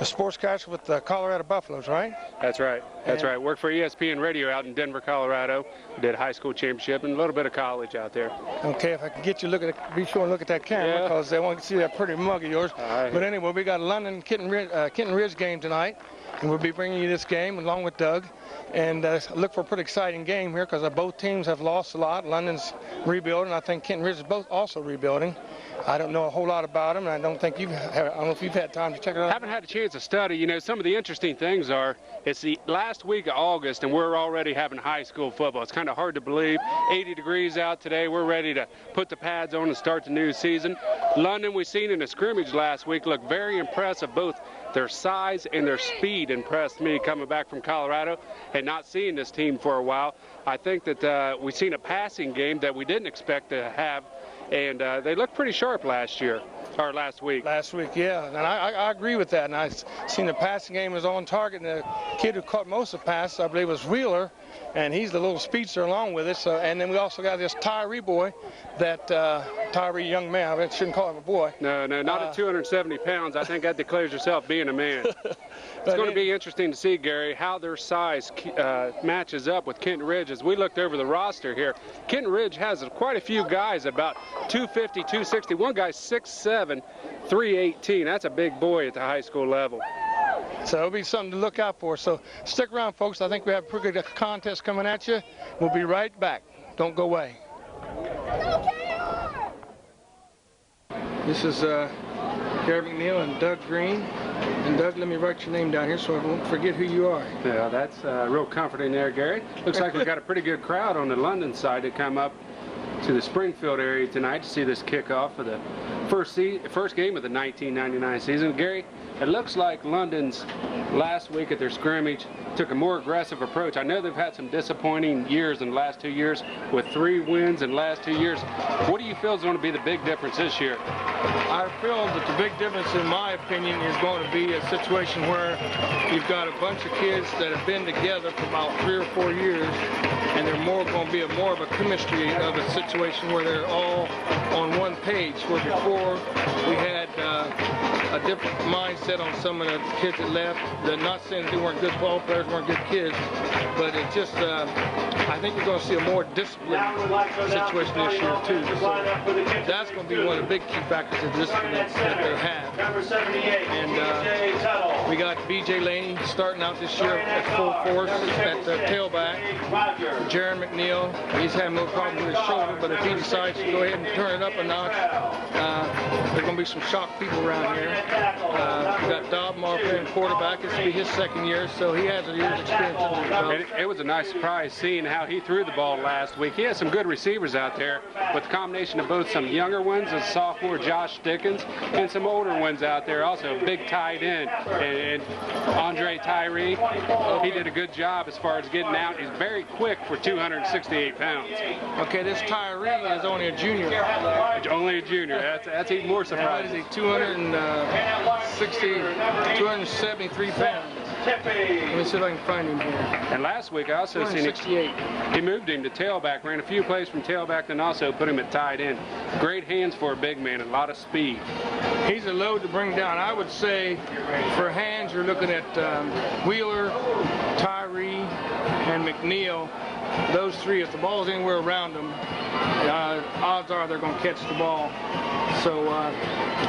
A sportscaster with the Colorado Buffaloes, right? That's right. That's right. Worked for ESPN Radio out in Denver, Colorado. Did high school championship and a little bit of college out there. Okay, if I can get you to be sure and look at that camera, because they want to see that pretty mug of yours. Right. But anyway, we got a London Kenton Ridge game tonight, and we'll be bringing you this game along with Doug. And look for a pretty exciting game here because both teams have lost a lot. London's rebuilding. I think Kenton Ridge is both also rebuilding. I don't know a whole lot about them, and I don't think I don't know if you've had time to check it out. I haven't had a chance to study. You know, some of the interesting things are, it's the last week of August, and we're already having high school football. It's kind of hard to believe. 80 degrees out today. We're ready to put the pads on and start the new season. London, we seen in a scrimmage last week, looked very impressive. Both their size and their speed impressed me coming back from Colorado and not seeing this team for a while. I think that we've seen a passing game that we didn't expect to have. And they looked pretty sharp last week. Last week, yeah. And I agree with that. And I seen the passing game was on target. And the kid who caught most of the passes, I believe, was Wheeler. And he's the little speedster along with it. So, and then we also got this Tyree boy, that Tyree young man. I shouldn't call him a boy. No, not at 270 pounds. I think that declares yourself being a man. It's going to be interesting to see, Gary, how their size matches up with Kenton Ridge. As we looked over the roster here, Kenton Ridge has quite a few guys about 250, 260. One guy's 6'7", 318. That's a big boy at the high school level. So it'll be something to look out for. So stick around, folks. I think we have a pretty good contest coming at you. We'll be right back. Don't go away. This is Gary McNeil and Doug Green. And Doug, let me write your name down here so I won't forget who you are. Yeah, that's real comforting there, Gary. Looks like we've got a pretty good crowd on the London side to come up to the Springfield area tonight to see this kickoff of the first game of the 1999 season. Gary, it looks like London's last week at their scrimmage took a more aggressive approach. I know they've had some disappointing years in the last 2 years with 3 wins in the last 2 years. What do you feel is going to be the big difference this year? I feel that the big difference, in my opinion, is going to be a situation where you've got a bunch of kids that have been together for about 3 or 4 years, and they're going to be more of a chemistry of a situation where they're all on one page, where before we had a different mindset on some of the kids that left. They're not saying that they weren't good ball players, weren't good kids, but it just, I think we're going to see a more disciplined situation this year too. So that's going to be one of the big key factors of discipline that they have. And we got B.J. Laney starting out this year at full force at the tailback. Jaron McNeil, he's having no problem with his shoulder, but if he decides to go ahead and turn it up a notch, there's going to be some shocked people around here. We got Dobmar playing quarterback. This will be his second year, so he has a year's experience under his belt. It was a nice surprise seeing how he threw the ball last week. He has some good receivers out there with a combination of both some younger ones, as sophomore Josh Dickens, and some older ones out there. Also a big tight end, and Andre Tyree. He did a good job as far as getting out. He's very quick for 268 pounds. Okay, this Tyree is only a junior. Only a junior. That's even more surprising. 273 pounds. Let me see if I can find him here. And last week I also seen he moved him to tailback, ran a few plays from tailback, then also put him at tight end. Great hands for a big man, a lot of speed. He's a load to bring down. I would say for hands you're looking at Wheeler, Tyree, and McNeil. Those three, if the ball's anywhere around them, odds are they're going to catch the ball. So,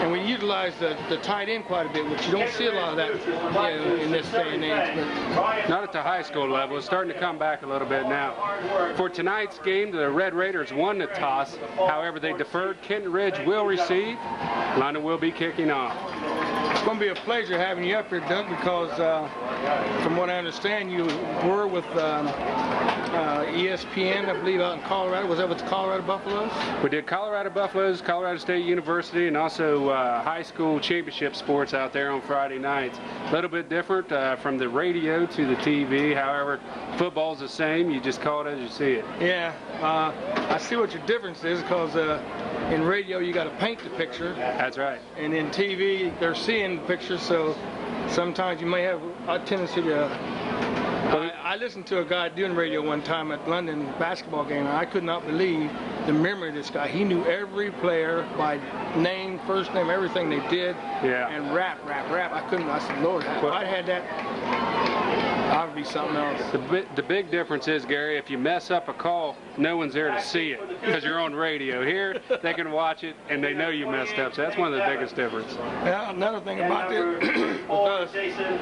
and we utilize the tight end quite a bit, which you don't see a lot of that in this day and age. But not at the high school level. It's starting to come back a little bit now. For tonight's game, the Red Raiders won the toss. However, they deferred. Kenton Ridge will receive. London will be kicking off. It's going to be a pleasure having you up here, Doug, because from what I understand, you were with ESPN, I believe, out in Colorado. Was that with the Colorado Buffaloes? We did Colorado Buffaloes, Colorado State University, and also high school championship sports out there on Friday nights. A little bit different from the radio to the TV. However, football's the same. You just call it as you see it. Yeah, I see what your difference is, because in radio you got to paint the picture. That's right. And in TV they're seeing the picture, so sometimes you may have a tendency to. I listened to a guy doing radio one time at London basketball game, and I could not believe the memory of this guy. He knew every player by name, first name, everything they did. Yeah. And rap. I said, Lord, if I had that, I would be something else. The big difference is, Gary, if you mess up a call, no one's there to see it because you're on radio. Here, they can watch it and they know you messed up. So that's one of the biggest differences. Yeah, another thing about this, because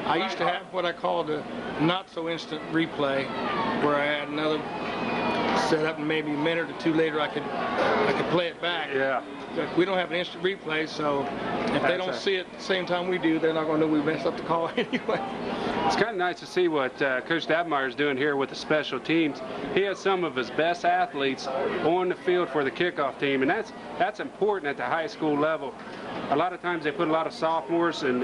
I used to have what I call the not so instant replay, where I had another set up and maybe a minute or two later I could play it back. Yeah. But we don't have an instant replay, so if they don't see it at the same time we do, they're not going to know we messed up the call anyway. It's kind of nice to see what Coach Dabmeyer is doing here with the special teams. He has some of his best athletes on the field for the kickoff team, and that's important at the high school level. A lot of times they put a lot of sophomores and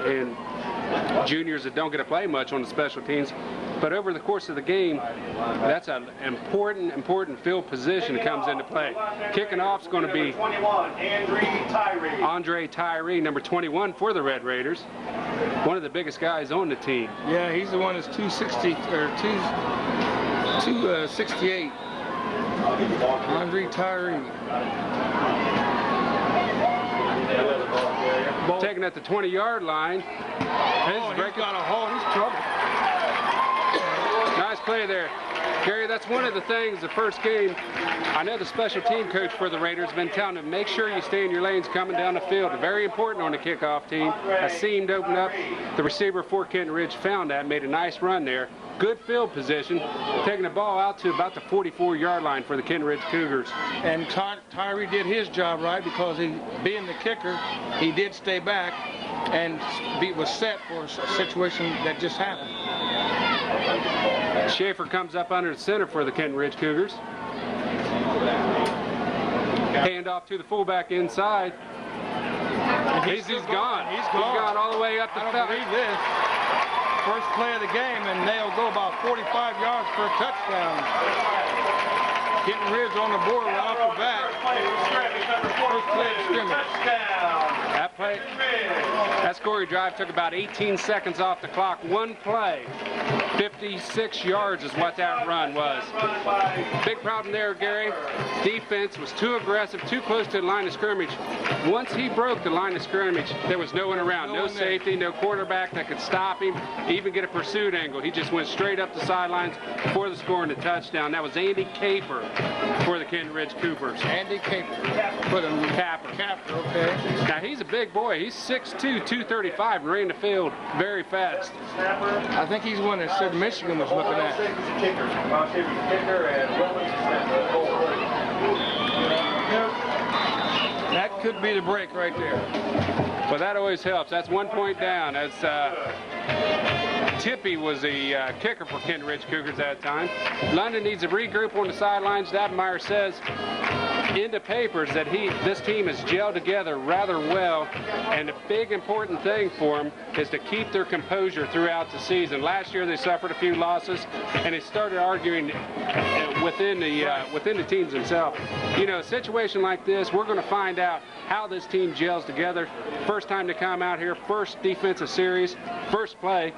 juniors that don't get to play much on the special teams. But over the course of the game, that's an important field position that comes into play. Kicking off is going to be Andre Tyree, number 21 for the Red Raiders. One of the biggest guys on the team. Yeah, he's the one that's 260 or 268. Andre Tyree. Taking at the 20-yard line. He's got a hole. He's trouble. Nice play there. Gary, that's one of the things, the first game, I know the special team coach for the Raiders has been telling them, make sure you stay in your lanes coming down the field. Very important on the kickoff team. A seam to open up. The receiver for Kenton Ridge found that, made a nice run there. Good field position, taking the ball out to about the 44-yard line for the Kenton Ridge Cougars. And Tyree did his job right, because he, being the kicker, he did stay back and was set for a situation that just happened. Schaefer comes up under the center for the Kenton Ridge Cougars. Hand off to the fullback inside. He's gone. He's gone all the way up the field. I don't believe this. First play of the game, and they'll go about 45 yards for a touchdown. Kenton Ridge on the board right off the bat. First play of scrimmage. That scoring drive took about 18 seconds off the clock. One play, 56 yards is what that run was. Big problem there, Gary. Defense was too aggressive, too close to the line of scrimmage. Once he broke the line of scrimmage, there was no one around. No safety, no quarterback that could stop him, even get a pursuit angle. He just went straight up the sidelines for the score and the touchdown. That was Andy Caper for the Kenton Ridge Cougars. Andy Caper. Put him Capper, okay. Now he's a big boy. He's 6'2", 235, and ran the field very fast. I think he's one that said Michigan was looking at. That could be the break right there. Well, that always helps. That's 1 point down. That's Tippy was the kicker for Kenton Ridge Cougars at that time. London needs a regroup on the sidelines. Dabmeyer says in the papers that this team has gelled together rather well, and the big important thing for them is to keep their composure throughout the season. Last year they suffered a few losses, and they started arguing within the teams themselves. You know, a situation like this, we're going to find out how this team gels together. First time to come out here, first defensive series, first play,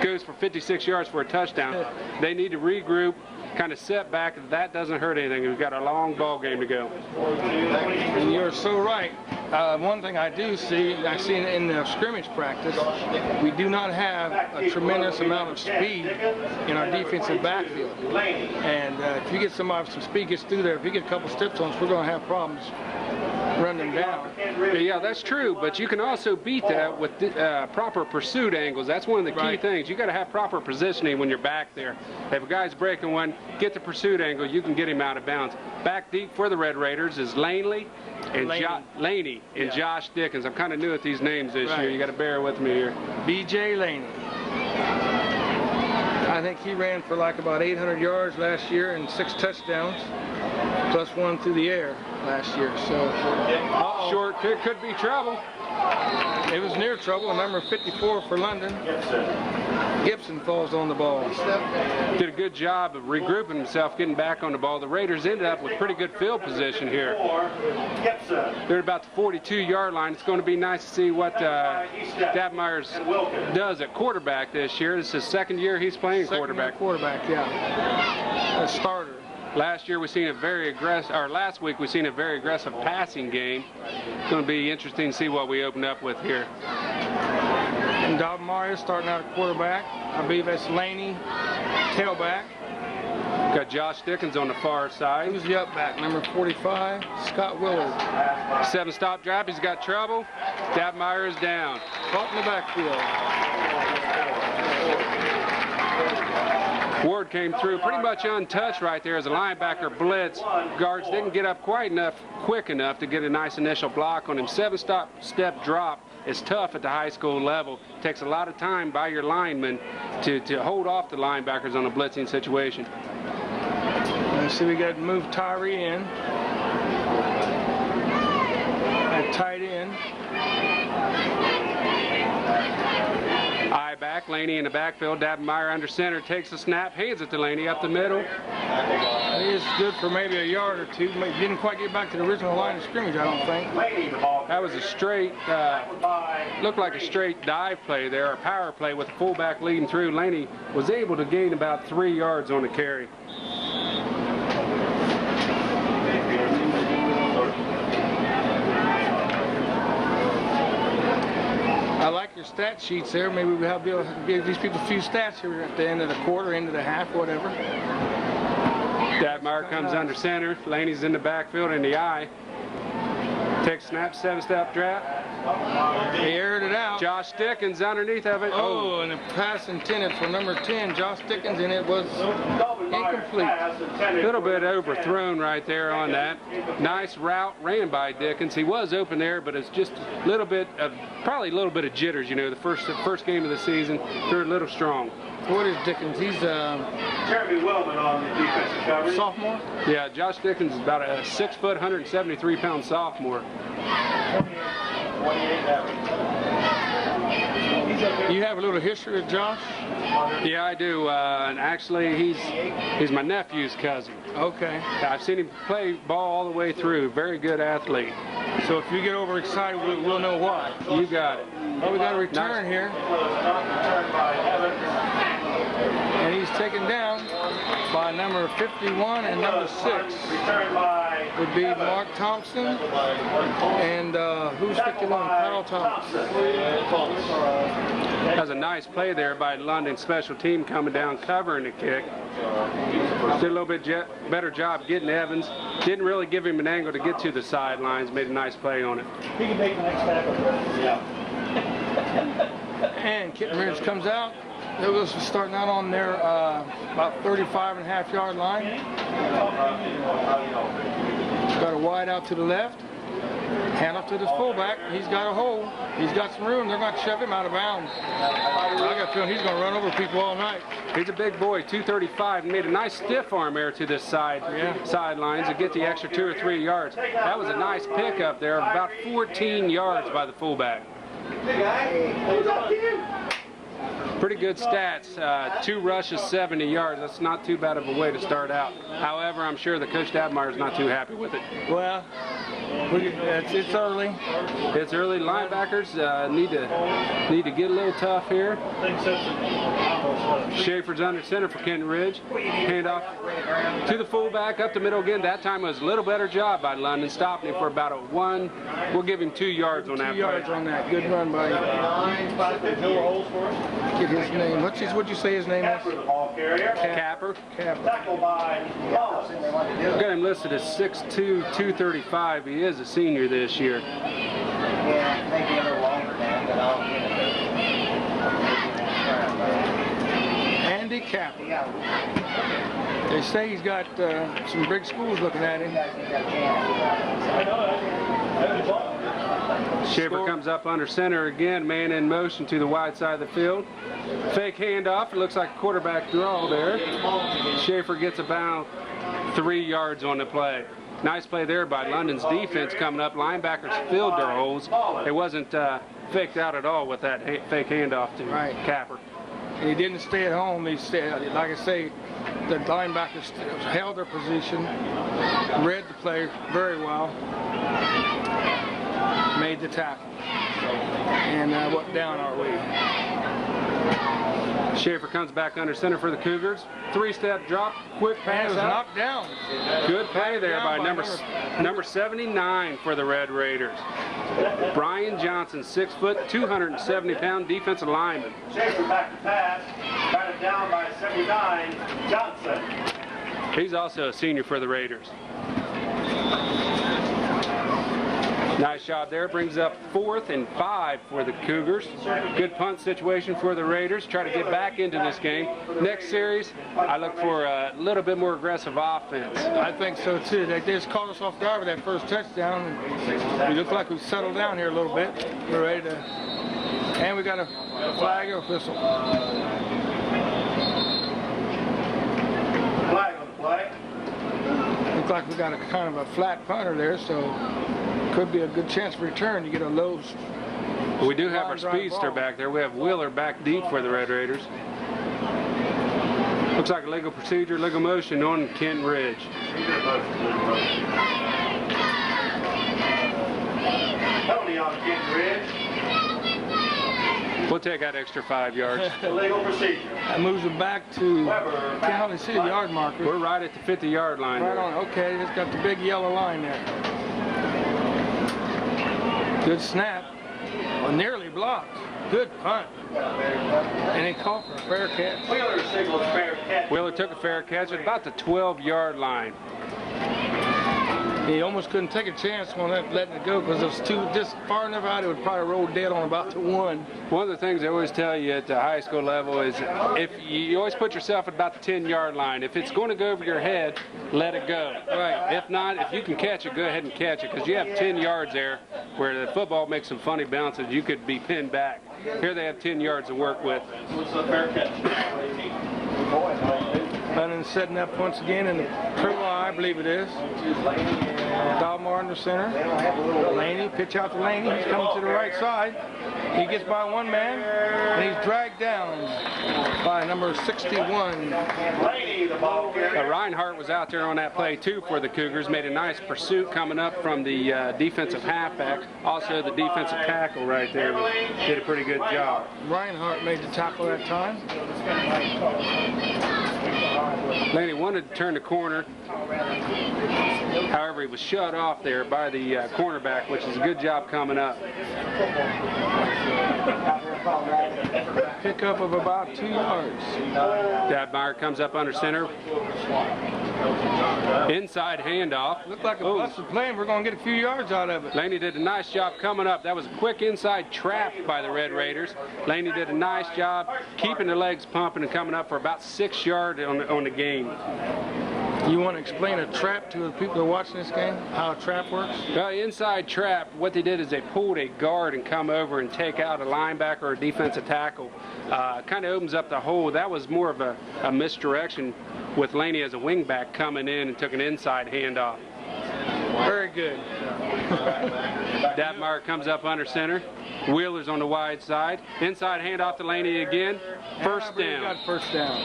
goes for 56 yards for a touchdown. They need to regroup, kind of set back. That doesn't hurt anything. We've got a long ball game to go. And you're so right. One thing I do see, I see in the scrimmage practice, we do not have a tremendous amount of speed in our defensive backfield. And if you get somebody with some speed gets through there, if you get a couple steps on us, we're going to have problems running them down. Yeah, that's true, but you can also beat that with proper pursuit angles. That's one of the key things. You got to have proper positioning when you're back there. If a guy's breaking one, get the pursuit angle, you can get him out of bounds. Back deep for the Red Raiders is Laney and Josh Dickens. I'm kind of new at these names this year. You got to bear with me here. B.J. Laney. I think he ran for like about 800 yards last year and 6 touchdowns, plus 1 through the air last year. So short could be trouble. It was near trouble. Number 54 for London. Gibson falls on the ball. Did a good job of regrouping himself, getting back on the ball. The Raiders ended up with pretty good field position here. They're about the 42-yard line. It's going to be nice to see what Dabmeyer does at quarterback this year. This is his second year he's playing quarterback. Quarterback, yeah. A starter. Last year we seen a very aggressive, or last week we seen a very aggressive passing game. It's going to be interesting to see what we open up with here. And Dobmeyer starting out at quarterback. I believe that's Laney, tailback. Got Josh Dickens on the far side. Who's the up back? Number 45, Scott Willard. 7-stop drop. He's got trouble. Dobmeyer is down. Caught in the backfield. Ward came through pretty much untouched right there as a linebacker blitz. Guards didn't get up quick enough to get a nice initial block on him. 7-step drop is tough at the high school level. It takes a lot of time by your linemen to hold off the linebackers on a blitzing situation. Let's see, we got to move Tyree in. At tight end. Eye back, Laney in the backfield. Dobmeyer under center, takes the snap, hands it to Laney up the middle. It is good for maybe a yard or two. Didn't quite get back to the original line of scrimmage, I don't think. That was a straight, looked like a straight dive play there, a power play with the fullback leading through. Laney was able to gain about 3 yards on the carry. I like your stat sheets there. Maybe we'll be able to give these people a few stats here at the end of the quarter, end of the half, whatever. Dobmeyer comes under center. Laney's in the backfield in the eye. Takes snap, 7-step drop. They aired it out. Josh Dickens underneath of it. Oh, and the pass intended for number 10, Josh Dickens, and it was incomplete. A little bit overthrown right there on that. Nice route ran by Dickens. He was open there, but it's just a little bit of, probably a little bit of jitters, you know, the first game of the season. They're a little strong. What is Dickens? He's Jeremy Wellman on the defensive coverage. Sophomore? Yeah, Josh Dickens is about a 6 foot, 173-pound sophomore. You have a little history with Josh? Yeah, I do. And actually, he's my nephew's cousin. Okay. I've seen him play ball all the way through. Very good athlete. So if you get overexcited, we'll know why. You got it. Well, we got a return here. And he's taken down by number 51 and number 6. Would be Mark Thompson. And who's 51? Kyle Thompson. That was a nice play there by London special team coming down covering the kick. Did a little bit better job getting Evans. Didn't really give him an angle to get to the sidelines. Made a nice play on it. He can make the next tackle. Yeah. And Kenton Ridge comes out. It was starting out on their about 35.5 yard line. Got a wide out to the left. Hand off to this fullback. He's got a hole. He's got some room. They're going to shove him out of bounds. I got a feeling he's going to run over people all night. He's a big boy, 235, and made a nice stiff arm there to this sidelines to get the extra 2 or 3 yards. That was a nice pickup there, about 14 yards by the fullback. Pretty good stats. 2 rushes, 70 yards. That's not too bad of a way to start out. However, I'm sure that Coach Dobmeyer is not too happy with it. Well, it's early. It's early. Linebackers need to get a little tough here. Schaefer's under center for Kenton Ridge. Handoff to the fullback, up the middle again. That time was a little better job by London, stopping him for about a 1. We'll give him 2 yards on that. 2 yards on that. Good run by get his name. What'd you say his name is? Capper. Tackled by Wallace. Got him listed as 6'2", 235. He is a senior this year. Yeah, maybe a little longer now, but I'll Andy Capper. They say he's got some big schools looking at him. Schaefer comes up under center again, man in motion to the wide side of the field. Fake handoff, it looks like a quarterback draw there. Schaefer gets about 3 yards on the play. Nice play there by London's defense coming up. Linebackers filled their holes. It wasn't faked out at all with that fake handoff to Capper. And he didn't stay at home. He stayed, like I say, the linebackers held their position, read the play very well, made the tackle. And what down are we? Schaefer comes back under center for the Cougars. 3-step drop, quick pass was out. knocked down. Good play there by number 79 for the Red Raiders. Brian Johnson, 6 foot, 270-pound defensive lineman. Schaefer back to pass, batted down by 79, Johnson. He's also a senior for the Raiders. Nice job there. Brings up 4th and 5 for the Cougars. Good punt situation for the Raiders. Try to get back into this game. Next series, I look for a little bit more aggressive offense. I think so too. They just caught us off guard with that first touchdown. We look like we've settled down here a little bit. We're ready to, and we got a flag or a whistle. Flag on the play. Looks like we got a kind of a flat punter there, so could be a good chance for return. You get a low. We do have our speedster back there. We have Wheeler back deep for the Red Raiders. Looks like a legal procedure, legal motion on Kenton Ridge. Penalty on Kenton Ridge. We'll take that extra 5 yards. Legal procedure. That moves it back to, can't hardly see the yard marker. We're right at the 50-yard line. Right on, okay, it's got the big yellow line there. Good snap. Well, nearly blocked. Good punt. And he called for a fair catch. Wheeler signals fair catch. Wheeler took a fair catch at about the 12-yard line. He almost couldn't take a chance on that, letting it go because it was just far enough out it would probably roll dead on about the 1. One of the things they always tell you at the high school level is if you always put yourself at about the 10-yard line. If it's going to go over your head, let it go. Right. If not, if you can catch it, go ahead and catch it because you have 10 yards there where the football makes some funny bounces. You could be pinned back. Here they have 10 yards to work with. It's a fair catch. Lennon setting up once again in the pro I believe it is. Dalmar in the center. Laney, pitch out to Laney. He's coming to the right side. He gets by one man, and he's dragged down by number 61. Laney, the ball carrier. Reinhardt was out there on that play too for the Cougars. Made a nice pursuit coming up from the defensive halfback. Also the defensive tackle right there did a pretty good job. Reinhardt made the tackle that time. Laney wanted to turn the corner. However, he was shut off there by the cornerback, which is a good job coming up. Pickup of about 2 yards. Dadmeyer comes up under center. Inside handoff. Looked like a busted play, and we're going to get a few yards out of it. Laney did a nice job coming up. That was a quick inside trap by the Red Raiders. Laney did a nice job keeping the legs pumping and coming up for about 6 yards on the game. You want to explain a trap to the people who are watching this game? How a trap works? Well, inside trap, what they did is they pulled a guard and come over and take out a linebacker or a defensive tackle. Kind of opens up the hole. That was more of a misdirection with Laney as a wingback coming in and took an inside handoff. Very good. Dadmeyer comes up under center. Wheeler's on the wide side. Inside handoff to Laney again. First down. Got first down.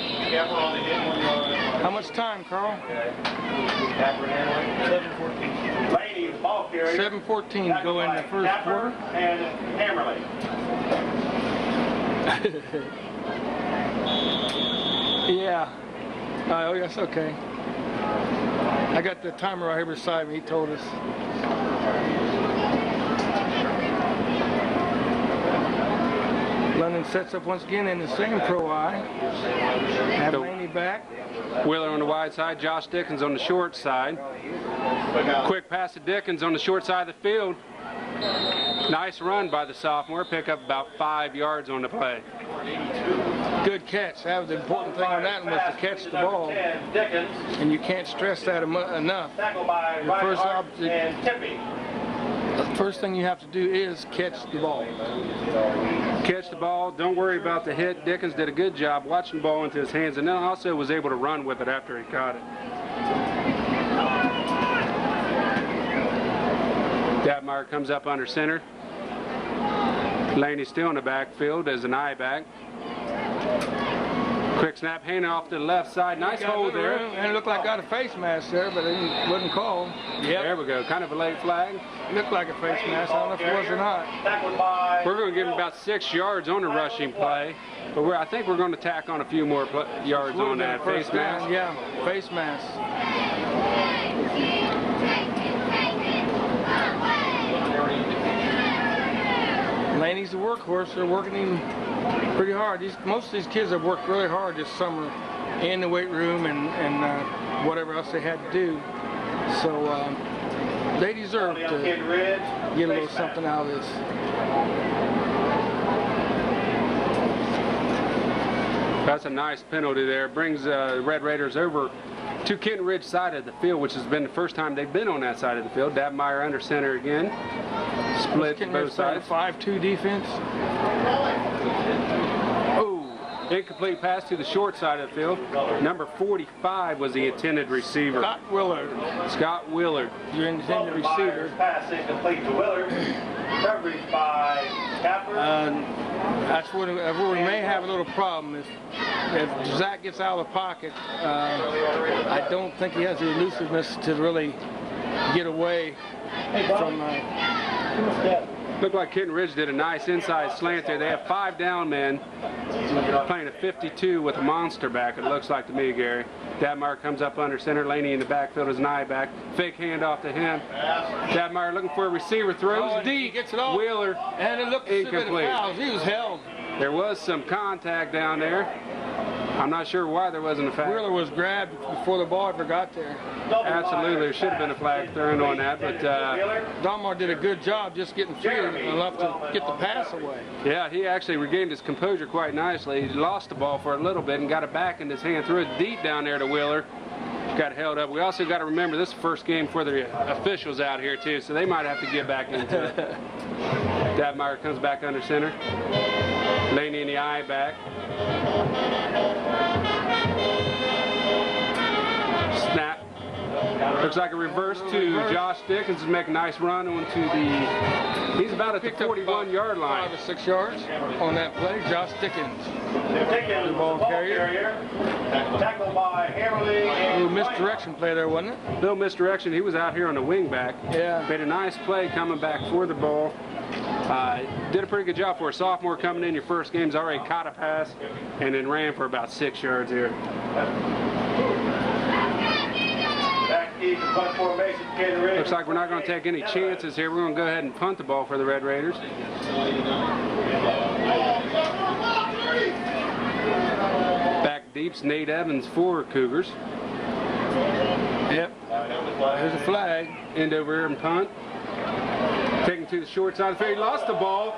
How much time, Carl? 7:14. Laney, the ball carrier. 7:14 to go in the first quarter. And Hammerly. Yeah. Oh, that's okay. I got the timer right here beside me. He told us. London sets up once again in the same pro I. Have Laney back. Wheeler on the wide side. Josh Dickens on the short side. Quick pass to Dickens on the short side of the field. Nice run by the sophomore. Pick up about 5 yards on the play. Good catch. That was the important thing on that one, was to catch the ball. And you can't stress that enough. The first thing you have to do is catch the ball. Catch the ball. Don't worry about the hit. Dickens did a good job watching the ball into his hands, and then also was able to run with it after he caught it. Dadmeyer comes up under center. Laney still in the backfield as an I-back. Quick snap, hand off to the left side. Nice hold there. And it looked like got a face mask there, but it wasn't called. Yeah, there we go. Kind of a late flag. It looked like a face mask. I don't know if it was or not. We're going to give him about 6 yards on the rushing play, but I think we're going to tack on a few more yards on that face mask. Yeah, face mask. Laney's a workhorse. They're working him pretty hard. Most of these kids have worked really hard this summer in the weight room and whatever else they had to do. So they deserve to get a little something out of this. That's a nice penalty there. Brings Red Raiders over to Kenton Ridge side of the field, which has been the first time they've been on that side of the field. Dabmeyer under center again. Split both sides. 5-2 defense. Oh, incomplete pass to the short side of the field. Number 45 was the intended receiver. Scott Willard. Scott Willard. Your intended receiver. Pass incomplete to Willard. Coverage by Capper. That's where we may have a little problem. If Zach gets out of the pocket, I don't think he has the elusiveness to really get away from. Looked like Kenton Ridge did a nice inside slant there. They have 5 down men playing a 52 with a monster back, it looks like to me, Gary. Dabmeyer comes up under center. Laney in the backfield is an eye back. Fake handoff to him. Dabmeyer looking for a receiver, throws deep. Gets it off. Wheeler, and it looked incomplete. He was held. There was some contact down there. I'm not sure why there wasn't a flag. Wheeler was grabbed before the ball ever got there. Absolutely, there should have been a flag thrown on that, but Dalmar did a good job just getting free enough to get the pass away. Yeah, he actually regained his composure quite nicely. He lost the ball for a little bit and got it back in his hand, threw it deep down there to Wheeler. Got held up. We also got to remember this is the first game for the officials out here too, so they might have to get back into it. Dabmeyer comes back under center. Laney in the eye back. Snap. Looks like a reverse to Josh Dickens is making a nice run onto the. He's about at the 41-yard line. 5 or 6 yards on that play. Josh Dickens. The ball carrier. Tackled by Hammerly. A little misdirection play there, wasn't it? Little misdirection. He was out here on the wing back. Yeah. Made a nice play coming back for the ball. Did a pretty good job for a sophomore coming in. Your first game's already caught a pass and then ran for about 6 yards here. Looks like we're not going to take any chances here. We're going to go ahead and punt the ball for the Red Raiders. Back deep's Nate Evans for Cougars. Yep. There's a flag. End over here and punt. Taking to the short side of the field. He lost the ball.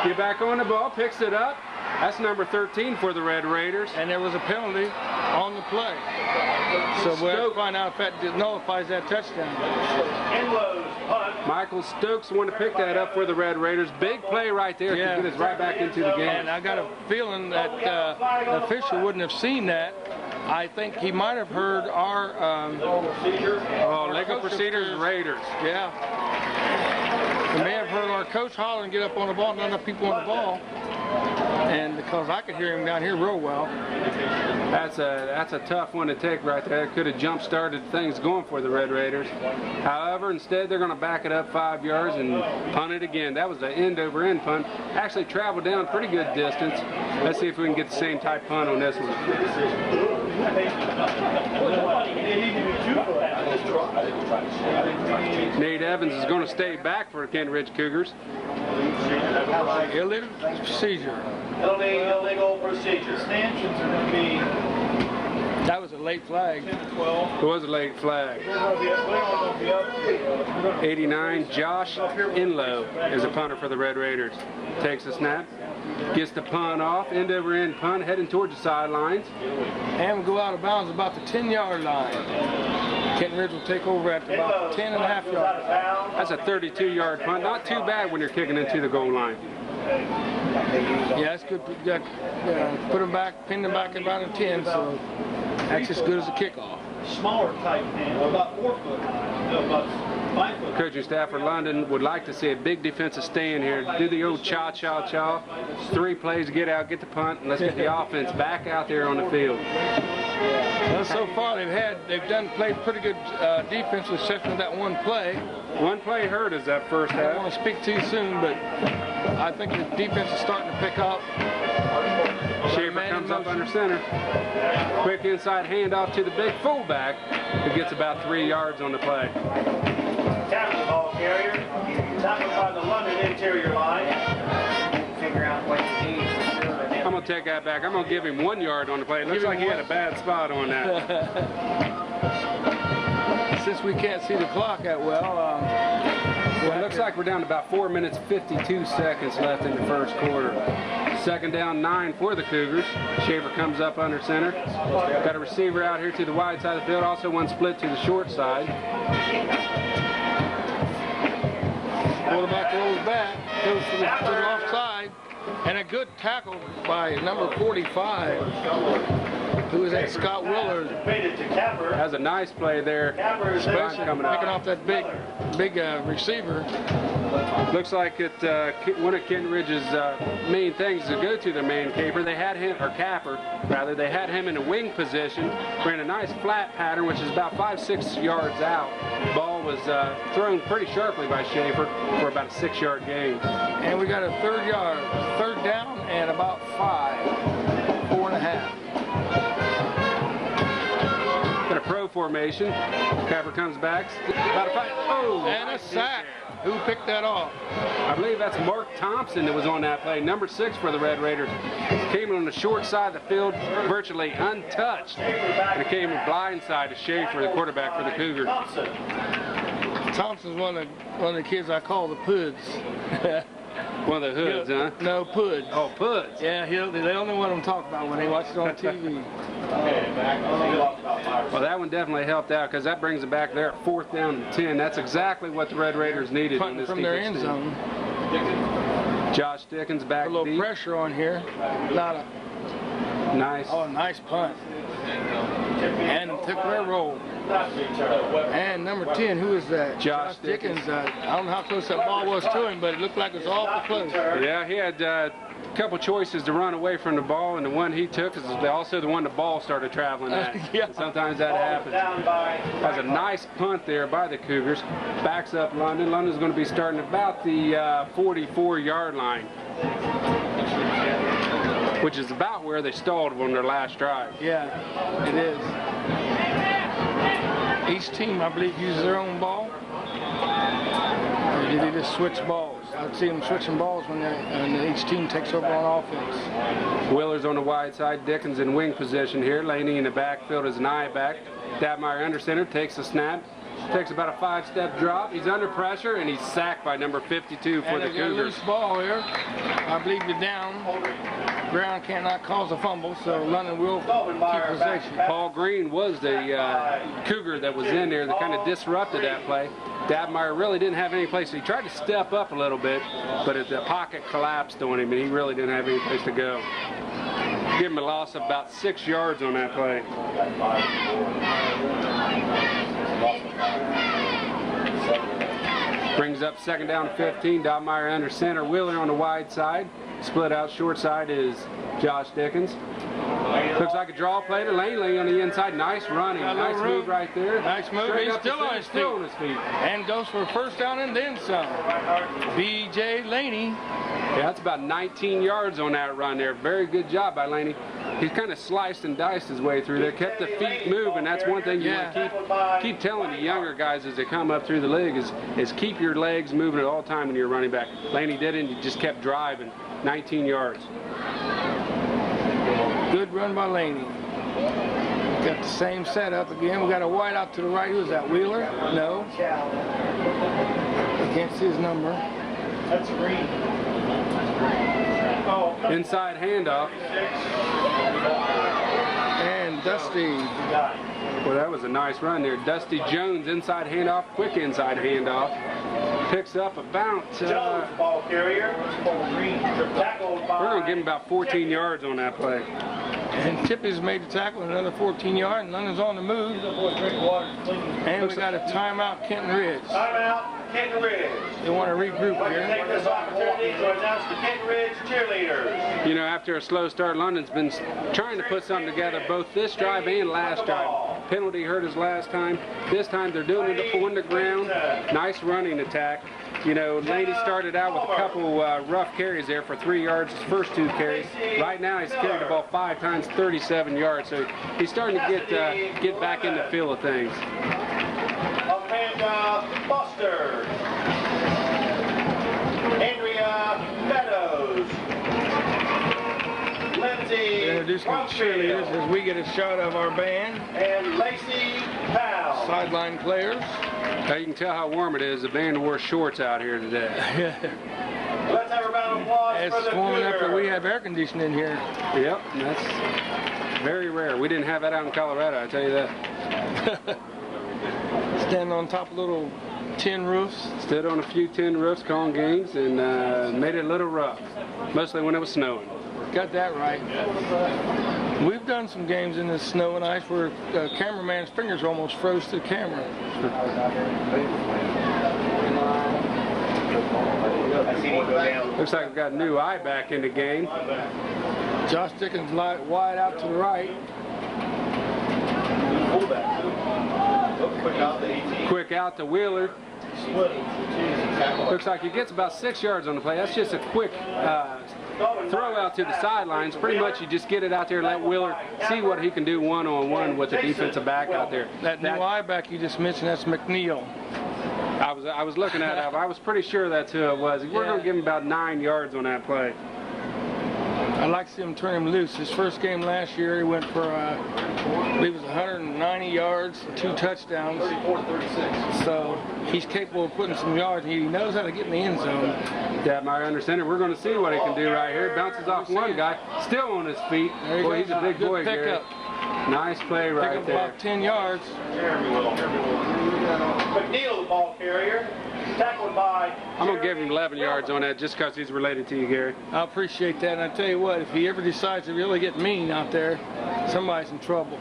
Get back on the ball. Picks it up. That's number 13 for the Red Raiders. And there was a penalty on the play. So we'll have to find out if that nullifies that touchdown. Michael Stokes wanted to pick that up for the Red Raiders. Big play right there to get us right back into the game. And I got a feeling that the official wouldn't have seen that. I think he might have heard our legal procedures Raiders. Yeah. He may have heard our coach holler and get up on the ball, not enough people on the ball. And because I could hear him down here real well. That's a tough one to take right there. It could have jump-started things going for the Red Raiders. However, instead they're going to back it up 5 yards and punt it again. That was the end-over-end punt. Actually traveled down a pretty good distance. Let's see if we can get the same type punt on this one. Nate Evans is going to stay back for Kenton Ridge Cougars. Illegal procedure. Illegal procedure. Stanchions are going to be. That was a late flag. It was a late flag. 89, Josh Inlow is a punter for the Red Raiders. Takes a snap, gets the punt off, end-over-end punt, heading towards the sidelines. And will go out of bounds about the 10-yard line. Kenton Ridge will take over at about 10.5 yards. That's a 32-yard punt. Not too bad when you're kicking into the goal line. Yeah, that's good. Put them back, pin them back at about a 10, so that's as good as a kickoff. Smaller type man, about 4 foot. Coaching staff for London would like to see a big defensive stand here. Do the old cha-cha-cha. 3 plays to get out, get the punt, and let's get the offense back out there on the field. Well, so far they've played pretty good defense, except for that one play. One play hurt us that first half. I don't want to speak too soon, but I think the defense is starting to pick up. Schaefer comes up under center. Quick inside handoff to the big fullback, who gets about 3 yards on the play. Tackle the ball carrier. Tackled by the London interior line. Figure out what you need. I'm going to take that back. I'm going to give him 1 yard on the play. It looks like he had a bad spot on that. Since we can't see the clock that well, Well, it looks like we're down to about 4 minutes 52 seconds left in the first quarter. 2nd down 9 for the Cougars. Schaefer comes up under center. Got a receiver out here to the wide side of the field. Also one split to the short side. quarterback rolls back, goes to the offside, and a good tackle by number 45, who is that Scott Willard. Has a nice play there. Especially picking off that big receiver. Looks like one of Kenton Ridge's main things to go to the man caper. They had him, or capper rather, they had him in a wing position. Ran a nice flat pattern, which is about 5-6 yards out. Ball was thrown pretty sharply by Schaefer for about a 6-yard gain. And we got a third down and about 4.5. Got a pro formation. Capper comes back. About a 5. Oh, and a sack. Who picked that off? I believe that's Mark Thompson that was on that play. Number 6 for the Red Raiders. Came on the short side of the field, virtually untouched. And it came blindside to Schaefer, the quarterback for the Cougars. Thompson's one of the kids I call the Puds. One of the hoods, huh? No, Puds. Oh, Puds. Yeah, they only want him to talk about when they watch it on TV. Well, that one definitely helped out because that brings it back there at 4th down and 10. That's exactly what the Red Raiders needed. Punting from their end zone. Josh Dickens back a little deep. Pressure on here. Nice. Oh, nice punt. And took their roll. And number 10, who is that? Josh Dickens. I don't know how close that ball was to him, but it looked like it was awful close. Yeah, he had a couple choices to run away from the ball, and the one he took is also the one the ball started traveling at. Yeah. Sometimes that happens. That's a nice punt there by the Cougars. Backs up London. London's going to be starting about the 44-yard line, which is about where they stalled on their last drive. Yeah, it is. Each team, I believe, uses their own ball. Or did they just switch balls? I've seen them switching balls when each team takes over on offense. Willer's on the wide side. Dickens in wing position here. Laney in the backfield as an eye back. Dabmeyer under center takes the snap. Takes about a 5-step drop. He's under pressure, and he's sacked by number 52 for the Cougars. And a loose ball here. I believe you're down. Ground cannot cause a fumble, so London will keep possession. Paul Green was the Cougar that was in there that kind of disrupted that play. Dabmeyer really didn't have any place. He tried to step up a little bit, but the pocket collapsed on him, and he really didn't have any place to go. Give him a loss of about 6 yards on that play. Brings up 2nd down 15. Dabmeyer under center. Wheeler on the wide side. Split out short side is Josh Dickens. Looks like a draw play to Laney on the inside. Nice running. Nice move right there. Nice move. He's still on his feet. And goes for a 1st down and then some. B.J. Laney. Yeah, that's about 19 yards on that run there. Very good job by Laney. He's kind of sliced and diced his way through there. Kept the feet moving. That's one thing you want to keep telling the younger guys as they come up through the league is keep your legs moving at all time when you're running back. Laney did it and he just kept driving. 19 yards. Good run by Laney. Got the same setup again. We got a wide out to the right. Who's that, Wheeler? No. I can't see his number. That's Green. Inside handoff. And Dusty. Well, that was a nice run there. Dusty Jones inside handoff, quick inside handoff. Picks up about, Jones, ball carrier. Tackled by... we're going to give him about 14 yards on that play. And Tippy's made the tackle, another 14 yards, and London's on the move. And we got a timeout, Kenton Ridge. Timeout, Kenton Ridge. They want to regroup We're going to here. take this opportunity to announce the Kenton Ridge cheerleaders. You know, after a slow start, London's been trying to put something together both this drive and last drive. Penalty hurt us last time. This time they're doing it on the ground. Nice running attack. You know, Laney started out with a couple rough carries there for 3 yards his first 2 carries. Right now he's carried the ball 5 times, 37 yards. So he's starting to get back in the feel of things. Amanda Foster. Andrea Meadows. Lindsay Introducing the cheerleaders as we get a shot of our band. and Lacey Powell. Sideline players. Now you can tell how warm it is. The band wore shorts out here today. Let's have a round of applause It's for the warm enough that Cougars. we have air conditioning in here. Yep, that's very rare. We didn't have that out in Colorado, I tell you that. Standing on top of little tin roofs. Stood on a few tin roofs calling games and made it a little rough, mostly when it was snowing. Got that right. We've done some games in the snow and ice where the cameraman's fingers almost froze to the camera. Looks like we've got a new eye back in the game. Josh Dickens wide out to the right. Quick out to Wheeler. Looks like he gets about 6 yards on the play. That's just a quick throw out to the sidelines. Pretty much you just get it out there and let Wheeler see what he can do one-on-one with the defensive back out there. That new eye back you just mentioned, that's McNeil. I was looking at it. I was pretty sure that's who it was. We're going to give him about 9 yards on that play. I'd like to see him turn him loose. His first game last year, he went for, I believe it was 190 yards, 2 touchdowns. So he's capable of putting some yards. He knows how to get in the end zone. Yeah, my understanding. We're going to see what he can do right here. Bounces off one guy, still on his feet. Boy, he's a big boy, Gary. Nice play right there. About 10 yards. McNeil, the ball carrier. Tackled by... I'm going to give him 11 yards on that just because he's related to you, Gary. I appreciate that. And I tell you what, if he ever decides to really get mean out there, somebody's in trouble.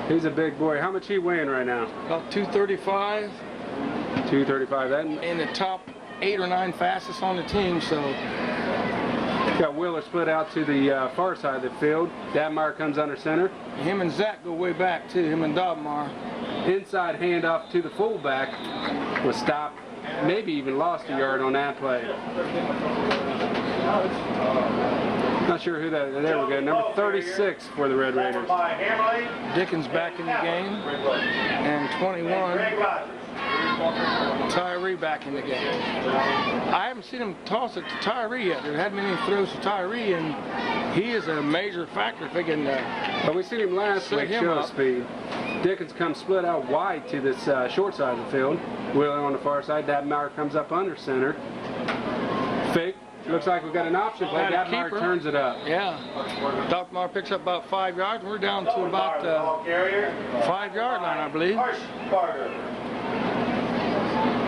He's a big boy. How much he weighing right now? About 235. 235. That In the top 8 or 9 fastest on the team, so... Got Wheeler split out to the far side of the field. Dabmeyer comes under center. Him and Zach go way back, too, him and Dobmar. Inside handoff to the fullback was stopped. Maybe even lost a yard on that play. Not sure who that. There we go. Number 36 for the Red Raiders. Dickens back in the game. And 21. Tyree back in the game. I haven't seen him toss it to Tyree yet. There hadn't been any throws to Tyree, and he is a major factor if they can. But we seen him last week show speed. Dickens comes split out wide to this short side of the field. Wheeler on the far side. Dabmeyer comes up under center. Fake. Looks like we've got an option play. Dabmeyer turns it up. Yeah. Dobmar picks up about 5 yards. We're down to about 5-yard line, I believe.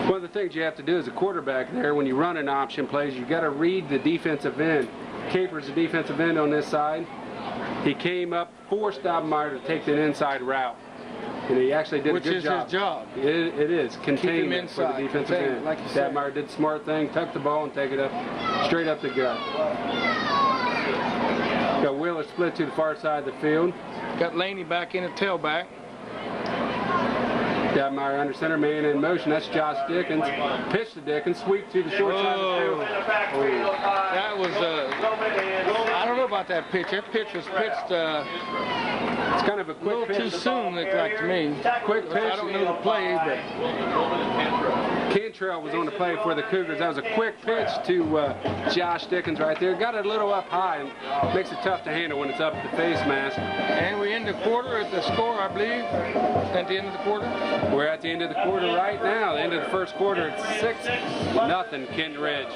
One of the things you have to do as a quarterback there when you run an option plays, you got to read the defensive end. Caper's the defensive end on this side. He came up, forced Dobmar to take that inside route. And he actually did a good job. Which is his job. It is. Containment for the defensive end. Like you said. Dabmeyer did the smart thing, tuck the ball and take it up straight up the gut. Got Wheeler split to the far side of the field. Got Laney back in at tailback. Dabmeyer under center, man in motion. That's Josh Dickens. Pitch to Dickens, sweep to the short side of the field. That was, I don't know about that pitch. That pitch was pitched It's kind of a a little quick too pitch. soon, looked like to me. Quick pitch. I don't know the play, but Cantrell was on the play for the Cougars. That was a quick pitch to Josh Dickens right there. Got it a little up high and makes it tough to handle when it's up at the face mask. and we end the quarter at the score, I believe, at the end of the quarter. We're at the end of the quarter right now. The end of the first quarter, it's 6-0 Kenton Ridge.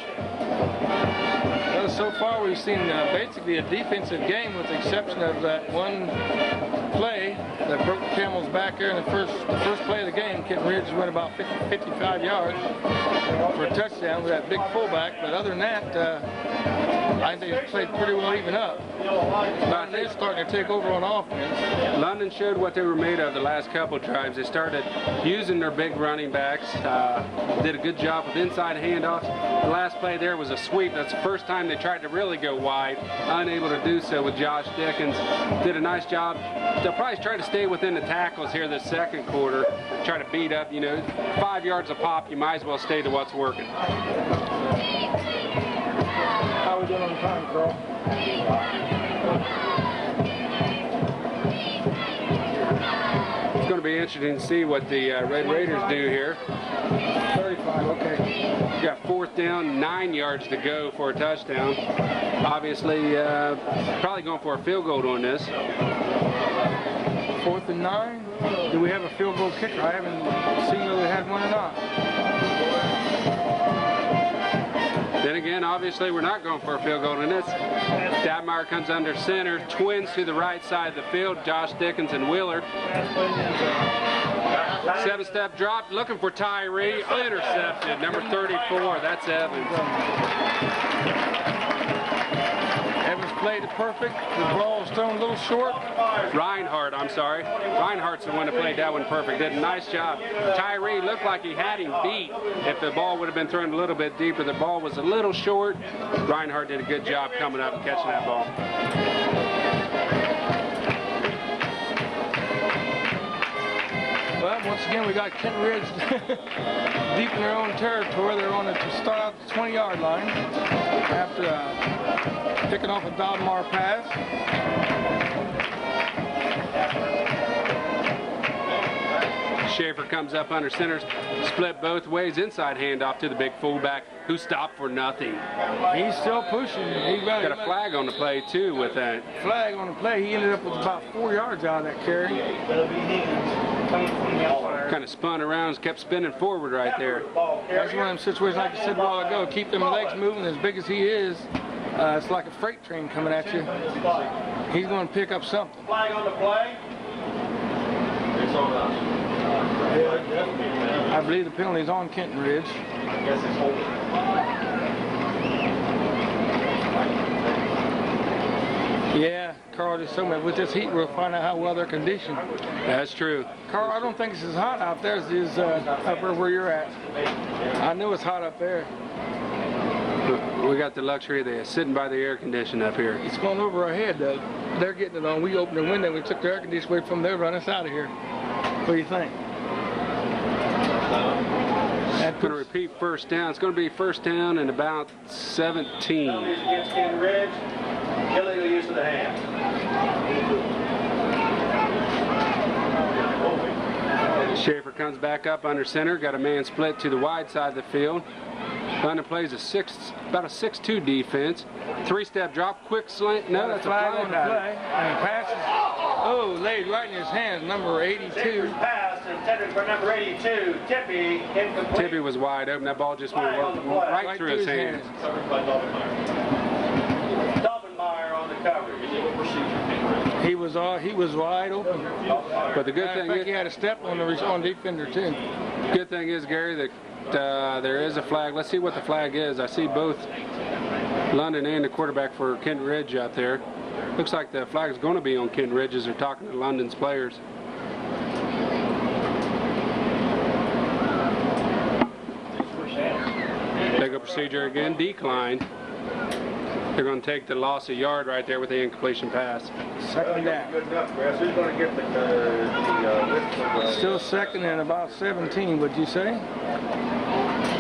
Well, so far we've seen basically a defensive game with the exception of that one play that broke the camel's back there in the first play of the game. Kenton Ridge went about 55 yards. for a touchdown with that big fullback. But other than that, I think they played pretty well even up. But they're starting to take over on offense. London showed what they were made of the last couple drives. They started using their big running backs. Did a good job with inside handoffs. The last play there was a sweep. That's the first time they tried to really go wide. Unable to do so with Josh Dickens. Did a nice job. They'll probably try to stay within the tackles here this second quarter. Try to beat up, 5 yards a pop. You might as well stay to what's working. How are we doing on time, Carl? It's going to be interesting to see what the Red Raiders do here. 35, okay. You got 4th down, 9 yards to go for a touchdown. Obviously, probably going for a field goal on this. 4th and 9. Do we have a field goal kicker? I haven't seen whether we had one or not. Then again, obviously, we're not going for a field goal in this. Dabmeyer comes under center, twins to the right side of the field, Josh Dickens and Wheeler. 7-step drop, looking for Tyree, intercepted, number 34, that's Evans. Evans played it perfect. The ball was thrown a little short. Reinhardt, I'm sorry. Reinhardt's the one that played that one perfect. Did a nice job. Tyree looked like he had him beat. If the ball would have been thrown a little bit deeper, the ball was a little short. Reinhardt did a good job coming up and catching that ball. Well, once again, we got Kenton Ridge deep in their own territory. They're on to start out the 20-yard line after picking off a Dabmeyer pass. Schaefer comes up under center, split both ways, inside handoff to the big fullback, who stopped for nothing. He's still pushing. He got a flag on the play, too, with that. Flag on the play. He ended up with about 4 yards out of that carry. Kind of spun around, kept spinning forward right there. That's one of them situations, like I said a while ago, keep them legs moving. As big as he is, it's like a freight train coming at you. He's going to pick up something. Flag on the play. It's on us. I believe the penalty is on Kenton Ridge. I guess it's holding. Yeah, Carl just told me with this heat we'll find out how well they're conditioned. That's true. Carl, I don't think it's as hot out there as it is up where you're at. I know it's hot up there. We got the luxury of sitting by the air conditioner up here. It's going over our head, though. They're getting it on. We opened the window, we took the air conditioner away from there, run us out of here. What do you think? Going to repeat first down. It's going to be first down and about 17. Penalties against Kenton Ridge. Illegal use of the hand. Schaefer comes back up under center. Got a man split to the wide side of the field. London plays about a 6-2 defense. 3-step drop, quick slant. No, that's a flag on the play. And he passes. Laid right in his hands, number 82. Pass intended for number 82, Tippy, incomplete. Tippy was wide open. That ball just went right through his hands. Covered by Dabmeyer on the coverage. He was wide open. But the good thing is, he had a step on the defender too. Good thing is, Gary, that there is a flag. Let's see what the flag is. I see both London and the quarterback for Kenton Ridge out there. Looks like the flag is going to be on Kenton Ridge as they're talking to London's players. Legal procedure again, declined. They're going to take the loss of yard right there with the incompletion pass. Second down. Good enough, Chris. Who's going to get the Still second and about 17, would you say?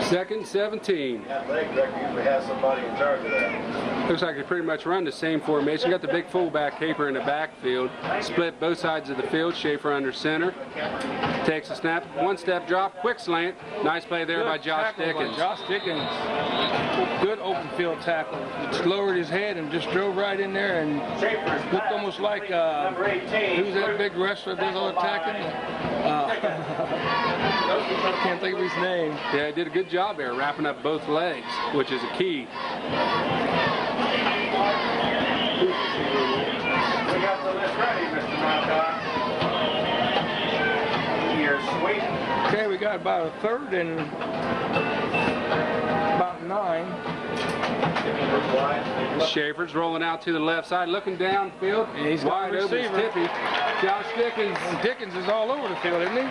Second, 17. athletic director usually has somebody in charge of that. Looks like they pretty much run the same formation. Got the big fullback Caper in the backfield. Split both sides of the field. Schaefer under center. Takes a snap. 1-step drop. Quick slant. Nice play there by Josh Dickens. Josh Dickens. Good open field tackle. Just lowered his head and just drove right in there and looked almost like who's that big wrestler that does all the tackling? I can't think of his name. Yeah, he did a good job there, wrapping up both legs, which is a key. We got the list ready, Mr. Malachi. You're sweet. Okay, we got got about a third and about 9. Schaefer's rolling out to the left side, looking downfield. And he's got wide a open, receiver. Tippy. Josh Dickens. And Dickens is all over the field, isn't he?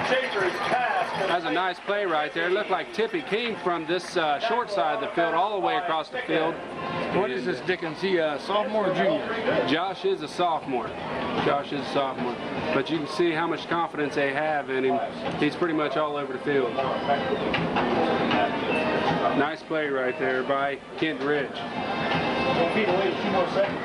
Schaefer's pass. That's a nice play right there. It looked like Tippy came from this short side of the field all the way across the field. What is this Dickens? He a sophomore or junior? Josh is a sophomore. Josh is a sophomore. But you can see how much confidence they have in him. He's pretty much all over the field. Nice play right there by Kenton Ridge. 1 feet away, 2 more seconds.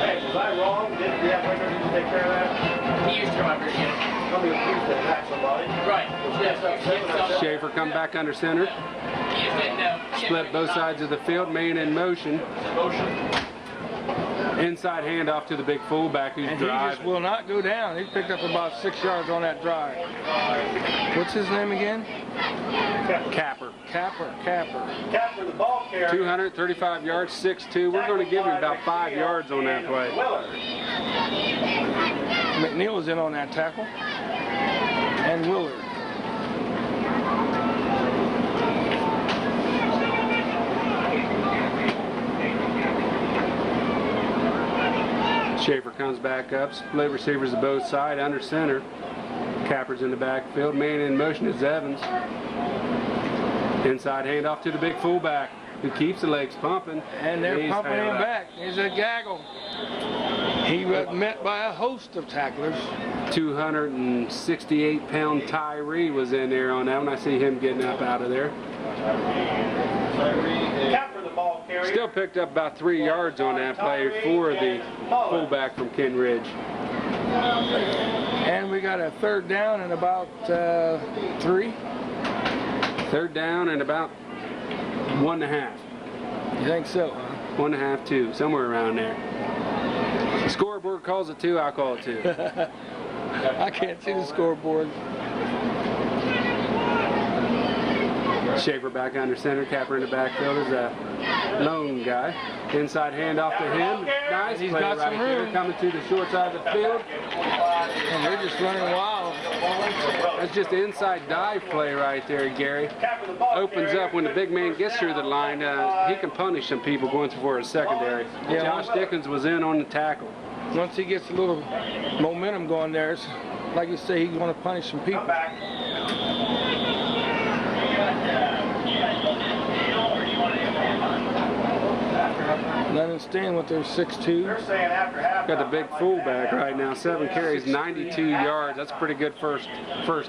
Hey, was I wrong? Didn't the athletic need to take care of that? He used to come under again. Somebody accused to attack somebody. Right. Yes. Schaefer come back under center. He said no. Split both sides of the field. Man in motion. Inside handoff to the big fullback who's And he just driving. will not go down. He picked up about 6 yards on that drive. What's his name again? Capper. Capper. Capper the ball carrier. 235 yards, 6'2". We're going to give him about 5 yards on that play. McNeil was in on that tackle. And Willard. Schaefer comes back up, split receivers to both sides, under center. Capper's in the backfield, man in motion is Evans. Inside handoff to the big fullback, who keeps the legs pumping. And they're He's pumping him held up. back. He's a gaggle. He was met by a host of tacklers. 268-pound Tyree was in there on that one. I see him getting up out of there. Capper the ball carrier. Still picked up about 3 yards on that play for the fullback from Kenton Ridge. And we got a third down and about 3. Third down and about 1.5. You think so, huh? 1.5, 2, somewhere around there. The scoreboard calls it 2, I'll call it 2. I can't see the scoreboard. Schaefer back under center, Capper in the backfield is a lone guy. Inside handoff to him. Nice He's play got right some there, room. coming to the short side of the field. And they're just running wild. That's just an inside dive play right there, Gary. Opens up when the big man gets through the line. He can punish some people going for a secondary. Yeah. Josh Dickens was in on the tackle. Once he gets a little momentum going there, it's, like you say, he's going to punish some people. Let him stand with their 6'2". They're saying after half. Got the big fullback right now. 7 carries, 92 yards. That's pretty good first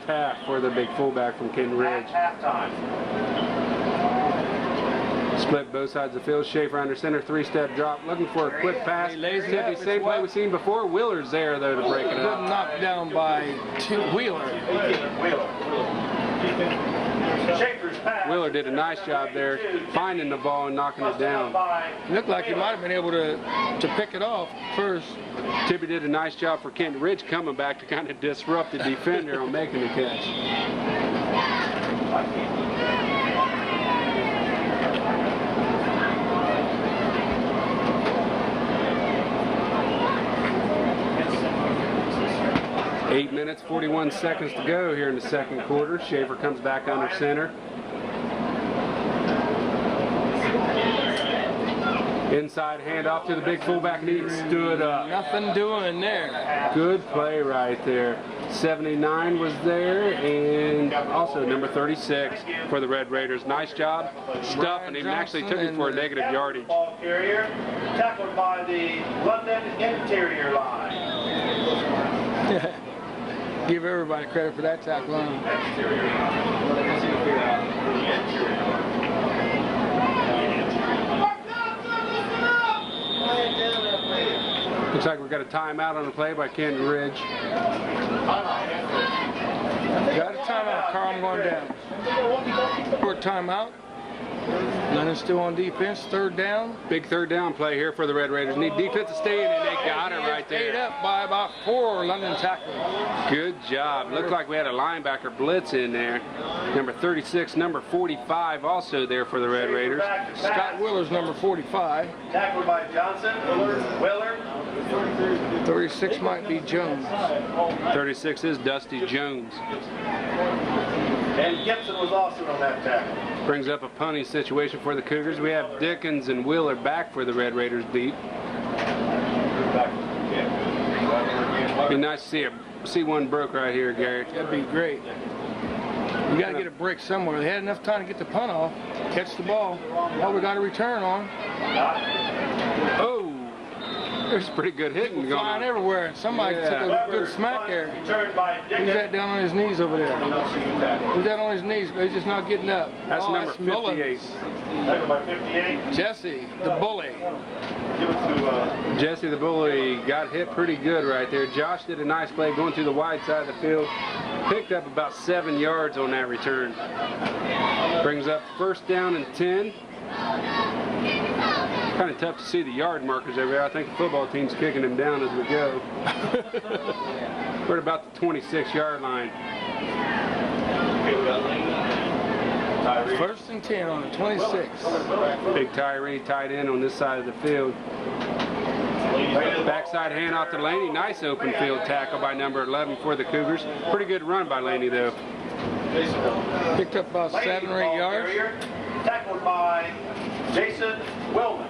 half for the big fullback from Kenton Ridge. Halftime. Split both sides of the field. Schaefer under center, 3-step drop, looking for a quick pass. He lays it Tippy, up. same play we've seen before. Wheeler's there though to break it Good up. knocked down by Wheeler. Schaefer's pass. Wheeler did a nice job there, finding the ball and knocking it down. Looked like he might have been able to pick it off first. Tippy did a nice job for Kenton Ridge coming back to kind of disrupt the defender on making the catch. 8 minutes, 41 seconds to go here in the second quarter. Schaefer comes back under center. Inside handoff to the big fullback, and he stood up. Nothing doing there. Good play right there. 79 was there, and also number 36 for the Red Raiders. Nice job stuffing him. Actually took him for a negative yardage. Ball carrier, tackled by the London interior line. Give everybody credit for that tackle. Looks like we've got a timeout on the play by Kenton Ridge. Got a timeout, Carl. I'm going down. Short timeout. London's still on defense. Third down. Big third down play here for the Red Raiders. Need defense to stay in, and they got it right Ate there. up by about 4 London tacklers. Good job. Looked like we had a linebacker blitz in there. Number 36, number 45 also there for the Red Raiders. Scott Willer's number 45. Tackled by Johnson, Willard, 36 might be Jones. 36 is Dusty Jones. And Gibson was also on that tackle. Brings up a punting situation for the Cougars. We have Dickens and Wheeler back for the Red Raiders beat. Be nice to see one broke right here, Gary. That'd be great. You got to get a break somewhere. They had enough time to get the punt off, catch the ball. Well, we got a return on. Oh, there's pretty good hitting going Flying on. everywhere. Somebody took a good smack there. Returned by Who's Dickens. that down on his knees over there? Who's that on his knees? But he's just not getting up. That's number that's Mullins. 58. Tackle by 58. Jesse, the bully. Give it to Jesse the Bully got hit pretty good right there. Josh did a nice play going through the wide side of the field. Picked up about 7 yards on that return. Brings up first down and 10. Kind of tough to see the yard markers over there. I think the football team's kicking them down as we go. We're at about the 26-yard line. First and 10 on the 26. Big Tyree tight end on this side of the field. Backside handoff to Laney. Nice open field tackle by number 11 for the Cougars. Pretty good run by Laney though. Picked up about 7 or 8 yards. Tackled by Jason Wellman.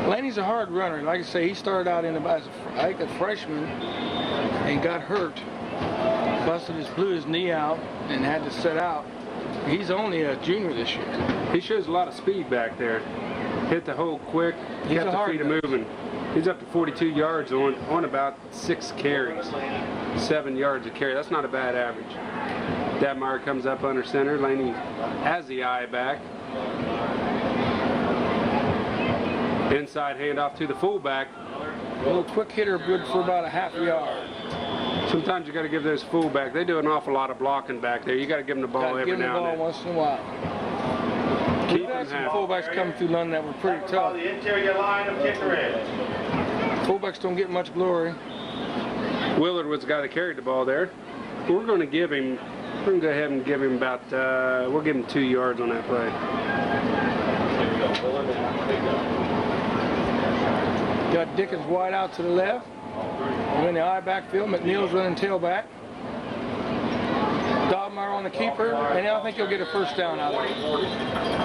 Laney's a hard runner. Like I say, he started out as a freshman and got hurt. Blew his knee out and had to sit out. He's only a junior this year. He shows a lot of speed back there. Hit the hole quick, kept the feet moving. He's up to 42 yards on about 6 carries. 7 yards a carry. That's not a bad average. Detmeyer comes up under center. Laney has the eye back. Inside handoff to the fullback. A little quick hitter, good for about a half a yard. Sometimes you got to give those fullback. They do an awful lot of blocking back there. You got to give them the ball every now and then. Once in a while. We've had some fullbacks coming through London that were pretty tough. The interior line of kicker edge. Fullbacks don't get much glory. Willard was the guy that carried the ball there. We're going to give him. We're going to go ahead and give him about. We'll give him 2 yards on that play. Got Dickens wide out to the left. We're in the I backfield. McNeil's running tailback. Detmeyer on the keeper, and I think he'll get a first down out of it.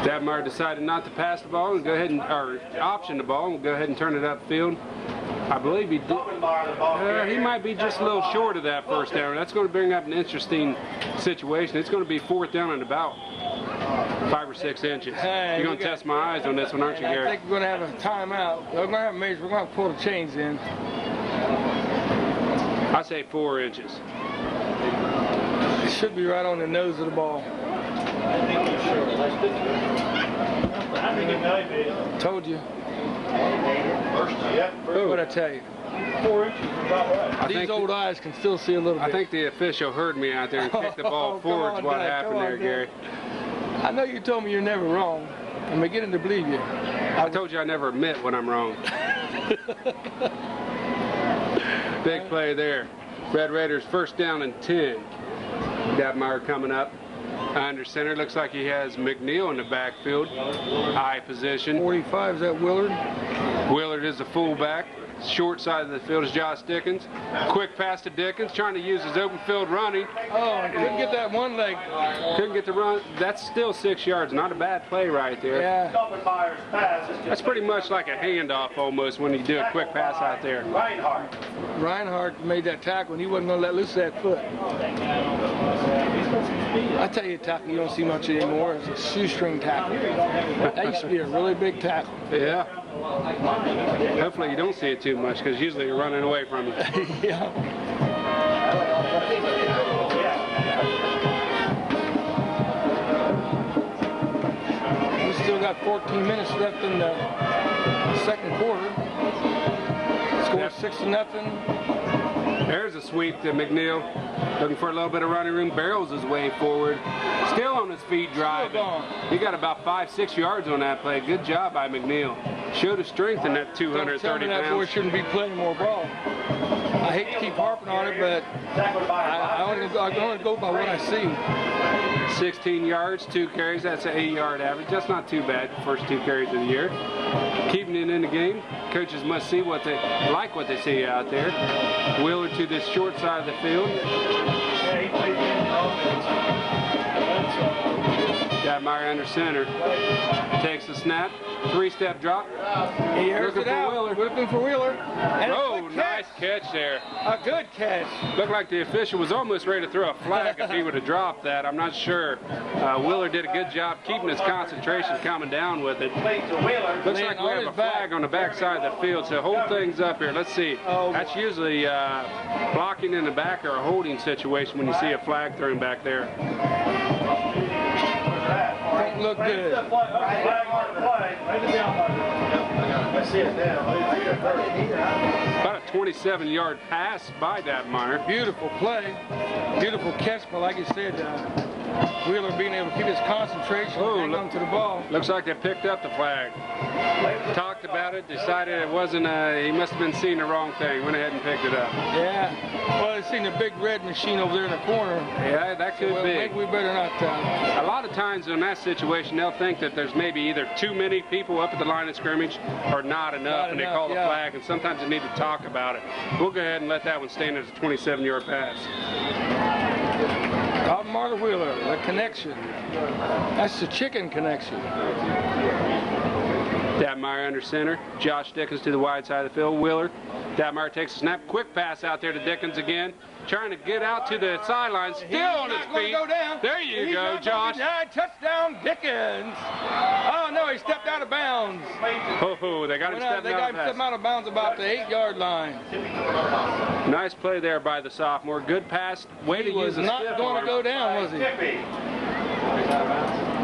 Detmeyer decided not to pass the ball and go ahead and option the ball and go ahead and turn it upfield. I believe he did. He might be just a little short of that first down. That's going to bring up an interesting situation. It's going to be 4th down and about 5 or 6 inches. Hey, you're going to test my eyes on this one, aren't you, Gary? I think we're going to have a timeout. We're going to have a measure. We're going to pull the chains in. I say 4 inches. It should be right on the nose of the ball. Told you. What'd I tell you? 4 inches is about right. These old eyes can still see a little bit. I think the official heard me out there and kicked the ball forward. What happened there, Gary? I know you told me you're never wrong. I'm beginning to believe you. I told you I never admit when I'm wrong. Big play there. Red Raiders first down and 10. Detmeyer coming up under center. Looks like he has McNeil in the backfield. High position. 45, is that Willard? Willard is the fullback. Short side of the field is Josh Dickens. Quick pass to Dickens, trying to use his open field running. Oh, couldn't get that one leg. Couldn't get the run. That's still 6 yards. Not a bad play right there. Yeah. That's pretty much like a handoff almost when you do a quick pass out there. Reinhardt made that tackle and he wasn't going to let loose that foot. I tell you, a tackle you don't see much anymore is a shoestring tackle. That used to be a really big tackle. Yeah. Hopefully you don't see it too much because usually you're running away from it. Yeah. We still got 14 minutes left in the second quarter. Score 6-0. There's a sweep to McNeil. Looking for a little bit of running room. Barrels his way forward. Still on his feet driving. He got about 5-6 yards on that play. Good job by McNeil. showed his strength in that 230 Don't tell me that boy pounds. shouldn't be playing more ball. I hate to keep harping on it, but I only go by what I see. 16 yards, 2 carries. That's an 8-yard average. That's not too bad. First 2 carries of the year. Keeping it in the game. Coaches must see what they like, what they see out there. Wheeler to this short side of the field. Meyer under center. Takes the snap. 3-step drop. He airs Looking it for out. Wheeler. Looking for Wheeler. And Oh, nice catch there. A good catch. Looked like the official was almost ready to throw a flag if he would have dropped that. I'm not sure. Wheeler did a good job keeping his concentration, coming down with it. Looks like we have a flag on the back side of the field, so hold things up here. Let's see. That's usually blocking in the back or a holding situation when you see a flag thrown back there. Don't look good. I see it now. About a 27-yard pass by Meyer. Beautiful play. Beautiful catch, but like you said, Wheeler being able to keep his concentration and hang on to the ball. Looks like they picked up the flag. Talked about it, decided it wasn't, he must have been seeing the wrong thing. Went ahead and picked it up. Yeah. Well, they seen the big red machine over there in the corner. Yeah, that could be. Maybe we better not. A lot of times in that situation, they'll think that there's maybe either too many people up at the line of scrimmage or not enough, and they call the flag, and sometimes they need to talk about it. We'll go ahead and let that one stand as a 27-yard pass. Martha Wheeler, the connection. That's the chicken connection. Meyer under center. Josh Dickens to the wide side of the field. Wheeler. Meyer takes a snap. Quick pass out there to Dickens again. Trying to get out to the sideline. Still on his feet. Go down. There you go, Josh. Touchdown, Dickens. Oh, no, he stepped out of bounds. Oh, they got him stepping out of bounds about the 8-yard line. Nice play there by the sophomore. Good pass. Way to use the stiff arm. He was not going to go down, was he?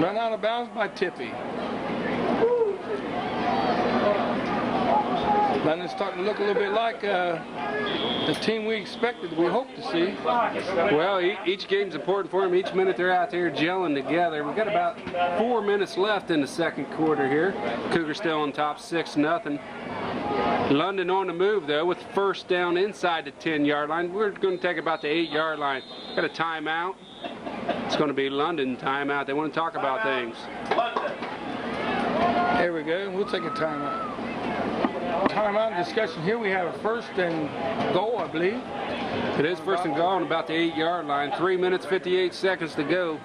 Run out of bounds by Tippy. London's starting to look a little bit like the team we expected, we hope to see. Well, each game's important for them. Each minute they're out there gelling together. We've got about 4 minutes left in the second quarter here. Cougars still on top, 6-0. London on the move, though, with first down inside the 10-yard line. We're going to take about the 8-yard line. Got a timeout. It's going to be London timeout. They want to talk about things. There we go. We'll take a timeout. Timeout discussion here. We have a first and goal, I believe. It is first and goal on about the 8-yard line. 3 minutes, 58 seconds to go.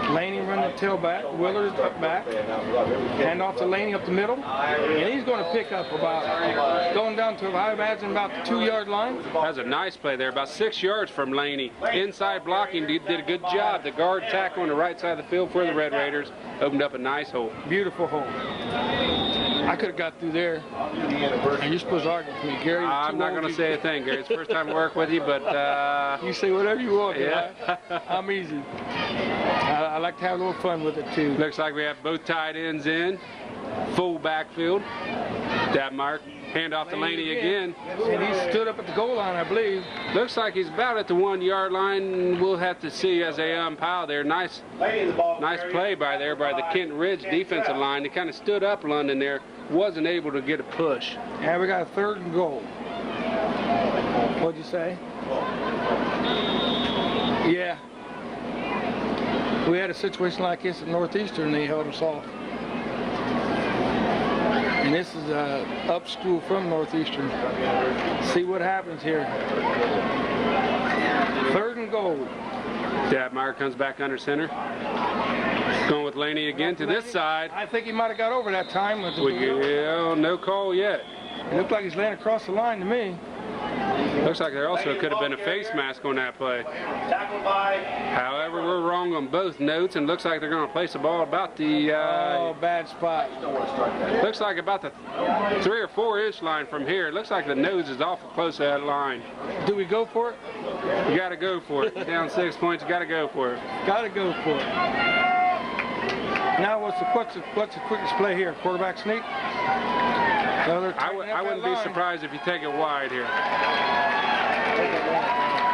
Laney running the tailback. Willer's up back. Hand off to Laney up the middle. And he's going to pick up about, going down to, I imagine, about the 2-yard line. That's a nice play there. About 6 yards from Laney. Inside blocking, did a good job. The guard tackle on the right side of the field for the Red Raiders opened up a nice hole. Beautiful hole. I could have got through there. And you're supposed to argue with me, Gary. I'm not going to say a thing, Gary. It's the first time I work with you, but... you say whatever you want, yeah. I'm easy. I like to have a little fun with it, too. Looks like we have both tight ends in. Full backfield. Meyer, hand off to Laney again. And he stood up at the goal line, I believe. Looks like he's about at the 1-yard line. We'll have to see as they umpire there. Nice play by the Kenton Ridge defensive line. They kind of stood up London there. Wasn't able to get a push. And we got a 3rd and goal. What'd you say? Yeah. We had a situation like this at Northeastern, and they held us off. And this is up school from Northeastern. See what happens here. 3rd and goal. Meyer comes back under center. Going with Laney again to this side. I think he might have got over that time. Well, no call yet. It looked like he's laying across the line to me. Looks like there also could have been a face mask on that play. However, we're wrong on both notes, and looks like they're going to place the ball about the... bad spot. Looks like about the 3 or 4 inch line from here. It looks like the nose is awful close to that line. Do we go for it? You got to go for it. Down 6 points, you got to go for it. Got to go for it. Now, what's the quickest play here? Quarterback sneak? I wouldn't be surprised if you take it wide here.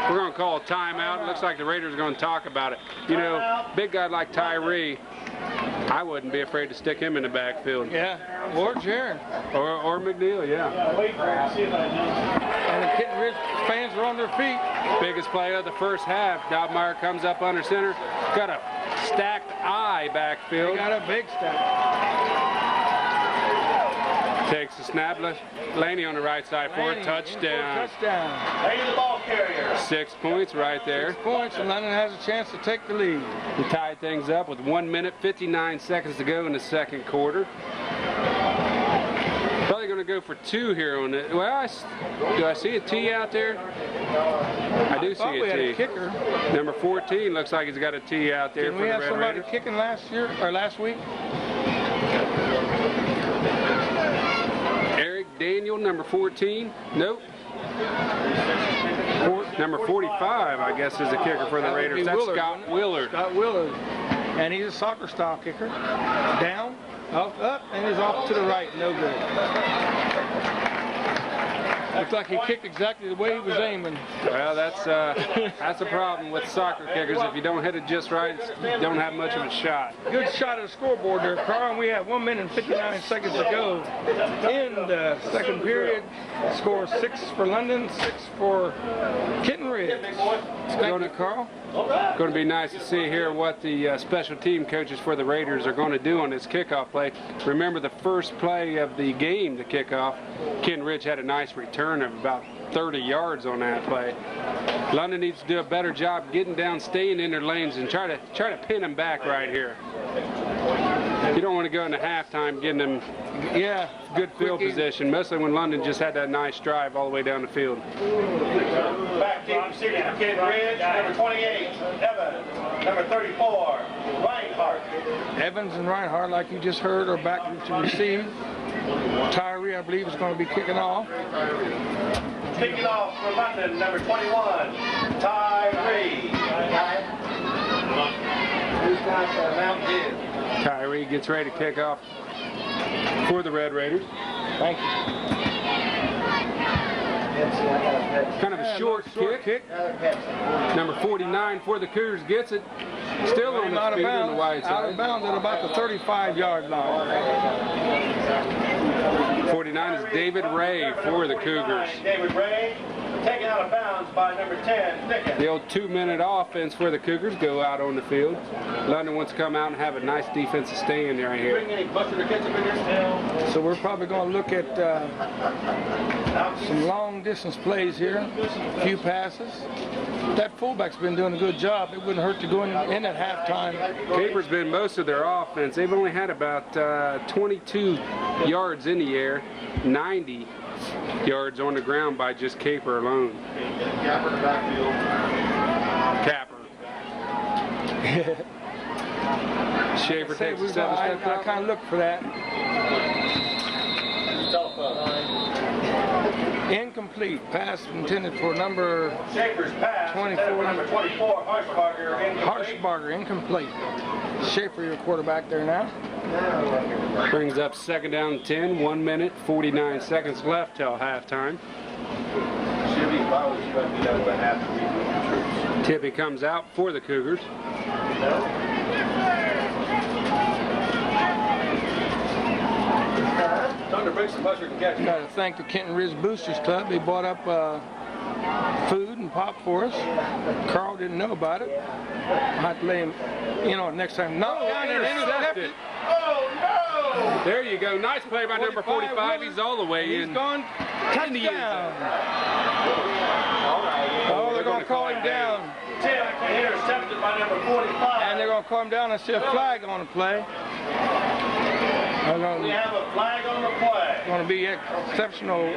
We're going to call a timeout. It looks like the Raiders are going to talk about it. You know, big guy like Tyree, I wouldn't be afraid to stick him in the backfield. Yeah, or Jaron. Or McNeil, yeah. Wait for it, see if I know. And the Kenton Ridge fans are on their feet. Biggest play of the first half. Dobmeyer comes up under center. Got a stacked eye backfield. They got a big stack. Takes the snap. Laney on the right side for a touchdown. Touchdown. Lane the ball carrier. 6 points right there. 6 points, and London has a chance to take the lead. We tied things up with 1 minute, 59 seconds to go in the second quarter. Probably going to go for 2 here on it. Well, do I see a T out there? I do see we a had T. a kicker. Number 14 looks like he's got a T out there Didn't for we the have Red somebody Raiders. kicking last week? Eric Daniel, number 14. Nope. Number 45, I guess, is the kicker for the Raiders. That's Willard, Scott Willard. Scott Willard. And he's a soccer style kicker. Down, up, and he's off to the right. No good. Looks like he kicked exactly the way he was aiming. Well, that's a problem with soccer kickers. If you don't hit it just right, you don't have much of a shot. Good shot at the scoreboard there, Carl. And we have 1 minute and 59 seconds to go in the second period. Score 6 for London, 6 for Kenton Ridge. Thank you, Carl. Going to be nice to see here what the special team coaches for the Raiders are going to do on this kickoff play. Remember the first play of the game, the kickoff, Kenton Ridge had a nice return of about 30 yards on that play. London needs to do a better job getting down, staying in their lanes, and try to pin them back right here. You don't want to go into halftime getting them good field position, mostly when London just had that nice drive all the way down the field. Back deep receiver for Kenton Ridge, number 28, Evans. Number 34, Reinhardt. Evans and Reinhardt, like you just heard, are back to receive. Tyree, I believe, is going to be kicking off. Kicking off for London, number 21, Tyree. Who's got Mountain Dew? Tyree gets ready to kick off for the Red Raiders. Thank you. Kind of a short kick. Number 49 for the Cougars gets it. Still on the speed on the wide side. Out of bounds at about the 35-yard line. 49 is David Ray for the Cougars. David Ray, taken out of bounds by number 10, Pickett. The old 2-minute offense for the Cougars go out on the field. London wants to come out and have a nice defensive stand right here. Bring any mustard or ketchup in here? So we're probably going to look at some long-distance plays here, a few passes. That fullback's been doing a good job. It wouldn't hurt to go in at halftime. Caper's been most of their offense. They've only had about 22 yards in the air, 90 yards on the ground by just Caper alone. Capper in the backfield. Capper. Schaefer takes a 7-step I kind of looked for that. Incomplete. Pass intended for number Schaefer's pass. 24. Number 24, Harshbarger. Incomplete. Harshbarger, incomplete. Schaefer, your quarterback there now. Brings up second down and 10, 1 minute, 49 seconds left till halftime. Tippy comes out for the Cougars. Time to bring some mustard and ketchup. Got to thank the Kenton Ridge Boosters Club. They bought up food and pop for us. Carl didn't know about it. I'll have to lay him in on it next time. No, Intercepted. Oh, There you go. Nice play by number 45. He's all the way in. He's gone. In the end Touchdown. zone. Oh, they're going to call him down. Intercepted by number 45. And they're going to call him down and see a flag on the play. We have a flag on the play. Going to be exceptional.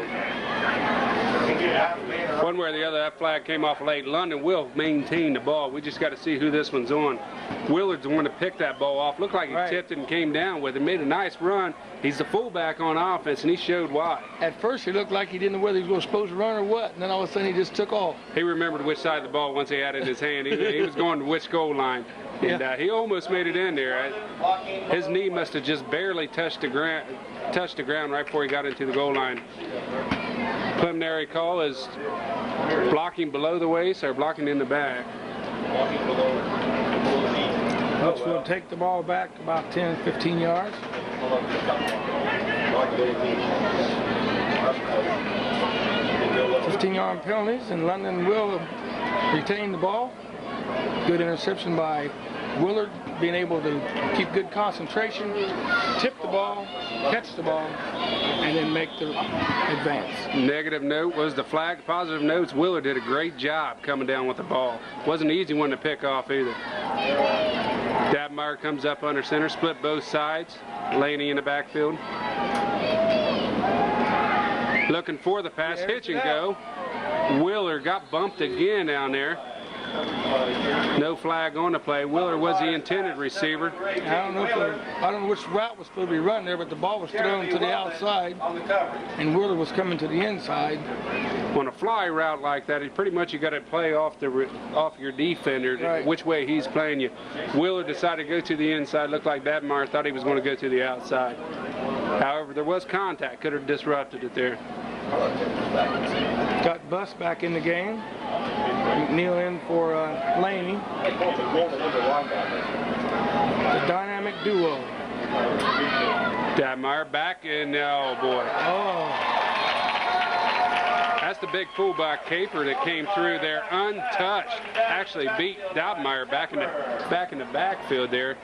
One way or the other, that flag came off late. London will maintain the ball. We just got to see who this one's on. Willard's the one to pick that ball off. Looked like he tipped it and came down with it. Made a nice run. He's the fullback on offense, and he showed why. At first, he looked like he didn't know whether he was supposed to run or what, and then all of a sudden he just took off. He remembered which side of the ball once he had it in his hand. He was going to which goal line. And he almost made it in there. His knee must have just barely touched the ground right before he got into the goal line. Preliminary call is blocking below the waist or blocking in the back. Which will take the ball back about 10, 15 yards. 15-yard penalties, and London will retain the ball. Good interception by Willard, being able to keep good concentration, tip the ball, catch the ball, and then make the advance. Negative note was the flag. Positive notes, Willard did a great job coming down with the ball. Wasn't an easy one to pick off either. Dabmeyer comes up under center, split both sides. Laney in the backfield. Looking for the pass, hitch and go. Willard got bumped again down there. No flag on the play. Willard was the intended receiver. I don't know which route was supposed to be run there, but the ball was thrown to the outside, and Willard was coming to the inside. On a fly route like that, pretty much you got to play off your defender, right, which way he's playing you. Willard decided to go to the inside. Looked like Dabmeyer thought he was going to go to the outside. However, there was contact. Could have disrupted it there. Got Buss back in the game. McNeil in for Laney. The dynamic duo. Dabmeyer back in. Oh boy. Oh. That's the big fullback Caper that came through there untouched. Actually beat Dabmeyer back in the backfield there.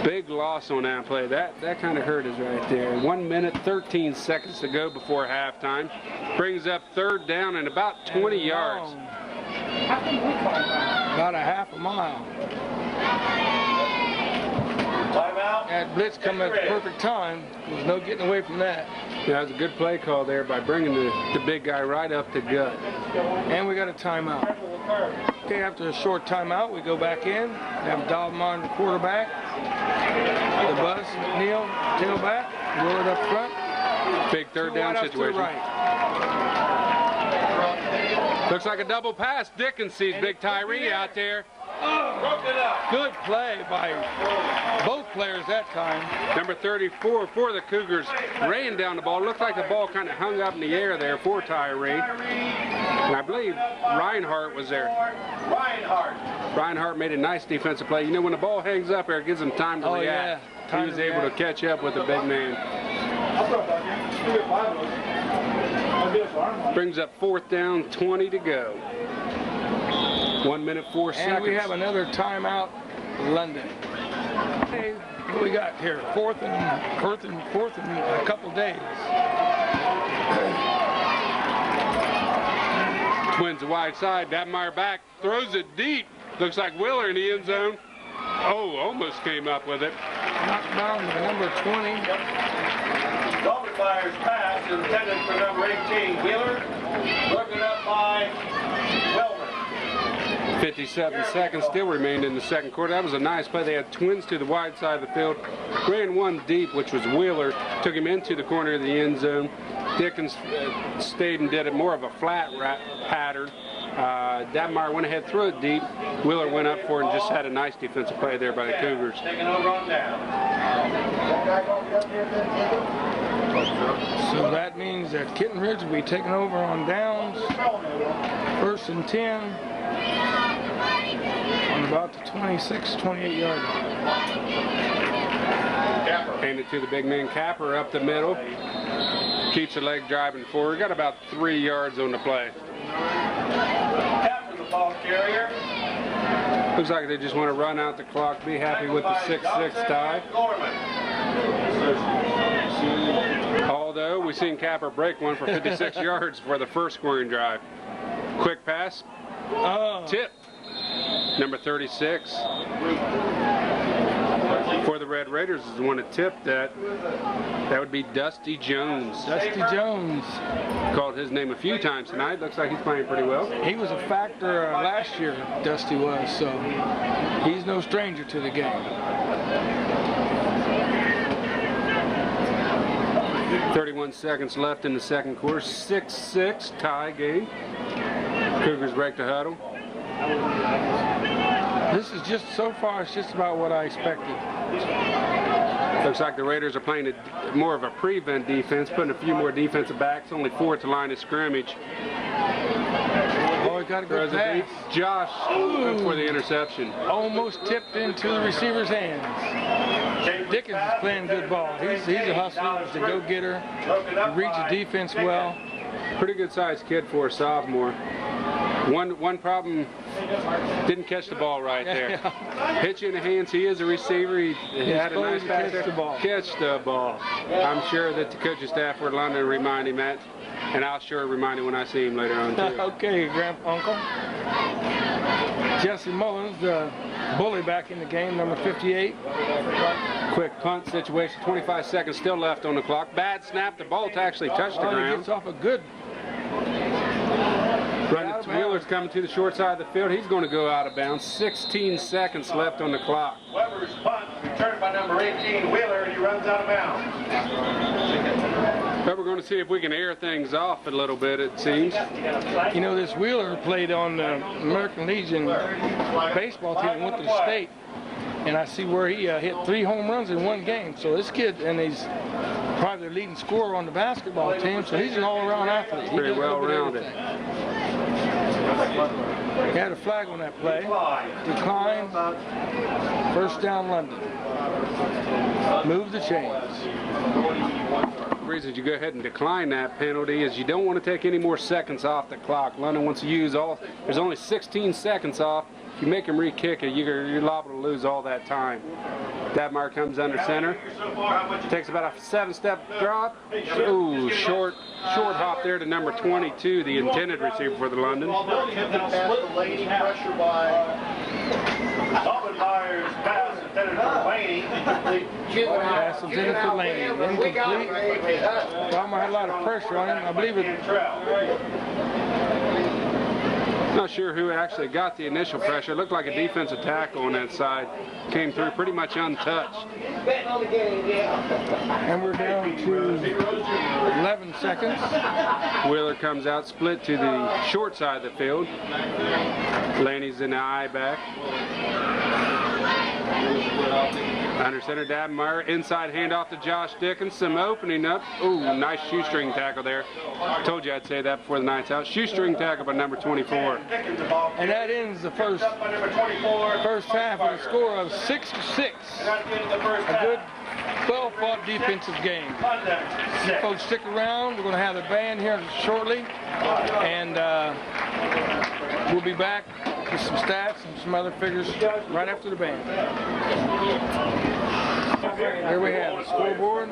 Big loss on that play. That kind of hurt us right there. 1 minute, 13 seconds to go before halftime. Brings up third down and about 20 yards. About a half a mile. Timeout. That blitz come at the perfect time. There's no getting away from that. Yeah, that was a good play call there by bringing the big guy right up the gut. And we got a timeout. Okay, after a short timeout, we go back in. Have Dalmar, the quarterback. The Buss, McNeil, tailback. Willard up front. Big third down situation. Right. Looks like a double pass. Dickens sees big Tyree out there. Good play by both players that time. Number 34 for the Cougars ran down the ball. Looked like the ball kind of hung up in the air there for Tyree. And I believe Reinhardt was there. Reinhardt made a nice defensive play. You know, when the ball hangs up there, it gives him time to react. Yeah. He was able to catch up with the big man. Brings up fourth down, 20 to go. 1 minute, 4 seconds. And we have another timeout, London. Okay, what we got here? Fourth and a couple days. Twins the wide side. Dabmeyer back, throws it deep. Looks like Wheeler in the end zone. Oh, almost came up with it. Knocked down by number 20. Dolphins pass intended for number 18, Wheeler. Broken up by Wellman. 57 seconds still remained in the second quarter. That was a nice play. They had twins to the wide side of the field. Ran one deep, which was Wheeler. Took him into the corner of the end zone. Dickens stayed and did it more of a flat pattern. Dabmeyer went ahead, threw it deep. Wheeler went up for it and just had a nice defensive play there by the Cougars. Taking over on down. So that means that Kenton Ridge will be taking over on downs. First and 10. On about the 26, 28 yard line. Hand it to the big man Capper up the middle. Keeps the leg driving forward. Got about 3 yards on the play. Capper the ball carrier. Looks like they just want to run out the clock, be happy with the 6-6 tie. Although we've seen Capper break one for 56 yards for the first scoring drive. Quick pass. Tip. Number 36 for the Red Raiders is the one that tipped that. That would be Dusty Jones. Dusty Jones. Called his name a few times tonight. Looks like he's playing pretty well. He was a factor last year, Dusty was, so he's no stranger to the game. 31 seconds left in the second quarter. 6-6 tie game. Cougars break the huddle. This is just, so far, it's just about what I expected. Looks like the Raiders are playing more of a prevent defense, putting a few more defensive backs, only 4 at the line of scrimmage. Oh, he got a good pass. Josh for the interception. Almost tipped into the receiver's hands. Dickens is playing good ball. He's a hustler, he's a go-getter. He reads the defense well. Pretty good sized kid for a sophomore. One problem, didn't catch the ball right there. Hit you in the hands. He is a receiver. He had a nice pass there. Catch the ball. I'm sure that the coaching staff were in London to remind him that, and I'll sure remind him when I see him later on too. Okay, Grandpa-Uncle. Jesse Mullins, the bully back in the game, number 58. Quick punt situation. 25 seconds still left on the clock. Bad snap. The ball actually touched the ground. He gets off a good. Wheeler's coming to the short side of the field. He's going to go out of bounds. 16 seconds left on the clock. Weber's punt, returned by number 18, Wheeler, and he runs out of bounds. But we're going to see if we can air things off a little bit, it seems. You know, this Wheeler played on the American Legion baseball team and went to the state. And I see where he hit 3 home runs in one game. So this kid, and he's probably the leading scorer on the basketball team, so he's an all-around athlete. He pretty well rounded. He had a flag on that play. Decline. First down, London. Move the chains. The reason you go ahead and decline that penalty is you don't want to take any more seconds off the clock. London wants to use all. There's only 16 seconds off. If you make him re-kick it, you're liable to lose all that time. Dabmeyer comes under center. Takes about a 7-step drop. Ooh, short hop there to number 22, the intended receiver for the London. Dolbenmeyer's pass intended for Laney. Pass intended for Laney. Incomplete. Dolbenmeyer had a lot of pressure on him. I believe it. Not sure who actually got the initial pressure. It looked like a defensive tackle on that side. Came through pretty much untouched. And we're down to 11 seconds. Wheeler comes out, split to the short side of the field. Laney's in the eye back. Under center, Dabmeyer. Inside handoff to Josh Dickens. Some opening up. Ooh, nice shoestring tackle there. Told you I'd say that before the night's out. Shoestring tackle by number 24. And that ends the first half with a score of 6-6. A good, well-fought defensive game. You folks stick around. We're going to have the band here shortly. And we'll be back with some stats and some other figures right after the band. Here we have the scoreboard.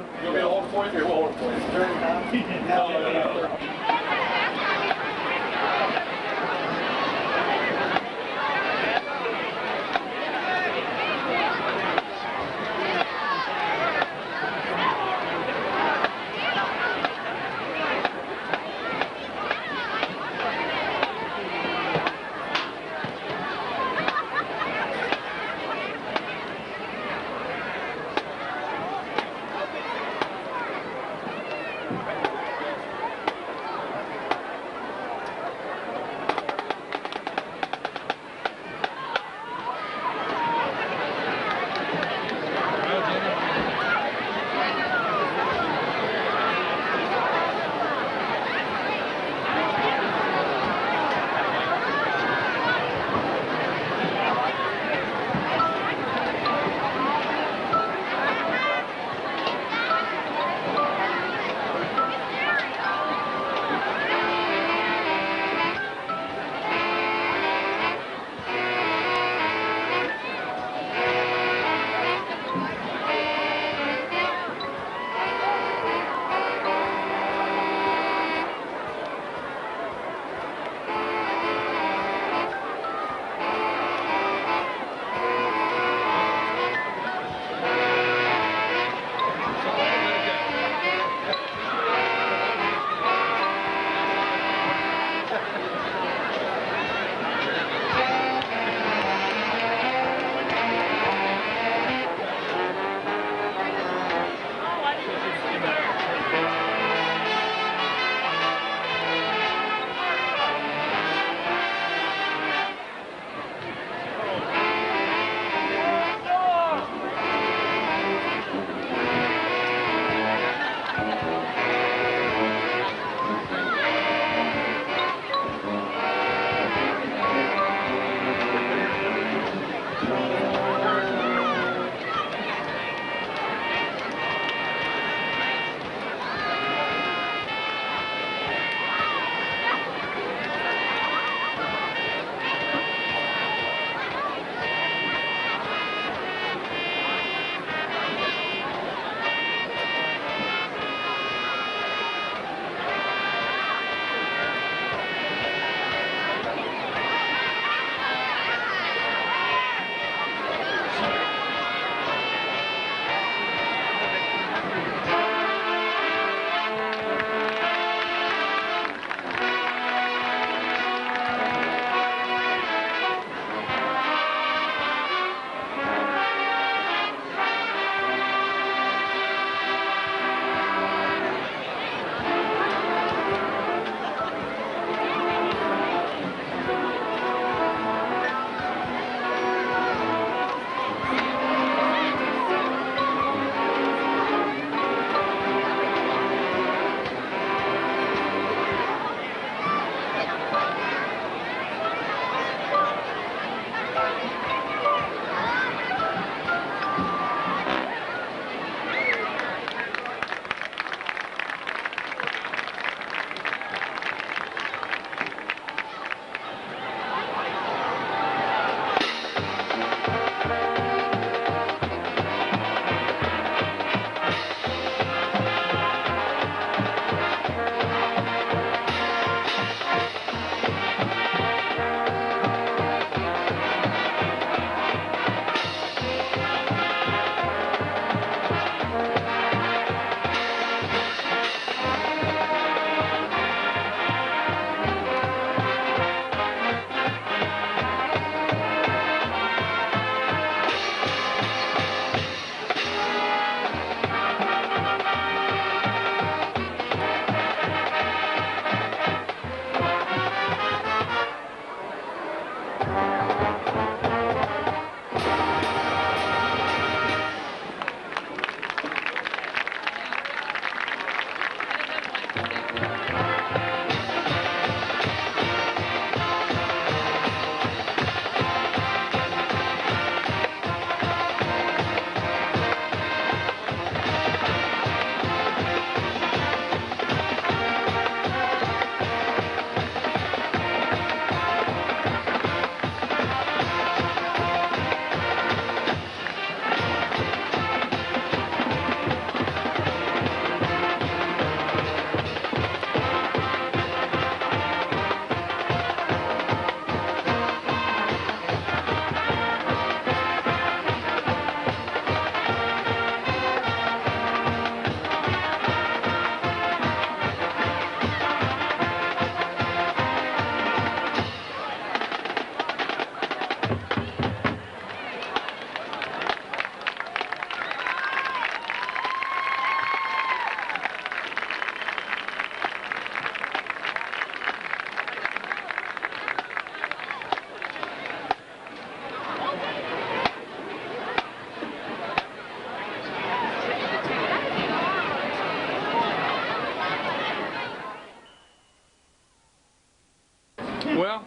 Well,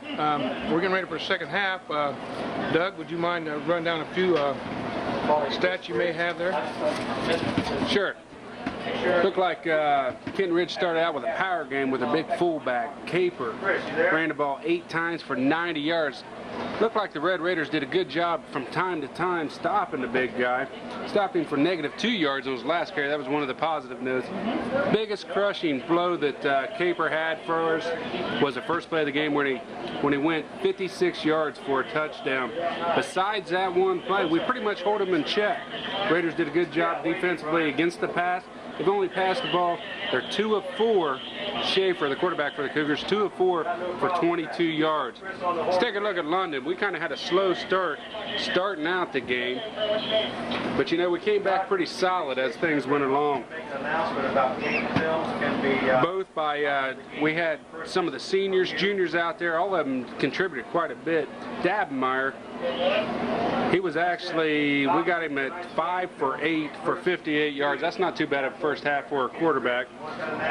we're getting ready for the second half. Doug, would you mind running down a few stats you may have there? Sure. Looked like Kenton Ridge started out with a power game with a big fullback, Caper. Ran the ball 8 times for 90 yards. Looked like the Red Raiders did a good job from time to time stopping the big guy. Stopped him for -2 yards on his last carry. That was one of the positive notes. Biggest crushing blow that Caper had for us was the first play of the game when he went 56 yards for a touchdown. Besides that one play, we pretty much hold him in check. Raiders did a good job defensively against the pass. They've only passed the ball. They're 2 of 4. Schaefer, the quarterback for the Cougars, 2 of 4 for 22 yards. Let's take a look at London. We kind of had a slow start starting out the game, but you know, we came back pretty solid as things went along. Both by, we had some of the seniors, juniors out there. All of them contributed quite a bit. Dabmeyer, he was actually, we got him at 5 for 8 for 58 yards. That's not too bad at first half for a quarterback.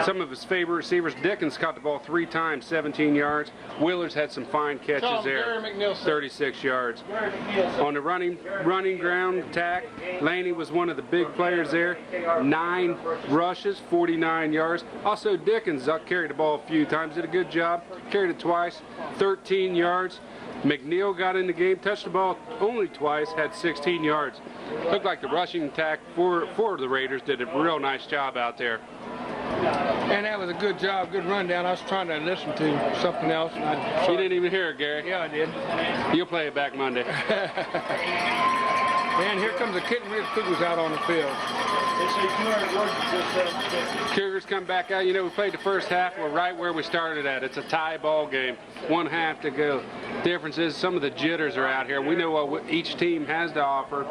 Some of his favorite receivers, Dickens caught the ball 3 times, 17 yards. Wheeler's had some fine catches there, 36 yards. On the running ground attack, Laney was one of the big players there. 9 rushes, 49 yards. Also Dickens carried the ball a few times, did a good job. Carried it twice, 13 yards. McNeil got in the game, touched the ball only twice, had 16 yards. Looked like the rushing attack for the Raiders did a real nice job out there. And that was a good job, good rundown. I was trying to listen to something else. And You didn't even hear it, Gary. Yeah, I did. You'll play it back Monday. And here comes the Kenton Ridge Cougars out on the field. Cougars come back out. You know, we played the first half. We're right where we started at. It's a tie ball game. 1 half to go. Difference is some of the jitters are out here. We know what each team has to offer.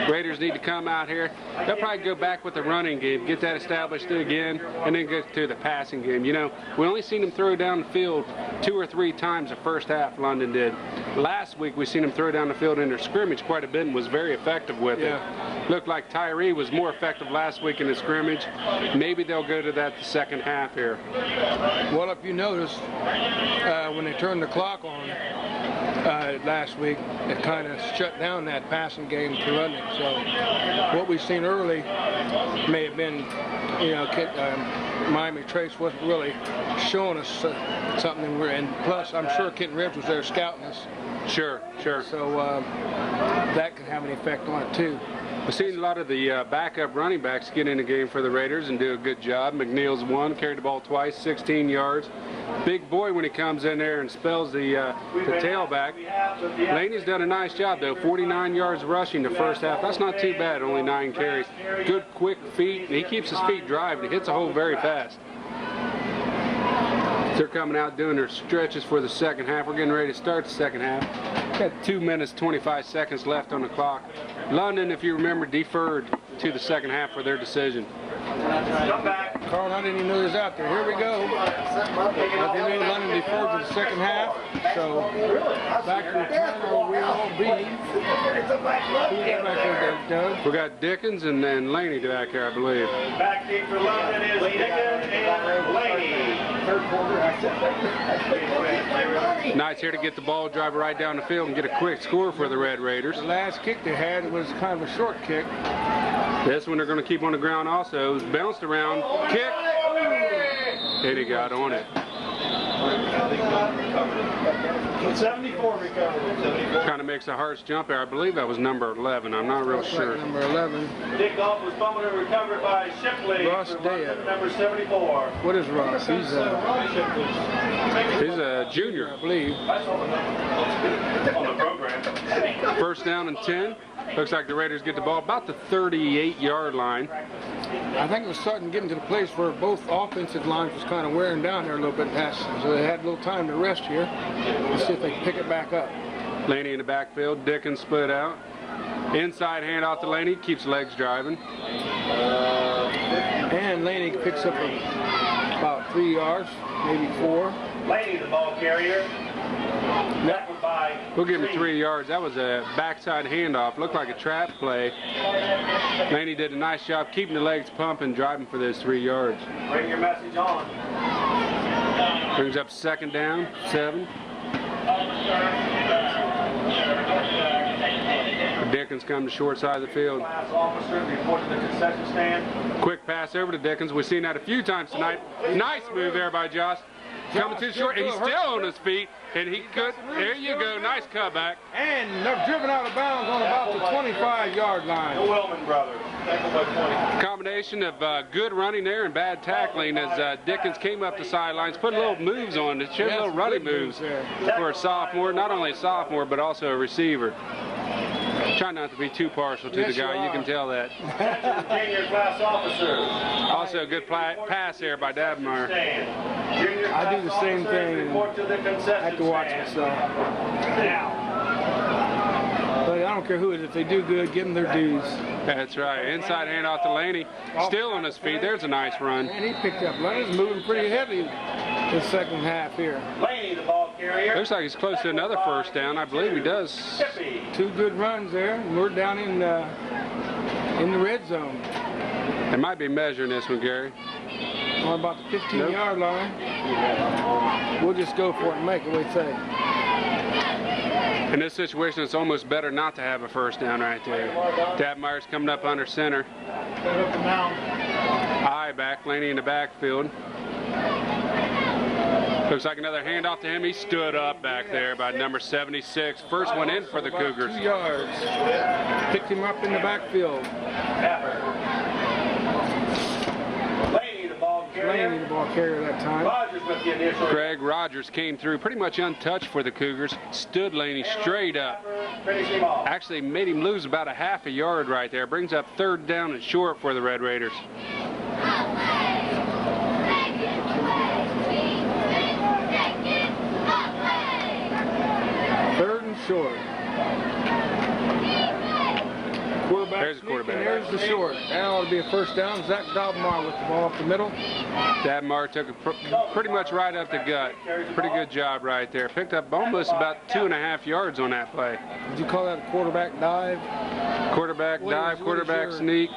Raiders need to come out here. They'll probably go back with the running game, get that established again, and then go to the passing game. You know, we only seen them throw down the field 2 or 3 times the first half, London did. Last week we seen them throw down the field in their scrimmage quite a bit and was very effective with it. Looked like Tyree was more effective last week in the scrimmage. Maybe they'll go to that the second half here. Well, if you notice, when they turned the clock on last week, it kind of shut down that passing game for London. So what we've seen early may have been, you know, Miami Trace wasn't really showing us something, and plus I'm sure Kenton Ridge was there scouting us. Sure. So that could have an effect on it too. We've seen a lot of the backup running backs get in the game for the Raiders and do a good job. McNeil's one, carried the ball twice, 16 yards. Big boy when he comes in there and spells the tailback. Laney's done a nice job though, 49 yards rushing the first half. That's not too bad, only 9 carries. Good quick feet. He keeps his feet driving. He hits a hole very fast. They're coming out doing their stretches for the second half. We're getting ready to start the second half. Got 2 minutes, 25 seconds left on the clock. London, if you remember, deferred to the second half for their decision. Come back. Carl, I didn't even know he was out there. Here we go. They made London deferred to the second half. So back to the corner we all be. Who's back there, Doug? We got Dickens and then Laney back here, I believe. Back deep for London is Dickens and Laney. Nice here to get the ball, drive right down the field and get a quick score for the Red Raiders. The last kick they had was kind of a short kick. This one they're going to keep on the ground also. It was bounced around, kick, and he got on it. 74 recovered. Kind of makes the hearts jump there. I believe that was number 11. I'm not real sure. Number 11. Dick Goff was fumbled and recovered by Shipley. Ross for Day. number 74. What is Ross? He's a junior, I believe. On the program. First down and 10. Looks like the Raiders get the ball about the 38-yard line. I think it was starting getting to the place where both offensive lines was kind of wearing down there a little bit past, so they had a little time to rest here and see if they can pick it back up. Laney in the backfield, Dickens split out. Inside handoff to Laney, keeps legs driving. And Laney picks up about 3 yards, maybe 4. Laney, the ball carrier. Tackled by We'll give him 3 yards. That was a backside handoff. Looked like a trap play. Laney did a nice job keeping the legs pumping, driving for those 3 yards. Bring your message on. Brings up second down, 7. Dickens come to short side of the field. Class officer report to the concession stand. Quick pass over to Dickens. We've seen that a few times tonight. Nice move there by Josh. Coming too short. He's still on his feet, and he could. There you go. Nice cutback. And they're driven out of bounds on about the 25-yard line. The Wellman brothers. Tackle by 20. Combination of good running there and bad tackling as Dickens came up the sidelines, put little moves on it. Showed little running moves for a sophomore, not only a sophomore, but also a receiver. Try not to be too partial to the guy, you can tell that. Junior class officer. Also a good pass there by Dabmeyer. I do the same thing. I have to watch myself. But I don't care who it is. If they do good, give them their dues. That's right. Inside handoff to Laney. Still on his feet. There's a nice run. And he picked up. Laney's moving pretty heavy the second half here. Laney, the ball carrier. Looks like he's close to another first down. I believe he does. Two good runs there. And we're down in the red zone. They might be measuring this one, Gary. Or about the 15-yard line. We'll just go for it and make it. What do you say? In this situation, it's almost better not to have a first down right there. Dabmeyer's coming up under center. Eye back, Laney in the backfield. Looks like another handoff to him. He stood up back there by number 76. First one in for the Cougars. 2 yards. Picked him up in the backfield. Laney, the ball carrier that time. Rogers with the initial. Greg Rogers came through pretty much untouched for the Cougars. Stood Laney straight up. Finish him off. Actually made him lose about a half a yard right there. Brings up third down and short for the Red Raiders. Third and short. Quarterback. There's the quarterback. And there's the short. That ought to be a first down. Zach Dabmeyer with the ball up the middle. Dabmeyer took it pretty much right up the gut. Pretty good job right there. Picked up almost about 2.5 yards on that play. Did you call that a quarterback dive? Quarterback dive, quarterback sneak.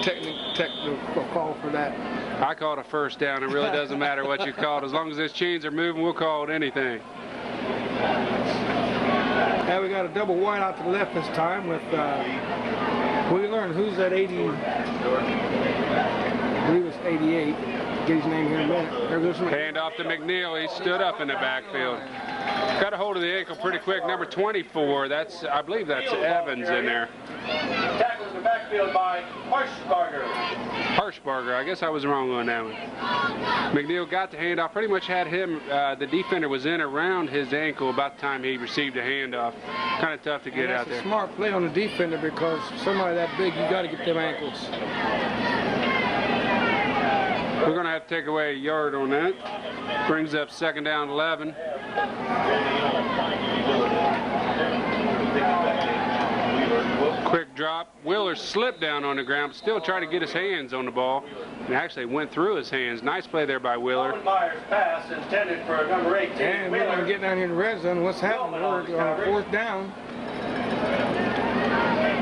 Technical call for that. I call it a first down. It really doesn't matter what you call it. As long as those chains are moving, we'll call it anything. Now we got a double wide out to the left this time with Wheeler, who's that 80? I believe it's 88. Get his name here in a minute. There goes Hand off to McNeil. He stood up in the backfield. Got a hold of the ankle pretty quick. Number 24. I believe that's Evans in there. Tackled in the backfield by Harshbarger. Harshbarger. I guess I was wrong on that one. McNeil got the handoff. Pretty much had him. The defender was in around his ankle about the time he received a handoff. Kind of tough to get out there. That's a smart play on the defender because somebody that big, you got to get them ankles. We're going to have to take away a yard on that. Brings up second down 11. Quick drop. Wheeler slipped down on the ground, still trying to get his hands on the ball. And actually went through his hands. Nice play there by Wheeler. Myers pass intended for number 18. And we're going to get down here in the red zone. What's happening? We're on fourth down.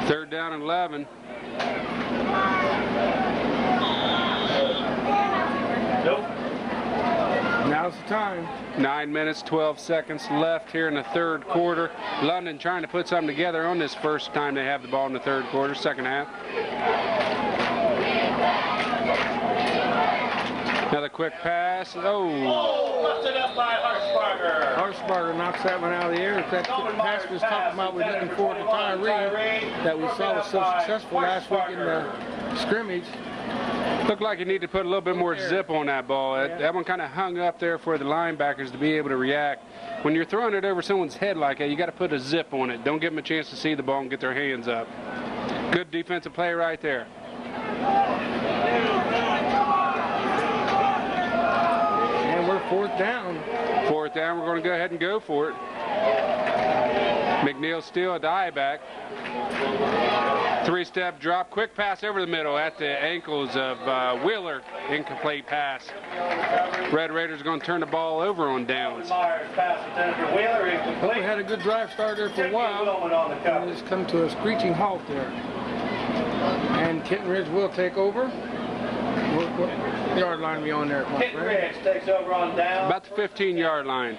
Third down and 11. Nope. Now's the time. 9 minutes, 12 seconds left here in the third quarter. London trying to put something together on this first time they have the ball in the third quarter, second half. Another quick pass. Oh, busted up by Harshbarger. Harshbarger knocks that one out of the air. That pass was talking about we're looking forward to Tyree that we saw was so successful last week in the scrimmage. Looked like you need to put a little bit more zip on that ball. That one kind of hung up there for the linebackers to be able to react. When you're throwing it over someone's head like that, you got to put a zip on it. Don't give them a chance to see the ball and get their hands up. Good defensive play right there. And we're fourth down. Fourth down, we're going to go ahead and go for it. McNeil still a dive back. Three-step drop, quick pass over the middle at the ankles of Wheeler. Incomplete pass. Red Raiders are going to turn the ball over on downs. Myers pass intended for Wheeler, incomplete. Well, we had a good drive start there for a while. And it's come to a screeching halt there. And Kenton Ridge will take over. What yard line are we on there? Kenton Ridge takes over on down. About the 15-yard line.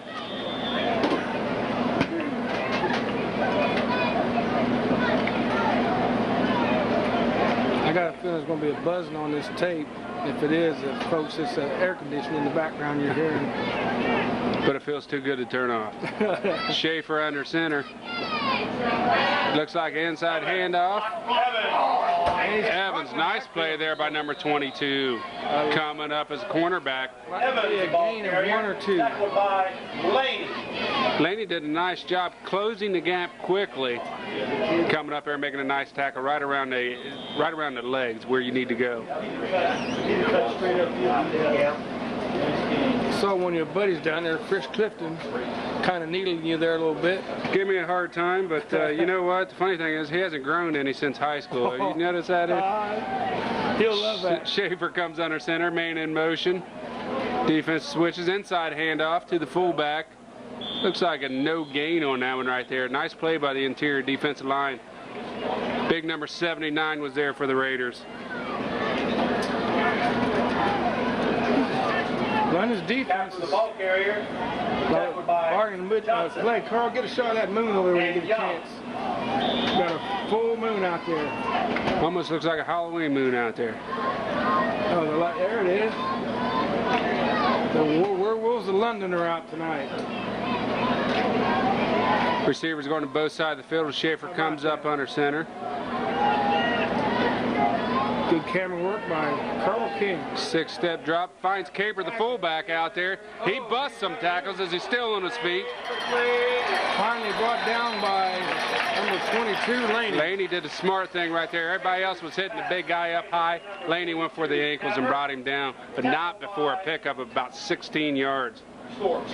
I got a feeling there's going to be a buzzing on this tape. If it is, folks, it's air conditioning in the background you're hearing. But it feels too good to turn off. Schaefer under center. Looks like an inside handoff. Evans, nice play there by number 22. Coming up as a cornerback. Might be a gain of 1 or 2. Tackled by Laney. Laney did a nice job closing the gap quickly. Coming up there making a nice tackle right around the legs where you need to go. Saw one of your buddies down there, Chris Clifton, kind of needling you there a little bit. Give me a hard time, but you know what? The funny thing is he hasn't grown any since high school. You notice that? He'll love that. Schaefer comes under center, man in motion. Defense switches, inside handoff to the fullback. Looks like a no gain on that one right there. Nice play by the interior defensive line. Big number 79 was there for the Raiders. Run his defense. The ball carrier. Tackled by Bargain mid play. Carl, get a shot of that moon over there when you get a chance. Got a full moon out there. Almost looks like a Halloween moon out there. Oh, there it is. The werewolves of London are out tonight. Receivers going to both sides of the field. Schaefer comes up under center. Good camera work by Carl King. 6-step drop. Finds Caper, the fullback, out there. He busts some tackles as he's still on his feet. Finally brought down by number 22, Laney. Laney did a smart thing right there. Everybody else was hitting the big guy up high. Laney went for the ankles and brought him down, but not before a pickup of about 16 yards. Stoke.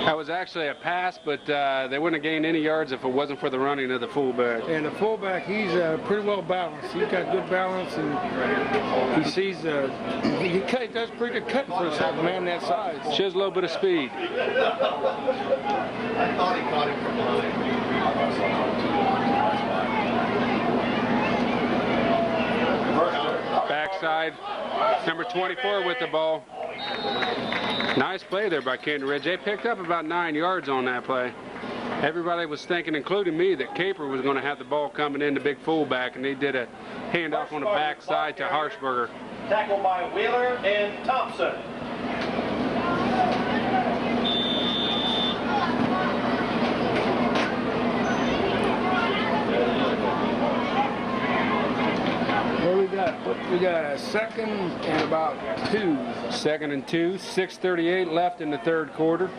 That was actually a pass, but they wouldn't have gained any yards if it wasn't for the running of the fullback. And the fullback, he's pretty well balanced. He's got good balance, and he sees he does pretty good cutting for a man that size. Shows a little bit of speed. I thought he caught him from behind. Backside, number 24 with the ball. Nice play there by Kenton Ridge. They picked up about 9 yards on that play. Everybody was thinking, including me, that Caper was going to have the ball coming in the big fullback, and they did a handoff on the backside to Harshberger. Tackled by Wheeler and Thompson. We got a second and about 2. 2nd and 2. 6:38 left in the third quarter.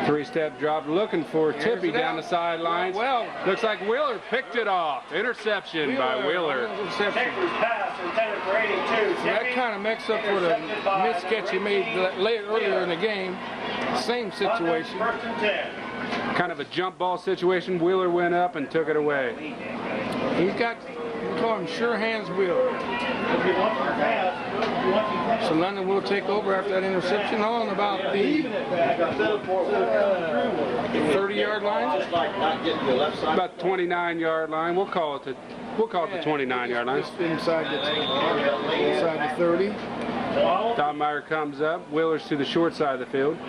3-step drop, looking for Tippy down the sidelines. Well, looks like Wheeler picked it off. Interception by Wheeler. Caper's pass intended for 82. So that kind of makes up for the miscatch he made earlier in the game. Same situation. First and 10. Kind of a jump ball situation. Wheeler went up and took it away. He's got, we call him sure hands Wheeler. So London will take over after that interception on about the 30-yard line. About 29-yard line. We'll call it the 29-yard line. Just inside the 30. Meyer comes up. Wheeler's to the short side of the field.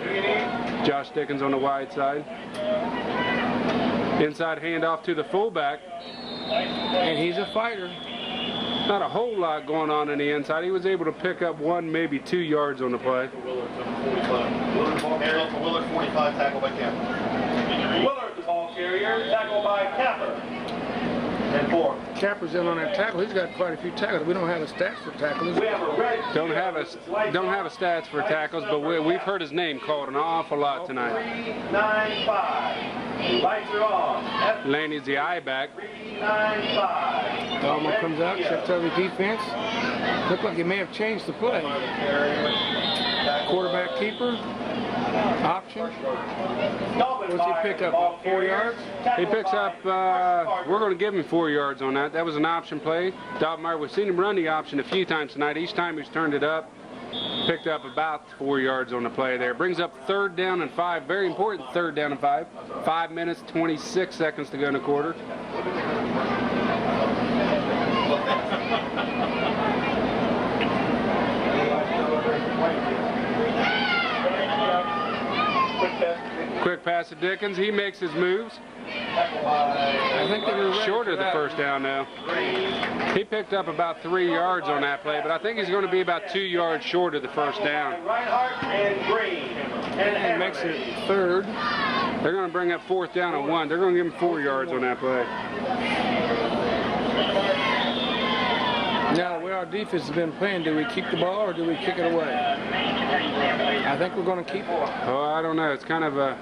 Josh Dickens on the wide side. Inside handoff to the fullback. And he's a fighter. Not a whole lot going on the inside. He was able to pick up 1, maybe 2 yards on the play. Wheeler 45, tackled by Capper. Willard, the ball carrier, tackled by Capper. And 4. Capper's in on that tackle. He's got quite a few tackles. We don't have a stats for tackles. We have a red. Don't have a stats for tackles, but we've heard his name called an awful lot tonight. 395. Lights are on. Laney's the eye back. 395. Dalman comes out, checks out the defense. Looked like he may have changed the play. Quarterback keeper. Option. What's he pick up? 4 yards? He picks up, we're going to give him 4 yards on that. That was an option play. Meyer, we've seen him run the option a few times tonight. Each time he's turned it up, picked up about 4 yards on the play there. Brings up 3rd down and 5. Very important 3rd down and 5. 5 minutes, 26 seconds to go in the quarter. Quick pass pass to Dickens. He makes his moves. I think they were Short of the first down now. He picked up about 3 yards on that play, but I think he's going to be about 2 yards short of the first down. Reinhardt and Green. And makes it third. They're going to bring up 4th down and 1. They're going to give him 4 yards on that play. Now, the way our defense has been playing, do we keep the ball or do we kick it away? I think we're going to keep it. Oh, I don't know. It's kind of a...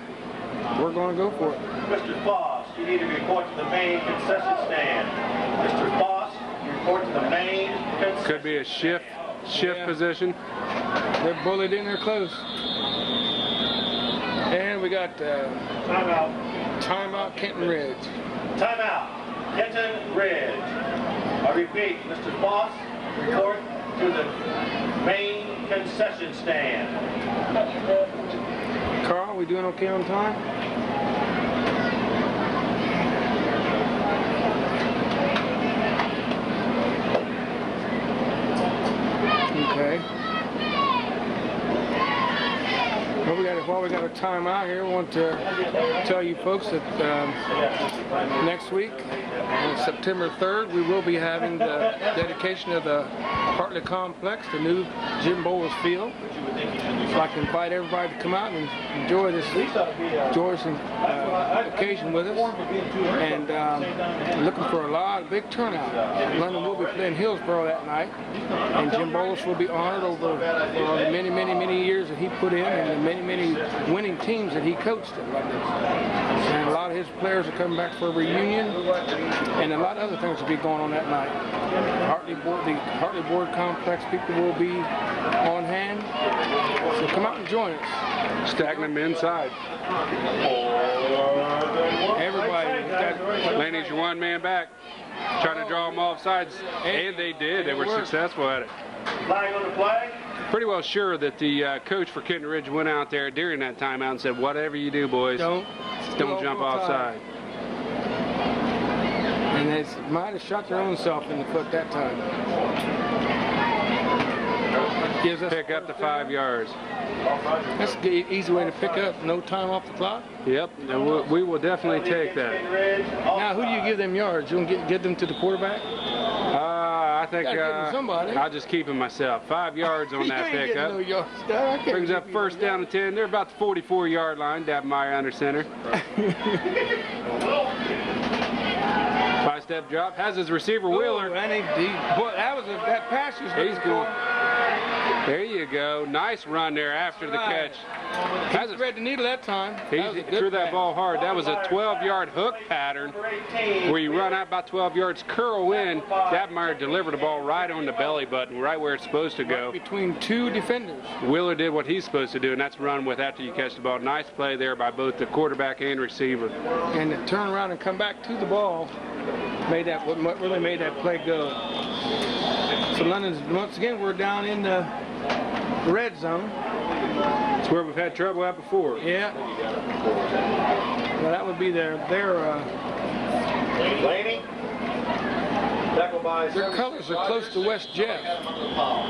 We're going to go for it. Mr. Foss, you need to report to the main concession stand. Mr. Foss, you report to the main concession Could be a shift position. They're bullied in there close. And we got timeout Kenton Ridge. Timeout, Kenton Ridge. I repeat, Mr. Foss, report to the main concession stand. Carl, we doing okay on time? Okay. While we got a timeout here, I want to tell you folks that next week, on September 3rd, we will be having the dedication of the Hartley Complex, the new Jim Bowles Field. So I can invite everybody to come out and enjoy this joyous occasion with us. And looking for a big turnout. London will be playing Hillsborough that night, and Jim Bowles will be honored over the many years that he put in and the many winning teams that he coached at London. And a lot of his players are coming back for a reunion, and a lot of other things will be going on that night. The Hartley Board Complex people will be on hand, so come out and join us. Stacking them inside. Everybody. Laney's your one man back. Trying to draw them off sides, and they did. They were successful at it. Flag on the flag. Pretty well sure that the coach for Kenton Ridge went out there during that timeout and said, whatever you do, boys, don't jump offside. And they might have shot their own self in the foot that time. Gives us pick up the 5 yards. That's an easy way to pick up. No time off the clock. Yep, and we will definitely take that. Now, who do you give them yards? You want to get them to the quarterback? I think I'll just keep them myself. 5 yards on that pickup. No yards. Brings up 1st down and 10. They're about the 44-yard line. Dabmeyer under center. 5-step drop. Has his receiver Wheeler. And that pass is he's going. There you go. Nice run there after the catch. He threaded the needle that time. He threw that ball hard. That was a 12-yard hook pattern where you run out about 12 yards, curl in. Dabmeyer delivered the ball right on the belly button, right where it's supposed to go. Right between two defenders. Wheeler did what he's supposed to do, and that's run with after you catch the ball. Nice play there by both the quarterback and receiver. And to turn around and come back to the ball what really made that play go. So London's, once again, we're down in the red zone. It's where we've had trouble at before. Yeah. Well, that would be their Laney. Their colors are close to West Jeff.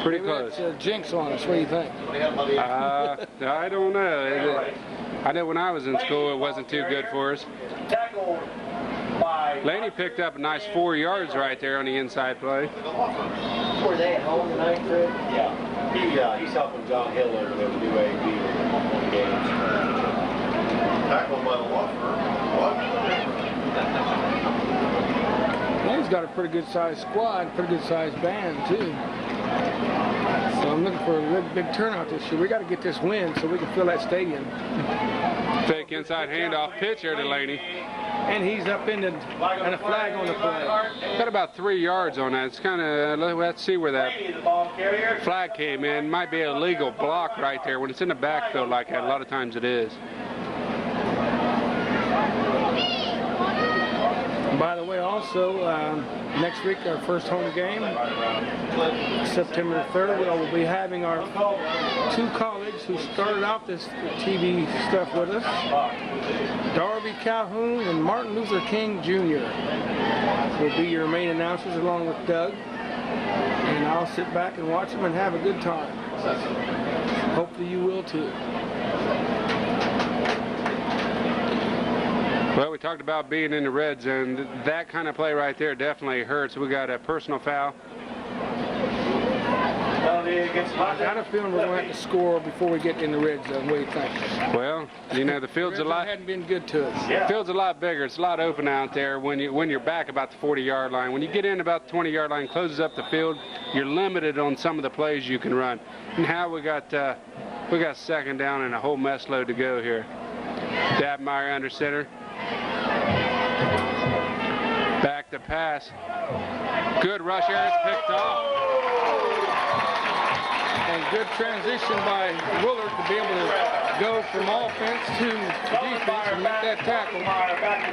Pretty close. That's jinx on us. What do you think? I don't know. I know when I was in school, it wasn't too good for us. Laney picked up a nice 4 yards right there on the inside play. Were they at home tonight, Fred? Yeah. He's helping John Hill over there to do AV games. Tackled by the law firm. Well, he's got a pretty good sized squad, pretty good sized band too. So I'm looking for a real big turnout this year. We got to get this win so we can fill that stadium. Fake inside handoff pitch there to Laney. And he's up in and a flag on the play. Got about 3 yards on that. It's kind of, let's see where that flag came in. Might be a legal block right there. When it's in the backfield like that, a lot of times it is. By the way, also, next week, our first home game, September 3rd, we'll be having our 2 colleagues who started out this TV stuff with us, Darby Calhoun and Martin Luther King Jr. will be your main announcers along with Doug, and I'll sit back and watch them and have a good time. Hopefully you will too. Well, we talked about being in the red zone. That kind of play right there definitely hurts. We got a personal foul. I got a feeling we're going to have to score before we get in the red zone. What do you think? Well, you know, the field's a lot. Hadn't been good to us. The field's a lot bigger. It's a lot open out there when you're back about the 40-yard line. When you get in about the 20-yard line, closes up the field, you're limited on some of the plays you can run. Now we got second down and a whole mess load to go here. Dabmeyer under center. Back to pass. Good rush here. It's picked off. And good transition by Willard to be able to go from offense to defense and make that tackle.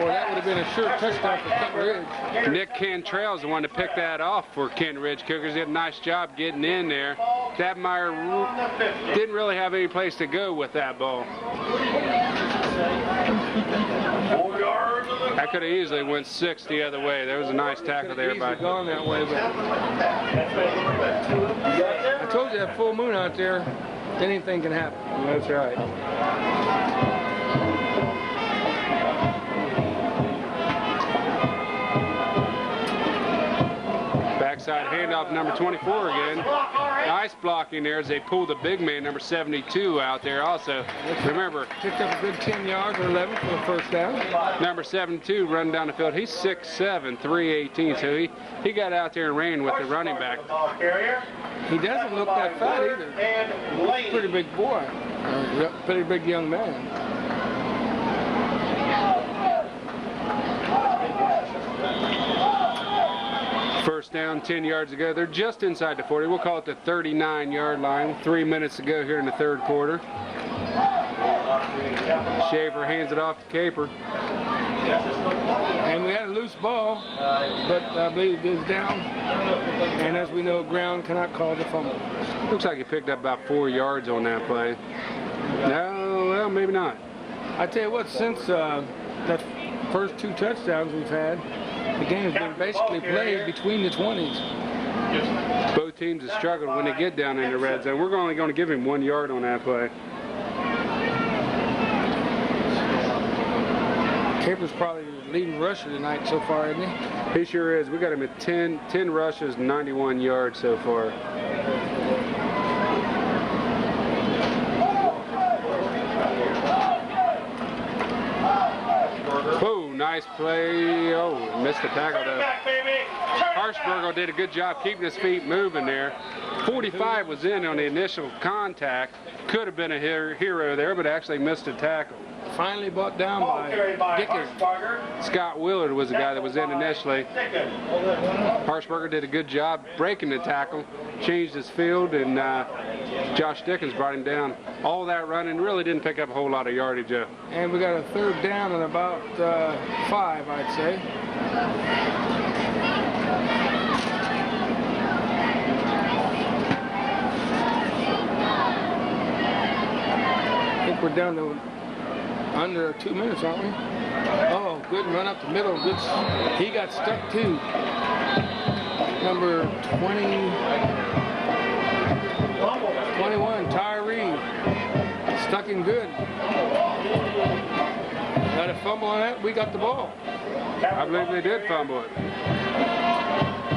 Or that would have been a sure touchdown for Kenton Ridge. Nick Cantrell's the one to pick that off for Kenton Ridge Cougars. He did a nice job getting in there. Dabmeyer didn't really have any place to go with that ball. That could have easily went 6 the other way. There was a nice tackle there by. Gone that way, but I told you that full moon out there, anything can happen. That's right. Backside handoff, number 24 again. Nice blocking there as they pull the big man, number 72, out there also. Remember, picked up a good 10 yards or 11 for the first down. Number 72 running down the field. He's 6'7", 318, so he got out there and ran with the running back. He doesn't look that fat either. He's a pretty big boy, pretty big young man. First down, 10 yards to go. They're just inside the 40. We'll call it the 39-yard line. 3 minutes to go here in the third quarter. Schaefer hands it off to Caper. And we had a loose ball, but I believe it is down. And as we know, ground cannot cause a fumble. Looks like he picked up about 4 yards on that play. No, well, maybe not. I tell you what, since that first 2 touchdowns we've had, the game has been basically played between the 20s. Both teams have struggled when they get down in the red zone. We're only going to give him 1 yard on that play. Caper's probably the leading rusher tonight so far, isn't he? He sure is. We got him at 10 rushes, 91 yards so far. Whoa, nice play. Oh, missed the tackle though. Harshberger did a good job keeping his feet moving there. 45 was in on the initial contact. Could have been a hero there, but actually missed a tackle. Finally brought down by Dickens. Scott Willard was the guy that was in initially. Harshberger did a good job breaking the tackle, changed his field, and Josh Dickens brought him down. All that running really didn't pick up a whole lot of yardage. And we got a third down and about 5, I'd say. I think we're down to under 2 minutes, aren't we? Oh, good run up the middle. Good. He got stuck too. Number 21, Tyree. Stuck him good. Got a fumble on that. We got the ball. I believe they did fumble it.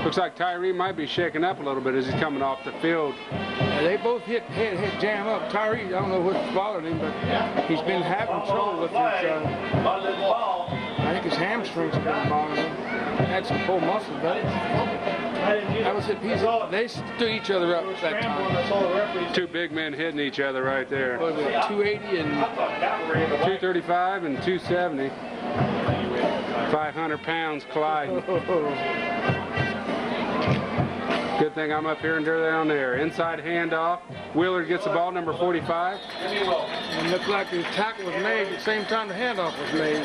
Looks like Tyree might be shaking up a little bit as he's coming off the field. They both hit jam up. Tyree, I don't know what's bothering him, but he's been having trouble with his, I think his hamstrings have been bothering him. Had some pull muscle, but that was it. They stood each other up at that time. 2 big men hitting each other right there. 280 and 235 and 270. 500 pounds colliding. Good thing I'm up here and they're down there. Inside handoff. Willard gets the ball, number 45. It looked like the tackle was made at the same time the handoff was made.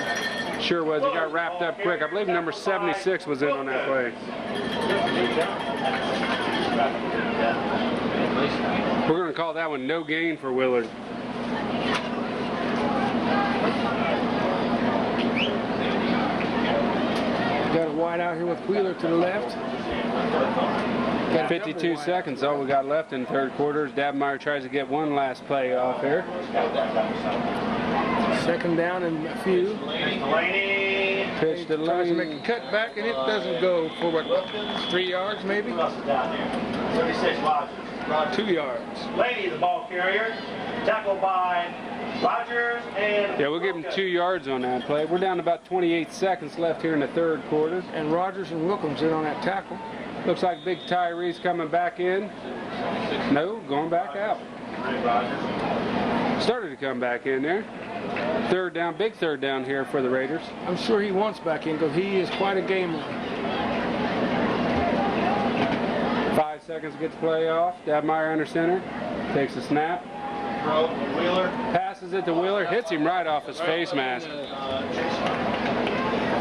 Sure was. He got wrapped up quick. I believe number 76 was in on that play. We're going to call that one no gain for Willard. Got to wide out here with Wheeler to the left. Got a 52 double wide. seconds, all we got left in the third quarter. Dabmeyer tries to get one last play off here. Second down and a few. Delaney. Pitch to Tries to make Lane. a cut back, and it doesn't go for what, 3 yards maybe? 36 Rogers. 2 yards. Laney, the ball carrier. Tackled by Rogers and... Yeah, we'll give him 2 yards on that play. We're down to about 28 seconds left here in the third quarter. And Rogers and Wilkins in on that tackle. Looks like Big Tyree's coming back in. No, going back out. Started to come back in there. Third down, big third down here for the Raiders. I'm sure he wants back in because he is quite a gamer. 5 seconds to get the play off. Dabmeyer under center. Takes the snap. Throw, Wheeler. Passes it to Wheeler. Hits him right off his face mask.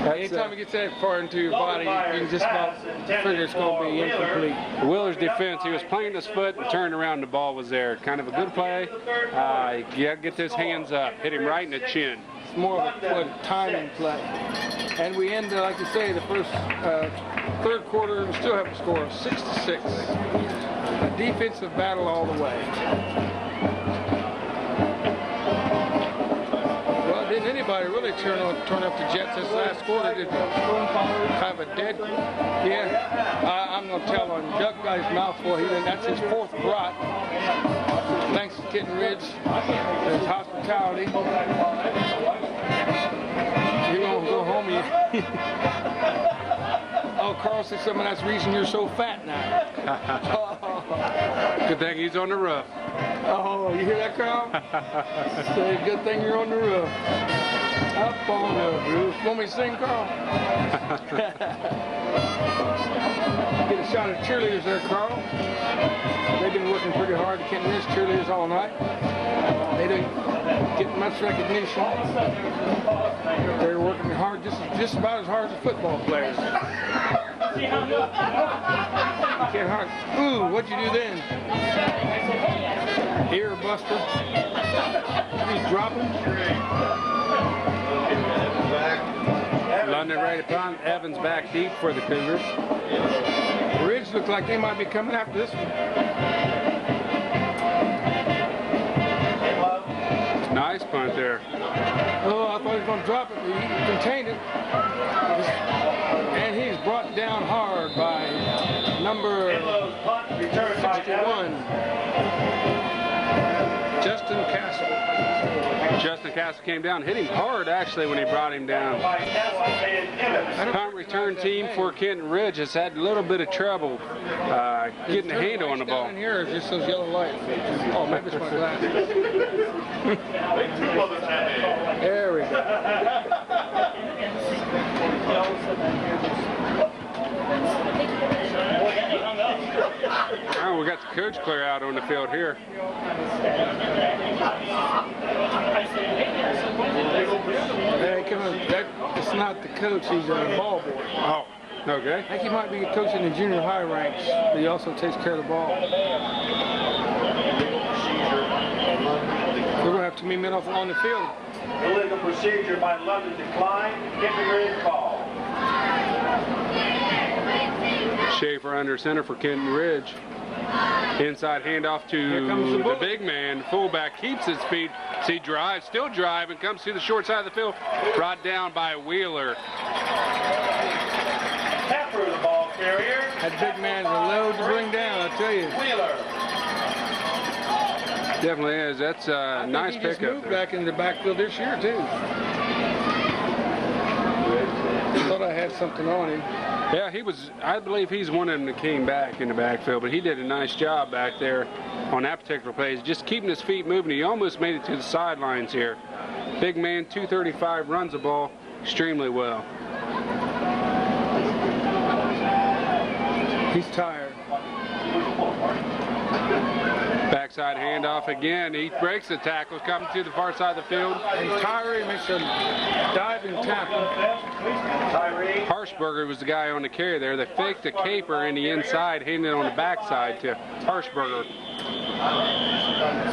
Anytime he gets that far into your body, you can just about figure it's going to be incomplete. Wheeler's defense, he was planting his foot and turned around, the ball was there. Kind of a good play. You got to get his hands up. Hit him right in the chin. It's more of a timing play. And we end, like you say, the first third quarter, and still have a score of 6-6. A defensive battle all the way. Well, didn't anybody really turn up the Jets this last quarter, did they? Kind of a dead. Yeah, I'm going to tell on Duck guy's mouthful. That's his fourth brat. Thanks to Kenton Ridge for his hospitality. You're going to go home. Oh, Carl said something, that's the reason you're so fat now. Good thing he's on the roof. Oh, you hear that, Carl? Say, good thing you're on the roof. Up on the roof. Want me to sing, Carl? Get a shot at cheerleaders there, Carl. They've been working pretty hard to get these cheerleaders all night. They don't get much recognition. They're working hard, just about as hard as the football players. You can't hard. Ooh, what'd you do then? Ear buster. He's dropping. London right upon. Evans back deep for the Cougars. Ridge looked like they might be coming after this one. Nice punt there. Oh, I thought he was going to drop it, but he contained it. And he's brought down hard by number 61, Justin Castle. Justin Castle came down, hit him hard actually when he brought him down. Punt return team for Kenton Ridge has had a little bit of trouble getting a handle on the ball. Down here is just those yellow lights. Oh, maybe it's my glasses. There we go. Oh, we got the coach clear out on the field here. Hey, come on. It's not the coach, he's a ball boy. Oh, okay. I think he might be coaching the junior high ranks, but he also takes care of the ball. We're going to have too many men off on the field. Illegal procedure by London declined. Kenton Ridge ball. Schaefer under center for Kenton Ridge. Inside handoff to the big man. Fullback keeps his feet. See, drives, still driving, comes to the short side of the field. Brought down by Wheeler. Pepper, the ball carrier. That big man's a load to bring down, I tell you. Wheeler. Definitely is. That's a nice he just pickup moved there. back into the backfield this year, too. Thought I had something on him. Yeah, I believe he's one of them that came back in the backfield, but he did a nice job back there on that particular play. He's just keeping his feet moving. He almost made it to the sidelines here. Big man, 235, runs the ball extremely well. He's tired. Backside handoff again. He breaks the tackles, coming to the far side of the field. And Tyree makes a diving tackle. Harshberger was the guy on the carry there. They faked a caper in the inside, handed it on the backside to Harshberger.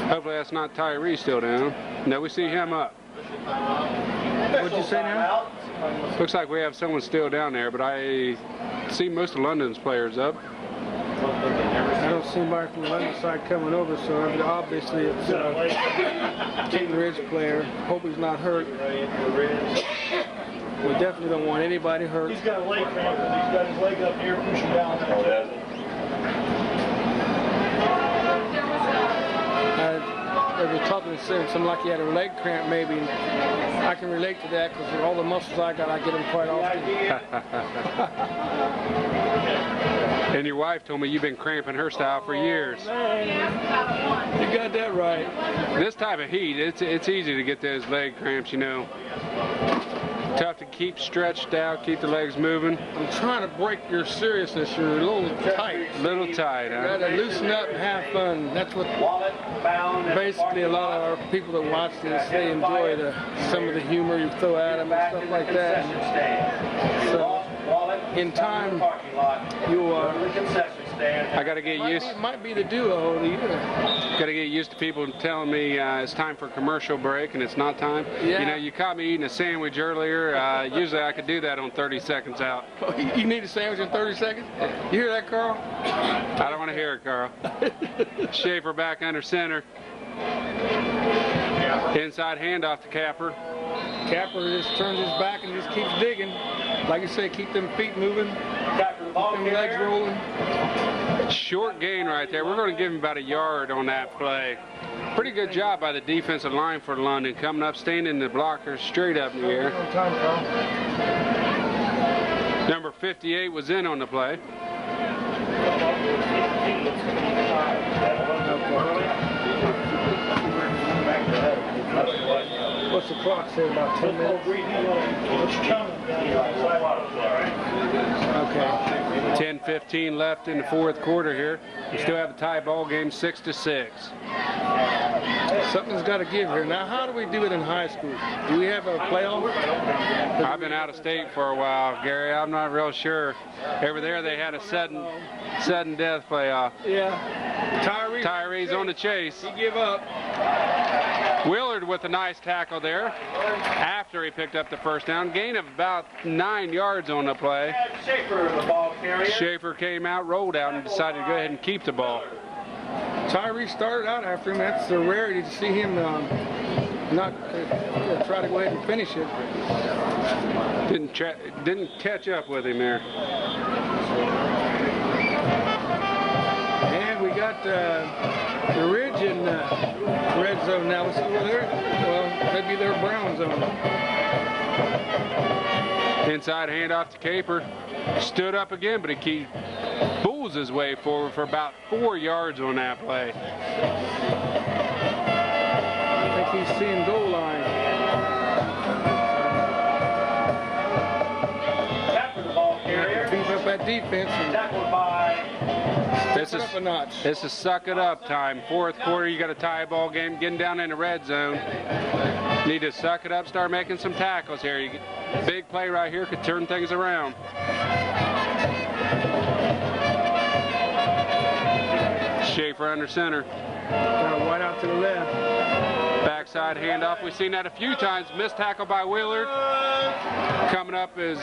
Hopefully that's not Tyree still down. No, we see him up. What'd you say now? Looks like we have someone still down there, but I see most of London's players up. I don't see anybody from the London side coming over, so obviously it's Kenton Ridge player. Hope he's not hurt. We definitely don't want anybody hurt. He's got a leg cramp, and he's got his leg up here pushing down. They were talking to something like he had a leg cramp maybe. I can relate to that because all the muscles I got, I get them quite often. And your wife told me you've been cramping her style for years. You got that right. This type of heat, it's easy to get those leg cramps, you know. Tough to keep stretched out, keep the legs moving. I'm trying to break your seriousness. You're a little tight. Little tight, You huh? gotta loosen up and have fun. That's what basically a lot of our people that watch this, they enjoy some of the humor you throw at them and stuff like that. So in time, you I got to get used. might be the duo of the year. Got to get used to people telling me it's time for a commercial break and it's not time. Yeah. You know, you caught me eating a sandwich earlier. Usually I could do that on 30 seconds out. You need a sandwich in 30 seconds? You hear that, Carl? I don't want to hear it, Carl. Schaefer back under center. Inside handoff to Capper. Capper just turns his back and just keeps digging. Like I say, keep them feet moving, keep them legs rolling. Short gain right there. We're going to give him about a yard on that play. Pretty good job by the defensive line for London. Coming up, staying in the blockers, straight up in the air. Number 58 was in on the play. What's the clock say, about 10 minutes? Okay. 10-15 left in the fourth quarter here. We still have a tie ball game, 6-6. Something's got to give here. Now, how do we do it in high school? Do we have a playoff? I've been out of state for a while, Gary. I'm not real sure. Over there, they had a sudden death playoff. Yeah. Tyree's on the chase. He give up. Willard with a nice tackle there after he picked up the first down. Gain of about 9 yards on the play. Schaefer, the ball carrier. Schaefer came out, rolled out, and decided to go ahead and keep the ball. Tyree started out after him. That's the rarity to see him not try to go ahead and finish it. Didn't catch up with him there. And we got the Ridge in red zone now. Let's see where they're. Well, maybe they're brown zone. Inside handoff to Caper. Stood up again, but he bulls his way forward for about 4 yards on that play. I think he's seeing goal line. Capper, the ball carrier. Beef up that defense and Tackled by This is up a notch. This is suck it up time. Fourth quarter, you got a tie ball game, getting down in the red zone. Need to suck it up, start making some tackles here. You get big play right here could turn things around. Schaefer under center. Wide out to the left. Backside handoff. We've seen that a few times. Missed tackle by Willard. Coming up is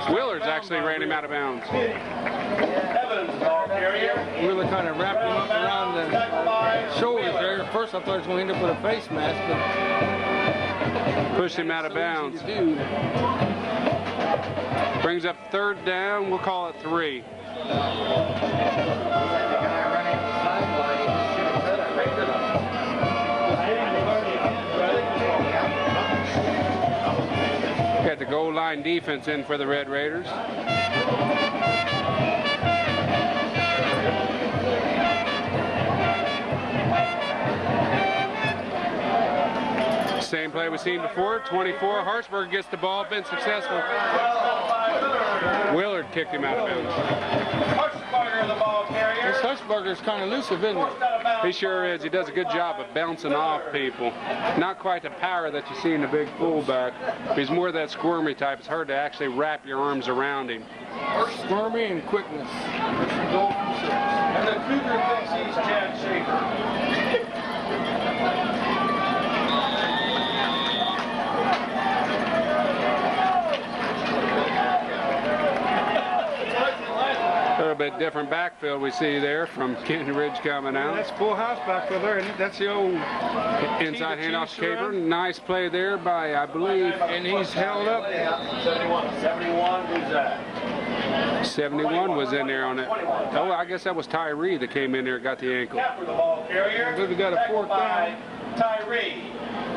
Willard's actually ran him out of bounds. Evans, the ball carrier. Really kind of wrapped him up around the shoulders there. At first I thought he was going to end up with a face mask, but Pushed him out of bounds. Brings up third down. We'll call it 3. Got the goal line defense in for the Red Raiders. Same play we've seen before. 24. Hartsburg gets the ball. Been successful. Willard kicked him out of bounds. Hushberger, the ball carrier. this Hushberger's kind of elusive, isn't he? He sure is. He does a good job of bouncing off people. Not quite the power that you see in the big fullback. He's more that squirmy type. It's hard to actually wrap your arms around him. Squirmy and quickness. And the Cougar thinks he's Chad Schaefer. little bit different backfield we see there from Kenton Ridge coming out. That's full house back there, isn't it? That's the old Inside handoff to Caper. Nice play there by, I believe. And he's held up. 71, who's that? 71 was in there on it. Oh, I guess that was Tyree that came in there and got the ankle. Capper, the ball carrier. I believe we got a fourth down. Tyree.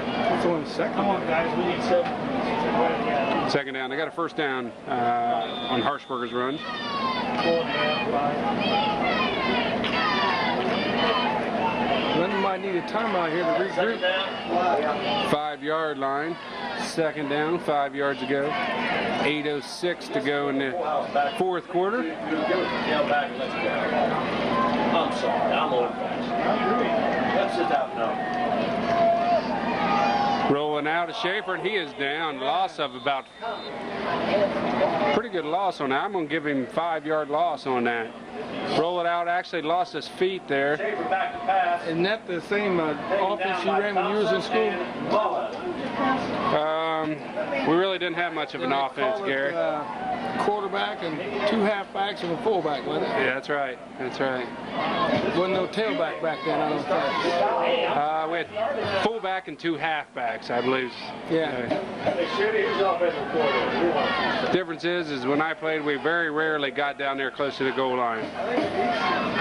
It's on the second. Come on, guys, we need 7. Second down. They got a first down on Harshberger's run. 4.5, 5. London might need a timeout here to Second regroup. down. 5-yard line. Second down, 5 yards to go. 8:06 to go in the fourth quarter. I'm sorry, I'm old fashioned. Let's just have no. Rolling out of Schaefer, and he is down. Loss of about, pretty good loss on that. I'm going to give him 5-yard loss on that. Roll it out, actually lost his feet there. Schaefer back to pass. Isn't that the same offense you ran when you was in school? We really didn't have much of an offense, Gary. Quarterback and 2 halfbacks and a fullback, wasn't it? Yeah, that's right. That's right. Wasn't no tailback back then, I don't think. We had fullback and 2 halfbacks, I believe. Yeah. Difference is when I played, we very rarely got down there close to the goal line.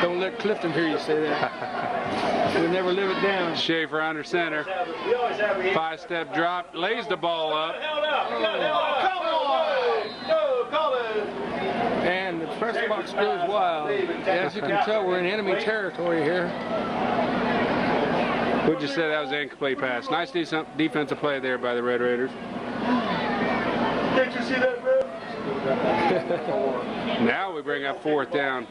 Don't let Clifton hear you say that. We'll never live it down. Schaefer under center. 5-step drop, lays the ball up. And the press box goes wild. As you can tell, we're in enemy territory here. We just said that was an incomplete pass. Nice defensive play there by the Red Raiders. Did you see that, bro? Now we bring up fourth down.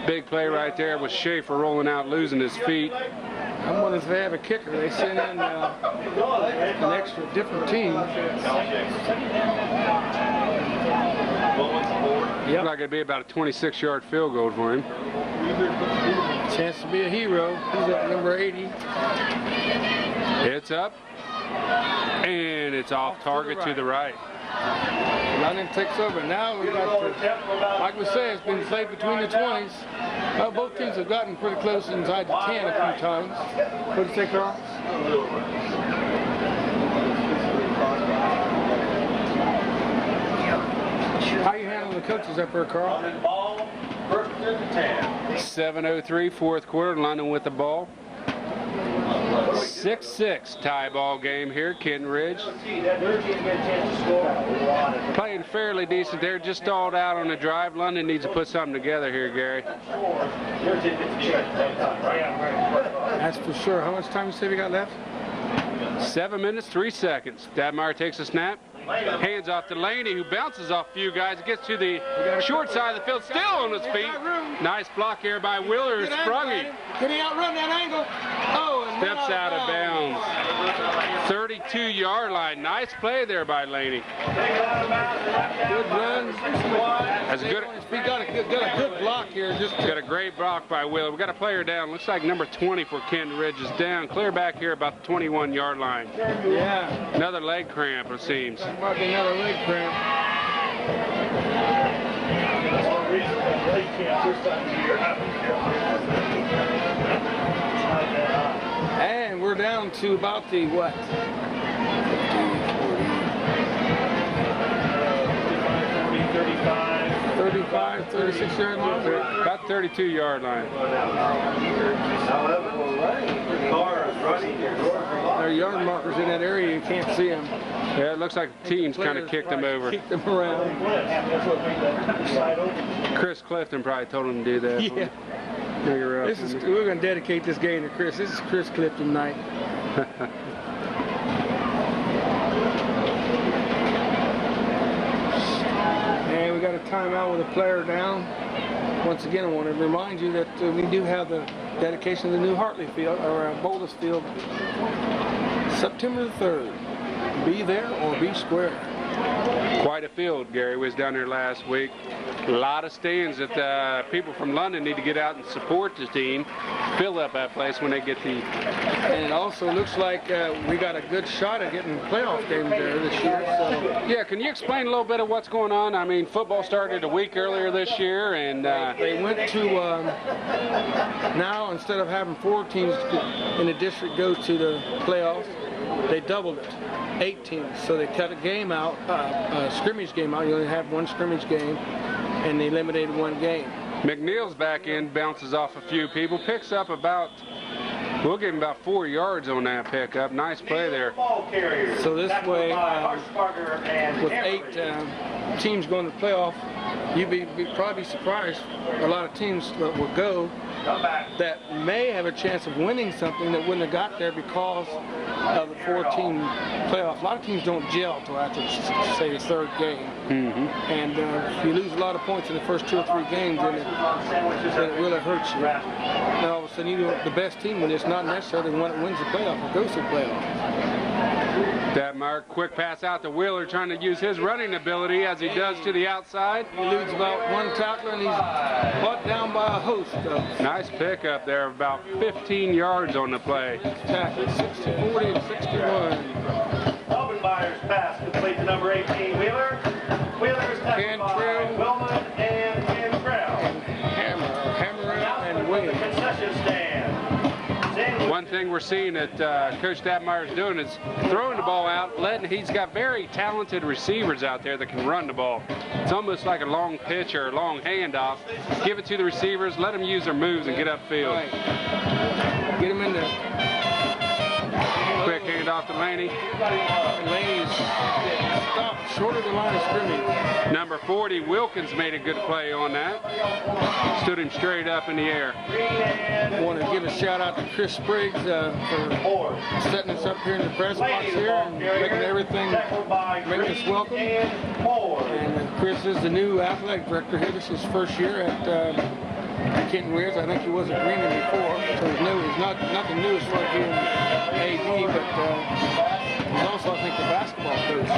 Big play right there with Schaefer rolling out, losing his feet. I'm wondering if they have a kicker. They sent in an extra different team. Looks like it'd be about a 26-yard field goal for him. Chance to be a hero. He's at number 80. It's up, and it's off target to the right. London takes over. Now we got the, like we say, it's been played between the 20s. Both teams have gotten pretty close inside the 10 a few times. What do you think, Carl? How you handling the coaches up there, Carl? 7:03, fourth quarter. London with the ball. 6-6 tie ball game here, Kenton Ridge. Playing fairly decent. They're just stalled out on the drive. London needs to put something together here, Gary. That's for sure. How much time you say we got left? 7 minutes, 3 seconds. Dadmeyer takes a snap. Hands off to Laney, who bounces off a few guys. Gets to the short side of the field, still on his feet. Nice block here by Wheeler, who sprung him. Can he outrun that angle? Oh, and Steps out of bounds. 32-yard line. Nice play there by Laney. Good run. That's good. We got a good block here. Just Got a great block by Wheeler. We got a player down. Looks like number 20 for Kenton Ridge is down. Clear back here about the 21-yard line. yeah. Another leg cramp, it seems. Might be another leg cramp. And we're down to about the what? 35, 36-yard line? About 32-yard line. There are yard markers in that area. You can't see them. Yeah, it looks like the team's kind of kicked them over. Kicked them around. Chris Clifton probably told him to do that. Yeah. We're going to dedicate this game to Chris. This is Chris Clifton night. And we got a timeout with a player down. Once again, I want to remind you that we do have the dedication of the new Hartley Field, or Bolus Field, September the 3rd. Be there or be square. Quite a field, Gary. We was down there last week. A lot of stands that people from London need to get out and support the team, fill up that place when they get the... And it also looks like we got a good shot at getting playoff games there this year. So. Yeah, can you explain a little bit of what's going on? I mean, football started a week earlier this year, and... They went to, now instead of having 4 teams in the district go to the playoffs, they doubled it, 8 teams. So they cut a game out, a scrimmage game out. You only have 1 scrimmage game, and they eliminated 1 game. McNeil's back end bounces off a few people, picks up about, we'll give him about 4 yards on that pickup. Nice play there. So this way, with 8 teams going to the playoff, you'd probably be surprised. A lot of teams that will go that may have a chance of winning something that wouldn't have got there because of the 4-team playoff. A lot of teams don't gel until after, say, the 3rd game. And if you lose a lot of points in the first 2 or 3 games, then it really hurts you. Now all of a sudden, you know, the best team, when it's not necessarily the one that wins the playoff or goes to the playoff. Detmark, quick pass out to Wheeler, trying to use his running ability as he does to the outside. He loses about 1 tackler, and he's brought down by a host of... Nice pickup there, about 15 yards on the play. Tackles, 60-40 and 61. Obenmeyer's pass complete to number 18, Wheeler. Wheeler's tackled by Willman and Cantrell. Hammer and Wade. Concession stand. One thing we're seeing that Coach Detmeyer's doing is throwing the ball out, he's got very talented receivers out there that can run the ball. It's almost like a long pitch or a long handoff. Give it to the receivers, let them use their moves and get upfield. Right. Get him in there. Quick handoff to Laney. Laney's stopped short of the line of scrimmage. Number 40, Wilkins, made a good play on that. Stood him straight up in the air. I want to give a shout out to Chris Spriggs for setting us up here in the press box here and making everything, making us welcome. And Chris is the new athletic director here. This is his first year at Kenton Weirs. I think he was at Greenland before, so he's not nothing new as far as being AD, but he's also, I think, the basketball coach.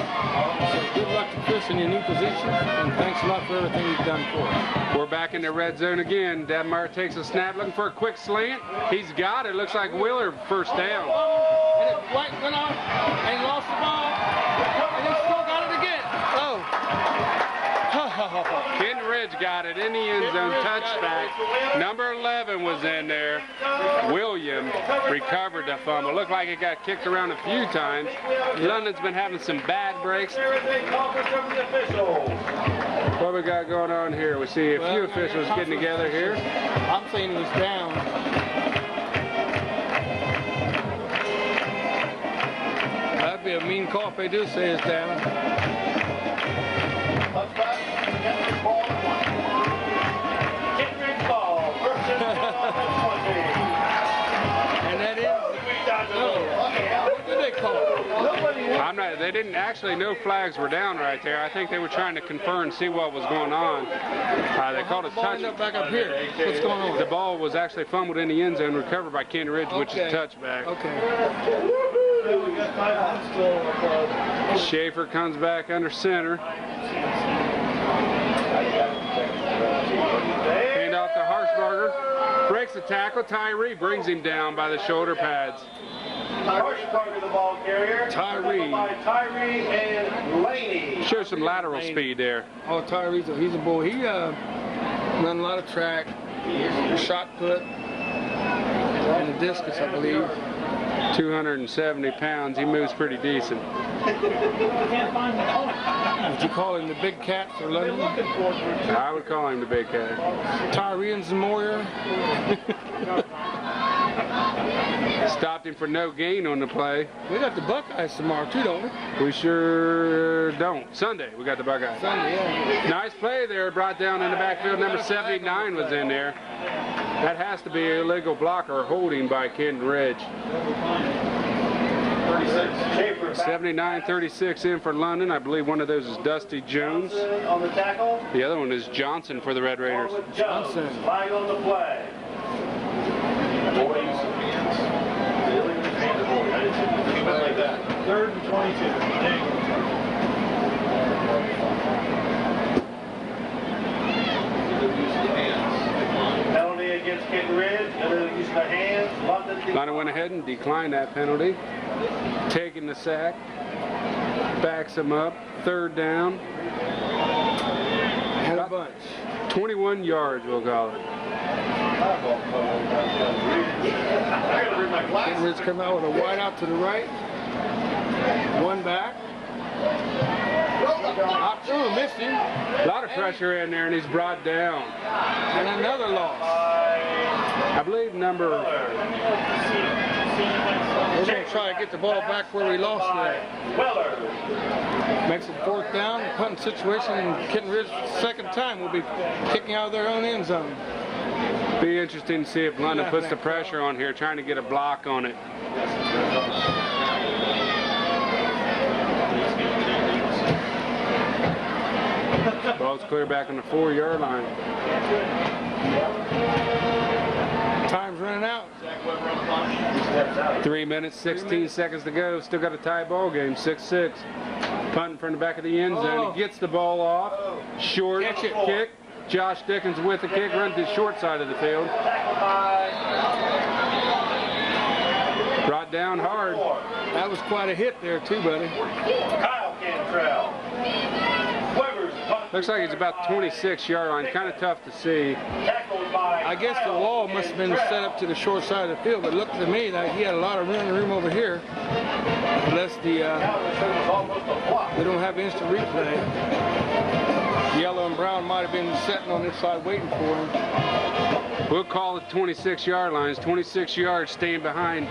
So good luck to Chris in your new position, and thanks a lot for everything you've done for us. We're back in the red zone again. Detmeyer takes a snap, looking for a quick slant. He's got it. Looks like Wheeler first down. And it went off, and he lost the ball, and he still got it again. Oh. Kenton Ridge got it in the end zone, touchback. Number 11 was in there. William recovered the fumble. Looked like it got kicked around a few times. London's been having some bad breaks. What we got going on here? We see a few officials getting together here. I'm saying he's down. That'd be a mean call if they do say it's down. And that is, what did they call it? I'm not, they didn't actually, no flags were down right there. I think they were trying to confer and see what was going on. They called a touch. Back up here. What's going on? The ball was actually fumbled in the end zone, recovered by Kenton Ridge, which is touchback. Okay. Schaefer comes back under center. Hand off to Harshbarger. Breaks the tackle. Tyree brings him down by the shoulder pads. Harshbarger, the ball carrier. Tyree. Tyree and Laney. Shows some lateral speed there. Oh, Tyree's he's a boy. He run a lot of track, shot put, and a discus, I believe. 270 pounds. He moves pretty decent. Would you call him the big cat for London? I would call him the big cat. Tyree and Zamoria. Stopped him for no gain on the play. We got the Buckeyes tomorrow too, don't we? We sure don't. Sunday, we got the Buckeyes. Sunday, yeah. Nice play there, brought down in the backfield. Number 79 was in there. That has to be an illegal block or holding by Kenton Ridge. 79-36 in for London. I believe one of those is Dusty Jones. On the tackle. The other one is Johnson for the Red Raiders. Johnson. Flag on the play. Like that. 3rd and 22. the hands. London. London went ahead and declined that penalty. Taking the sack. Backs him up. Third down. And a bunch. 21 yards, we'll call it. Kenton Ridge come out with a wide out to the right. One back. Knocked through, missed him. A lot of pressure in there, and he's brought down. And another loss. I believe number... We're going to try to get the ball back where we lost it. Makes it fourth down, punting situation, and Kenton Ridge, second time, will be kicking out of their own end zone. Be interesting to see if London puts the pressure on here, trying to get a block on it. Ball's clear back on the 4-yard line. Time's running out. 3 minutes, 16 seconds to go. Still got a tie ball game, 6-6. Punting from the back of the end zone. He gets the ball off. Short kick. Josh Dickens with the kick, runs the short side of the field. Brought down hard. That was quite a hit there too, buddy. Kyle Cantrell. Looks like he's about 26-yard line. Kind of tough to see. I guess the wall must have been set up to the short side of the field, but it looked to me like he had a lot of room over here. Unless they don't have instant replay. Yellow and brown might have been sitting on this side waiting for him. We'll call it 26-yard lines. 26 yards staying behind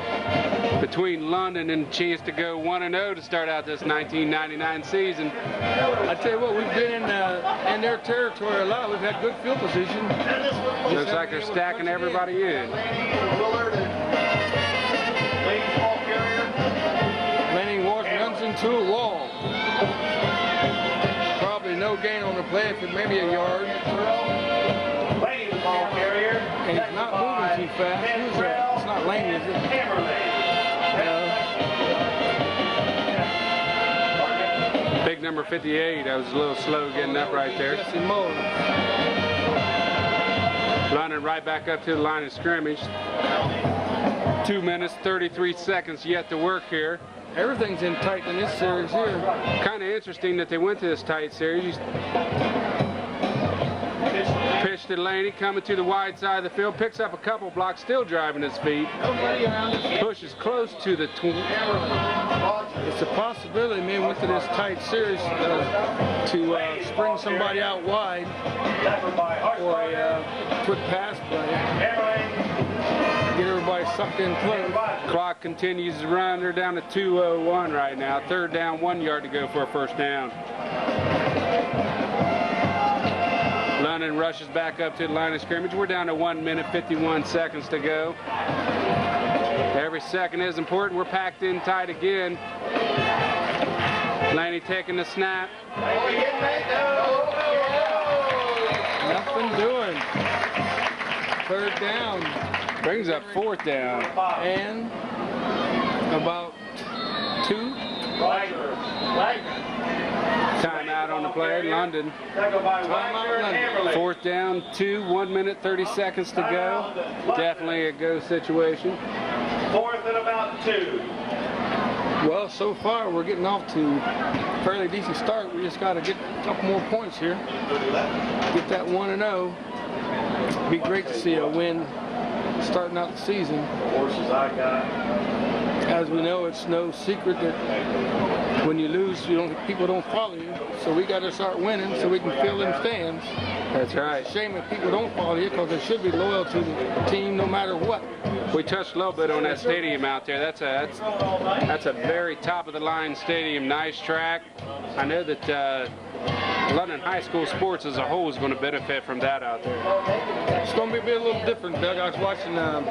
between London and a chance to go 1-0 to start out this 1999 season. I tell you what, we've been in their territory a lot. We've had good field position. Looks like they're stacking everybody in. Lanning runs into a wall. Probably no gain on the play, if it maybe a yard. And he's not moving too fast. Who's that? It's not Laney, is it? Big number 58. I was a little slow getting up right there. Jesse Moore. London right back up to the line of scrimmage. 2 minutes, 33 seconds yet to work here. Everything's in tight in this series here. Kind of interesting that they went to this tight series. Pitch to Laney, coming to the wide side of the field, picks up a couple blocks, still driving his feet. Pushes close to the 20. It's a possibility, man, went to this tight series to spring somebody out wide or a quick pass play. Get everybody sucked in close. Clock continues to run. They're down to 2:01 right now. Third down, 1 yard to go for a first down. London rushes back up to the line of scrimmage. We're down to 1 minute, 51 seconds to go. Every second is important. We're packed in tight again. Laney taking the snap. Nothing doing. Third down. Brings up fourth down. And about 2. Timeout on the play. London. Fourth down, 2, 1 minute, 30 seconds to go. Definitely a go situation. Fourth and about 2. Well, so far we're getting off to a fairly decent start. We just got to get a couple more points here. Get that 1-0. Be great to see a win starting out the season. Horses I got. As we know, it's no secret that when you lose, people don't follow you. So we got to start winning so we can fill them stands. That's right. It's a shame if people don't follow you because they should be loyal to the team no matter what. We touched a little bit on that stadium out there. That's a very top of the line stadium. Nice track. I know that London High School sports as a whole is going to benefit from that out there. It's going to be a little different, Doug. I was watching a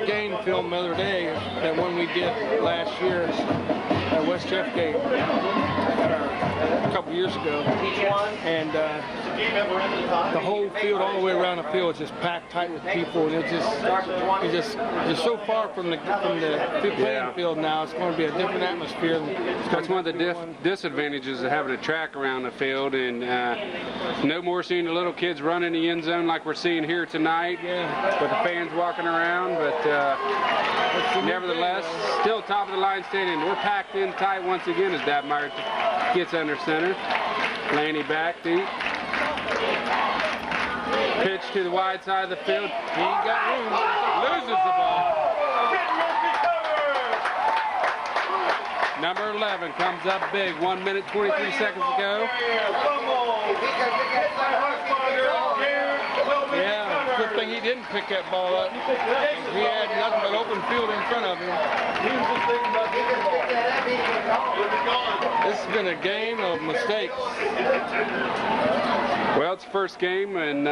game film the other day, that one we did last year at West Jeff Gate. couple years ago, and the whole field, all the way around the field, is just packed tight with people, and it's just so far from the playing field now. It's going to be a different atmosphere. That's one of the disadvantages of having a track around the field, and no more seeing the little kids run in the end zone like we're seeing here tonight, with the fans walking around. But nevertheless, still top of the line stadium. We're packed in tight once again as Dabmeyer gets under center. Lanny back deep. Pitch to the wide side of the field. He ain't got room. Loses the ball. Number 11 comes up big. 1 minute, 23 seconds to go. Yeah, good thing he didn't pick that ball up. He had nothing but open field in front of him. This has been a game of mistakes. Well, it's the first game, and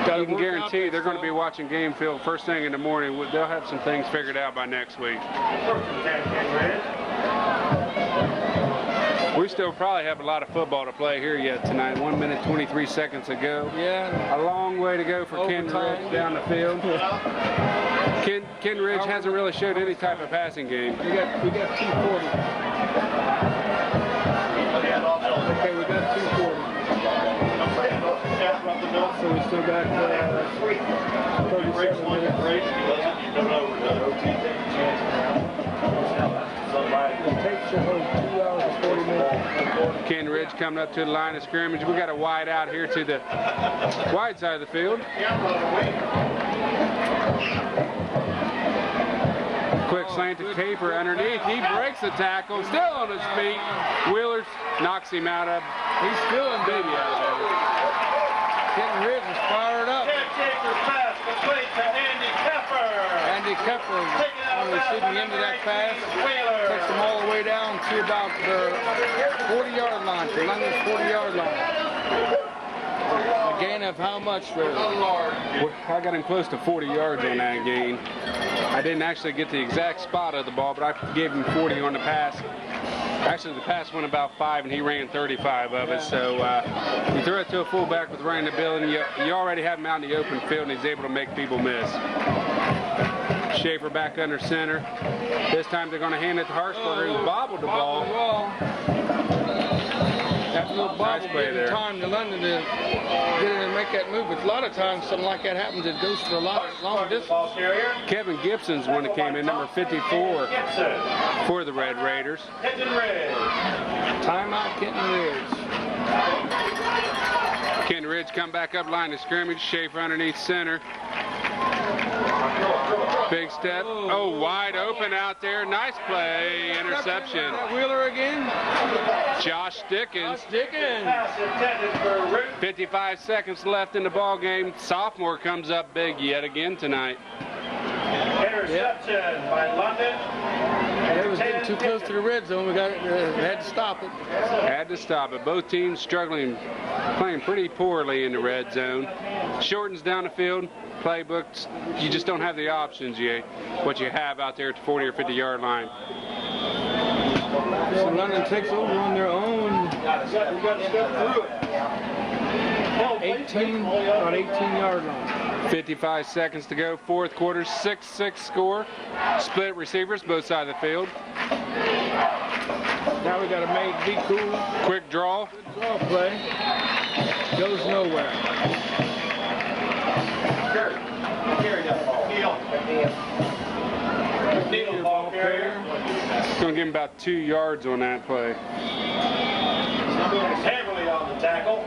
you can guarantee they're going to be watching game film first thing in the morning. They'll have some things figured out by next week. We still probably have a lot of football to play here yet tonight. 1 minute, 23 seconds to go. Yeah. A long way to go for Kenton Ridge down the field. Kenton Ridge hasn't really showed any type of passing game. We got 240. Okay, we got 240. So we still got 37 minutes. The tape should hold 2 hours and 40 minutes. Kenton Ridge coming up to the line of scrimmage. We got a wide out here to the wide side of the field. Quick slant to Caper underneath. He breaks the tackle, still on his feet. Wheeler knocks him out of. He's still in baby out of it. Kenton Ridge is fired up. Pass complete to Andy Kepper. Andy Kepper on the receiving end of that pass. Takes them all the way down to about the 40-yard line, to London's 40-yard line. A gain of how much there? I got him close to 40 yards on that gain. I didn't actually get the exact spot of the ball, but I gave him 40 on the pass. Actually, the pass went about 5, and he ran 35 of it. So you throw it to a fullback with running the bill, and you already have him out in the open field, and he's able to make people miss. Schaefer back under center. This time they're going to hand it to Hartsberger, who bobbled the ball. That little bobble gave him time to London to get in and make that move. But a lot of times something like that happens, it goes for a long distance. Kevin Gibson's one that came in, number 54 for the Red Raiders. Timeout, Kenton Ridge. Kenton Ridge come back up line of scrimmage. Schaefer underneath center. Big step. Oh, wide open out there. Nice play. Interception. Wheeler again. Josh Dickens. 55 seconds left in the ball game. Sophomore comes up big yet again tonight. Interception by London. It was getting too close to the red zone. We had to stop it. Had to stop it. Both teams struggling, playing pretty poorly in the red zone. Shortens down the field. Playbooks, you just don't have the options what you have out there at the 40 or 50 yard line. So London takes over on their own. 18 yard line. 55 seconds to go, fourth quarter, 6-6 score. Split receivers, both sides of the field. Now we got to be cool. Quick draw. Good draw play. Goes nowhere. Going to give him about 2 yards on that play. Heavily on the tackle.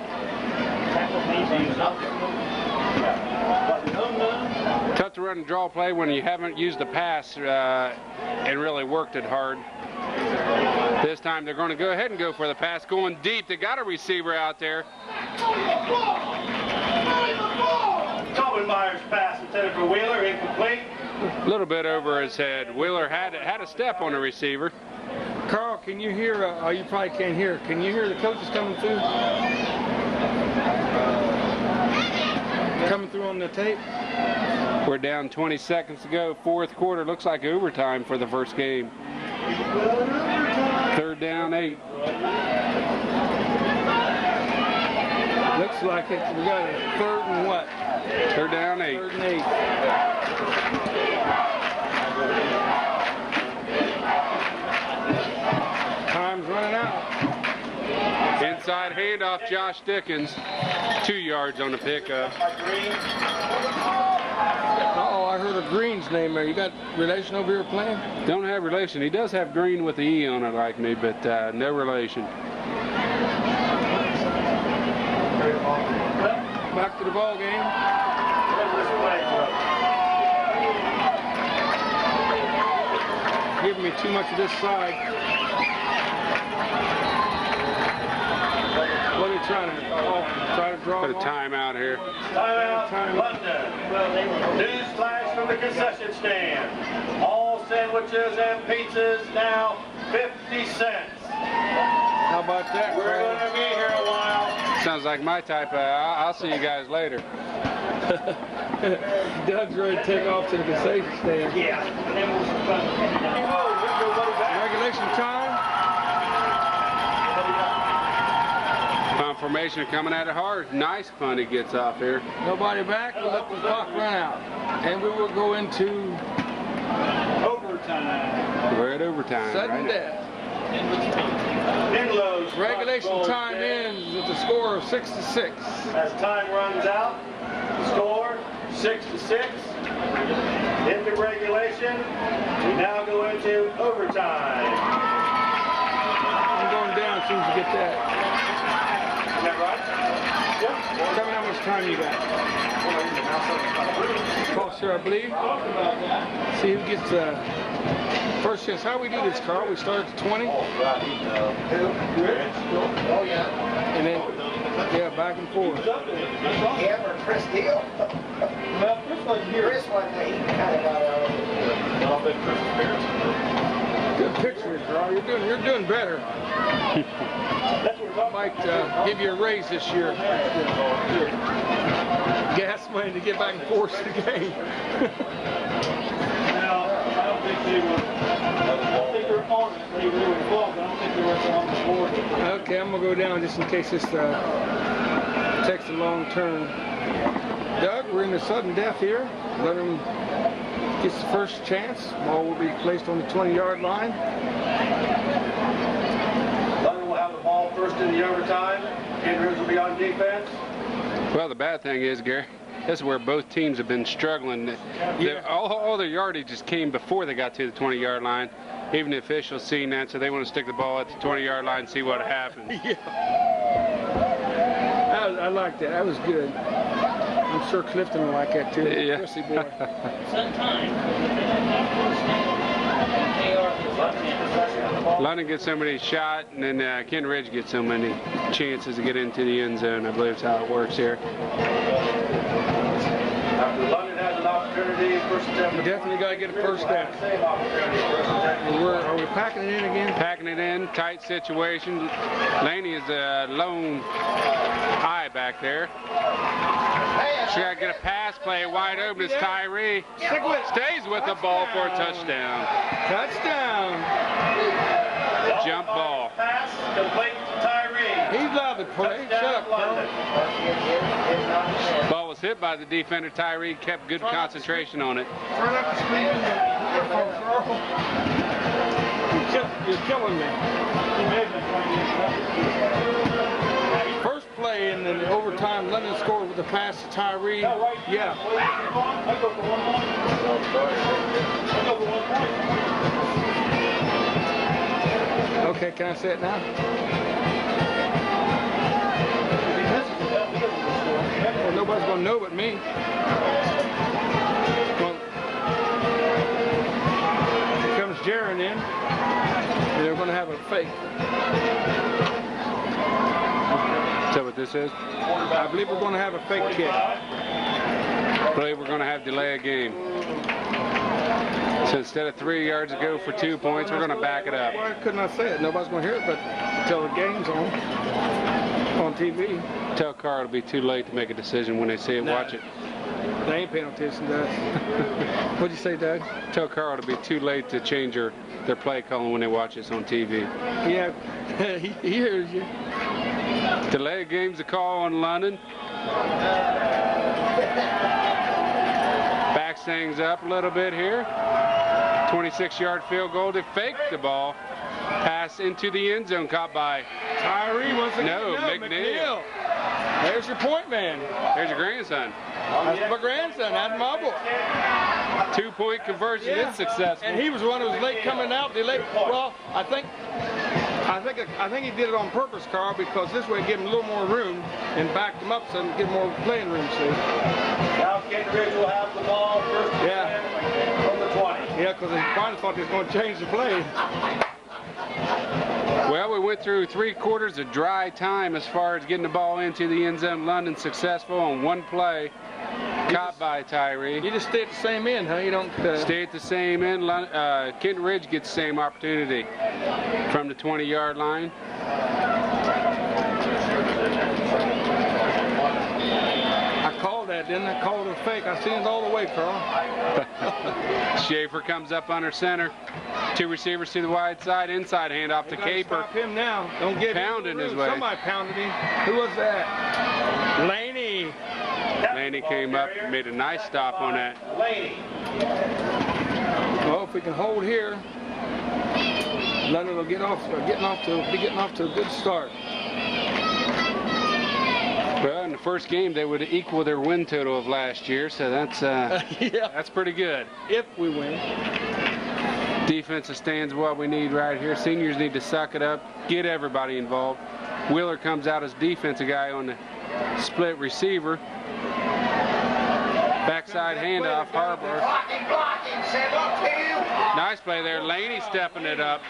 Tough to run and draw play when you haven't used the pass and really worked it hard. This time they're going to go ahead and go for the pass, going deep. They got a receiver out there. Myers pass intended for Wheeler, incomplete. A little bit over his head. Wheeler had a step on the receiver. Carl, can you hear? You probably can't hear. Can you hear the coaches coming through? Coming through on the tape. We're down 20 seconds to go. Fourth quarter. Looks like overtime for the first game. Third down, 8. like it. We got a 3rd and what? 3rd down 8. 3rd and 8. Time's running out. Inside handoff, Josh Dickens. 2 yards on the pickup. Uh-oh, I heard a Green's name there. You got relation over here playing? Don't have relation. He does have Green with the E on it like me, but no relation. Back to the ball game. Giving me too much of this side. What are you trying to draw? Put a timeout here. Timeout, London. News flash from the concession stand. All sandwiches and pizzas now 50 cents. How about that? We're going to be here a while. Sounds like my type of, I'll see you guys later. Doug's ready to take off to the concession stand. Yeah. Regulation time. Formation coming at it hard. Nice punt he gets off here. Nobody back. We'll let the clock run out. And we will go into Overtime. We're at overtime. sudden Right? death. Inlows. Regulation time ends with the score of 6-6. As time runs out, score 6-6. Into regulation. We now go into overtime. I'm going down as soon as you get that. Is that right? Yep. Tell me how much time you got. Call sir, I believe. See who gets first chance. How we do this, Carl? We start at 20. And then, yeah, back and forth. Him or Chris Deal? Well, Chris wasn't here. Chris wasn't, he kind of got out of it. Good picture, Carl. You're doing better. Might give you a raise this year. Gas money to get back and forth to the game. Now, I don't think they were. I think they're on it. They were involved. I don't think they were on the board. Okay, I'm gonna go down just in case this takes a long turn. Doug, we're in the sudden death here. Let him get the first chance. Ball will be placed on the 20-yard line. London will have the ball first in the overtime. Andrews will be on defense. Well, the bad thing is, Gary, this is where both teams have been struggling. All their yardage just came before they got to the 20-yard line. Even the officials seen that, so they want to stick the ball at the 20-yard line and see what happens. Yeah. I like that. That was good. I'm sure Clifton will like that too. Yeah. Chrissy boy. London gets so many shot, and then Ken Ridge gets so many chances to get into the end zone. I believe that's how it works here. After London has an opportunity, first attempt. You definitely got to get a first down. Same opportunity, first attempt. Are we packing it in again? Packing it in, tight situation. Laney is a lone eye back there. She got to get a pass play wide open. It's Tyree. Stays with the ball for a touchdown. Touchdown. Jump ball. Pass complete to Tyree. He's allowed to play. Shut up, Carl. Ball was hit by the defender. Tyree kept good concentration on it. You're killing me. First play in the overtime, London scored with a pass to Tyree. Yeah. I go for 1 point. I go for 1 point. Okay, can I say it now? Well, nobody's going to know but me. Well, here comes Jaron in. And they're going to have a fake. Is that what this is? I believe we're going to have a fake kick. I believe we're going to have delay a game. So instead of 3 yards to go for 2 points, we're going to back it up. Why couldn't I say it? Nobody's going to hear it, but until the game's on TV. Tell Carl it'll be too late to make a decision when they see it. Watch it. They ain't paying attention to us. What'd you say, Doug? Tell Carl it'll be too late to change their play calling when they watch this on TV. Yeah, he hears you. Delay of game's a call on London. Backs things up a little bit here. 26-yard field goal to fake the ball. Pass into the end zone, caught by Tyree once again. No, McNeil. There's your point man. There's your grandson. That's my grandson. That's my boy. 2-point conversion. It's successful. And he was one who was late coming out. Well, I think he did it on purpose, Carl, because this way it gave him a little more room and backed him up so he get more playing room. See. Now Kenton Ridge will have the ball first and 10 from the 20. Yeah, because he finally thought he was going to change the play. Well, we went through 3 quarters of dry time as far as getting the ball into the end zone. London successful on one play, caught by Tyree. You just stay at the same end, huh? You don't stay at the same end. Kenton Ridge gets the same opportunity from the 20-yard line. I called that, didn't I? Called it a fake. I seen it all the way, Carl. Schaefer comes up under center. 2 receivers to the wide side. Inside handoff to Caper. Stop him now. Don't give pounding his way. Somebody pounded him. Who was that? Laney. Laney came up and made a nice stop on that. Well, if we can hold here, London will be getting off to a good start. Well, in the first game, they would equal their win total of last year, so that's that's pretty good. If we win. Defensive stands what we need right here. Seniors need to suck it up, get everybody involved. Wheeler comes out as defensive guy on the split receiver. Backside handoff, Harbor. Nice play there. Laney stepping it up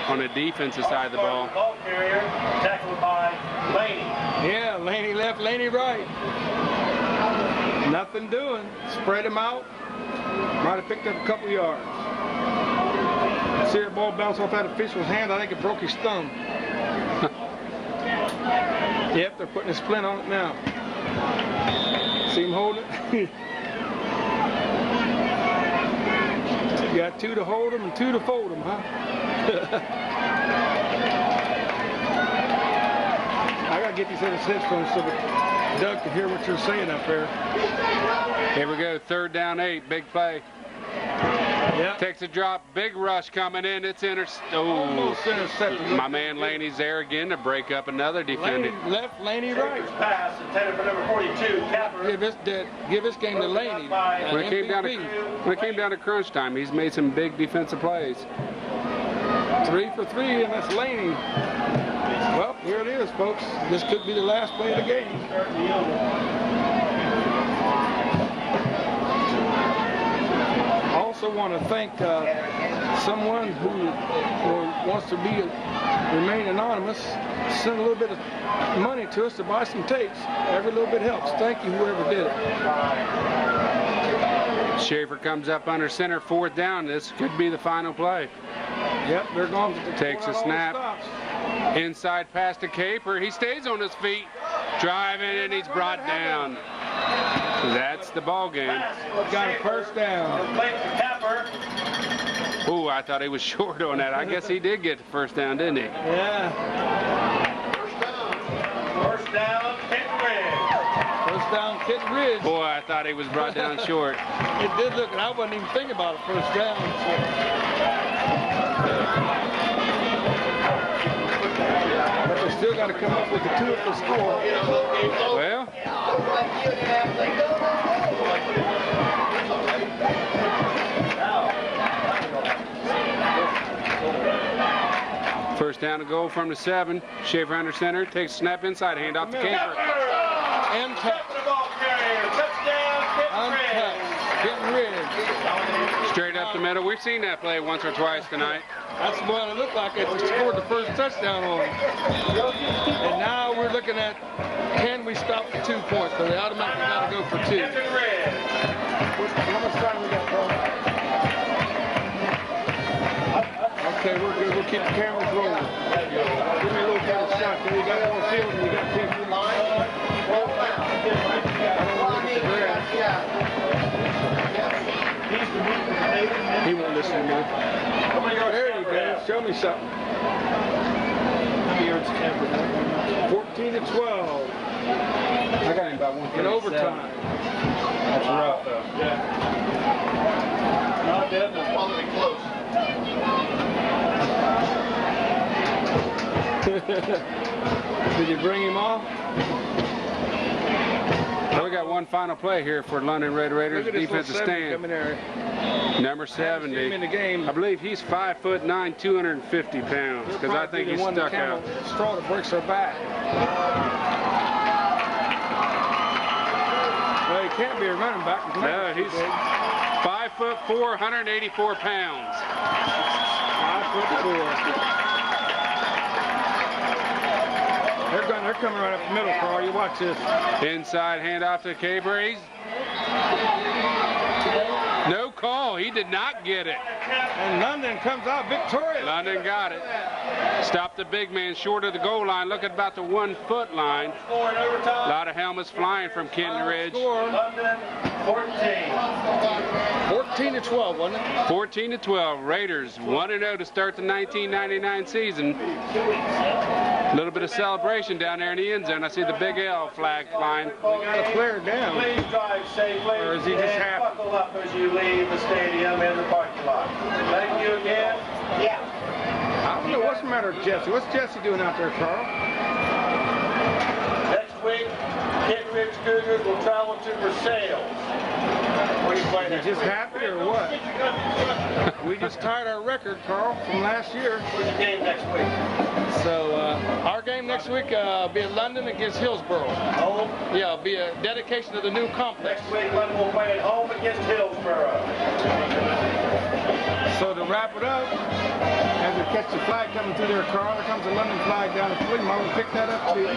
on the defensive side of the ball. Ball carrier tackled by Laney. Yeah, Laney left, Laney right. Nothing doing. Spread him out. Might have picked up a couple yards. See the ball bounce off that official's hand. I think it broke his thumb. Yep, they're putting a splint on it now. See him hold it? You got 2 to hold him and 2 to fold him, huh? I gotta get these other headphones so that Doug can hear what you're saying up there. Here we go, 3rd down 8, big play. Yep. Takes a drop, big rush coming in. It's almost intercepted. My man Laney's there again to break up another defender. Laney left, Laney right. Pass intended for number 42, Capper. Give this game to Laney. When it came down to crunch time, he's made some big defensive plays. 3 for 3, and that's Laney. Well, here it is, folks. This could be the last play of the game. I also want to thank someone who wants to remain anonymous. Send a little bit of money to us to buy some tapes. Every little bit helps. Thank you, whoever did it. Schaefer comes up under center, 4th down. This could be the final play. Yep, they're going to takes a snap. Inside pass to Caper. He stays on his feet, driving, and he's brought down. That's the ball game. Got a 1st down. Ooh, I thought he was short on that. I guess he did get the 1st down, didn't he? Yeah. First down, Kenton Ridge. First down, Kenton Ridge. Boy, I thought he was brought down short. It did look, and I wasn't even thinking about a 1st down. So. But they still got to come up with the 2 at the score. Well. First down to goal from the 7. Schaefer under center, takes a snap inside, hand off to Caper. Kenton Ridge. Straight up the middle. We've seen that play once or twice tonight. That's what it looked like. It scored the 1st touchdown on him. And now we're looking at, can we stop for 2 points? So they automatically got to go for 2. How much time we got, Carl? Okay, we're good. We'll keep the cameras rolling. Give me a little better shot. You got more field and you got people. He won't listen to me. There you go. Show me something. How many yards? 14. 14 to 12. I got him about 137. In overtime. That's rough, though. Yeah. Not dead, but probably close. Did you bring him off? Well, we got one final play here for London Red Raiders. Look at this Defensive little 70 stand. coming there. Number Seen him 70. in the game. I believe he's 5'9", 250 pounds, because I think he's stuck out. Straw that breaks her back. Well, he can't be a running back. No, he's 5'4", 184 pounds. 5'4". They're coming right up the middle, Carl. You watch this. Inside handoff to Cabre. No call. He did not get it. And London comes out victorious. London got it. Stopped the big man short of the goal line. Look at about the 1 foot line. A lot of helmets flying from Kenton Ridge. London 14. 14 to 12, wasn't it? 14 to 12. Raiders 1-0 to start the 1999 season. A little bit of celebration down there in the end zone. I see the big L flag flying. We got a player down. Please drive safely Or is he just and happy? buckle up as you leave the stadium in the parking lot. Thank you again. Yeah. I don't know what's the matter with Jesse. What's Jesse doing out there, Carl? Next week, Kenton Ridge Cougars will travel to Versailles. What are you playing? You just happy or what? We just tied our record, Carl, from last year. Who's the game next week? So our game next week will be at London against Hillsborough. Home. Yeah, it'll be a dedication of the new complex. Next week, London will play at home against Hillsborough. So to wrap it up, as we catch the flag coming through there, Carl, there comes a London flag down at William. I'm going to pick that up too.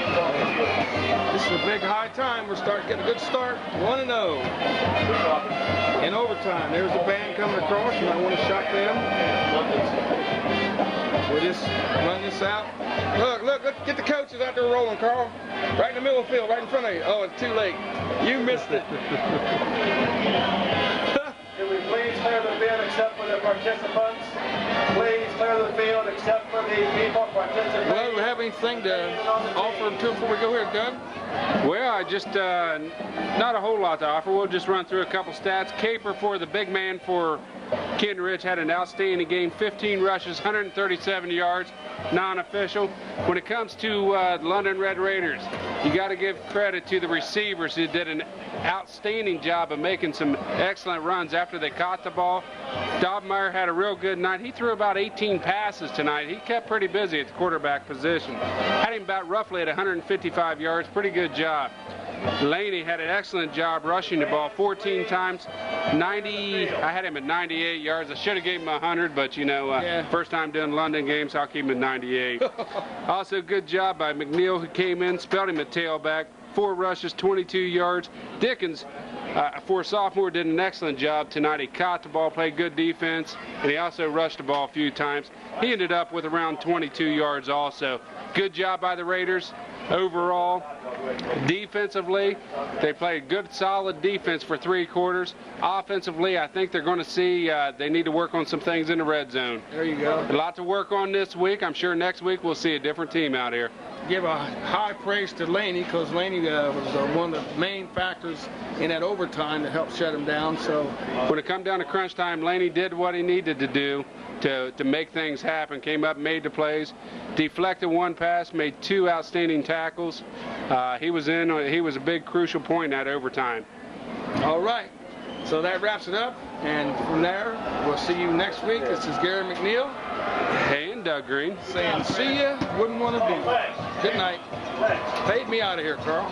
This is a big high time. We're starting to get a good start. 1-0. In overtime. There's the band coming across. You might want to shock them. We'll just run this out. Look, get the coaches out there rolling, Carl. Right in the middle of the field, right in front of you. Oh, it's too late. You missed it. Can we please clear the field except for the participants? Please clear the field except for the people participating. Well, do we have anything to offer them to them before we go here, Doug? Well, I just, not a whole lot to offer. We'll just run through a couple stats. Caper for the big man for Kenton Ridge had an outstanding game, 15 rushes, 137 yards, non-official. When it comes to London Red Raiders, you got to give credit to the receivers who did an outstanding job of making some excellent runs after they caught the ball. Dobmeyer had a real good night. He threw about 18 passes tonight. He kept pretty busy at the quarterback position. Had him about roughly at 155 yards. Pretty good job. Laney had an excellent job rushing the ball 14 times. I had him at 98 yards. I should have gave him 100, but you know, first time doing London games, I'll keep him at 98. Also, good job by McNeil, who came in, spelled him at tailback. 4 rushes, 22 yards. Dickens, for a sophomore, did an excellent job tonight. He caught the ball, played good defense, and he also rushed the ball a few times. He ended up with around 22 yards also. Good job by the Raiders overall. Defensively, they played good, solid defense for 3 quarters. Offensively, I think they're going to see they need to work on some things in the red zone. There you go. A lot to work on this week. I'm sure next week we'll see a different team out here. Give a high praise to Laney, because Laney was one of the main factors in that overtime that helped shut him down. So when it come down to crunch time, Laney did what he needed to do to make things happen. Came up, made the plays, deflected 1 pass, made 2 outstanding tackles. He was a big crucial point in that overtime. all right. So that wraps it up, and from there, we'll see you next week. This is Gary McNeil. And Doug Green. Saying see ya, wouldn't want to be. Good night. Fade me out of here, Carl.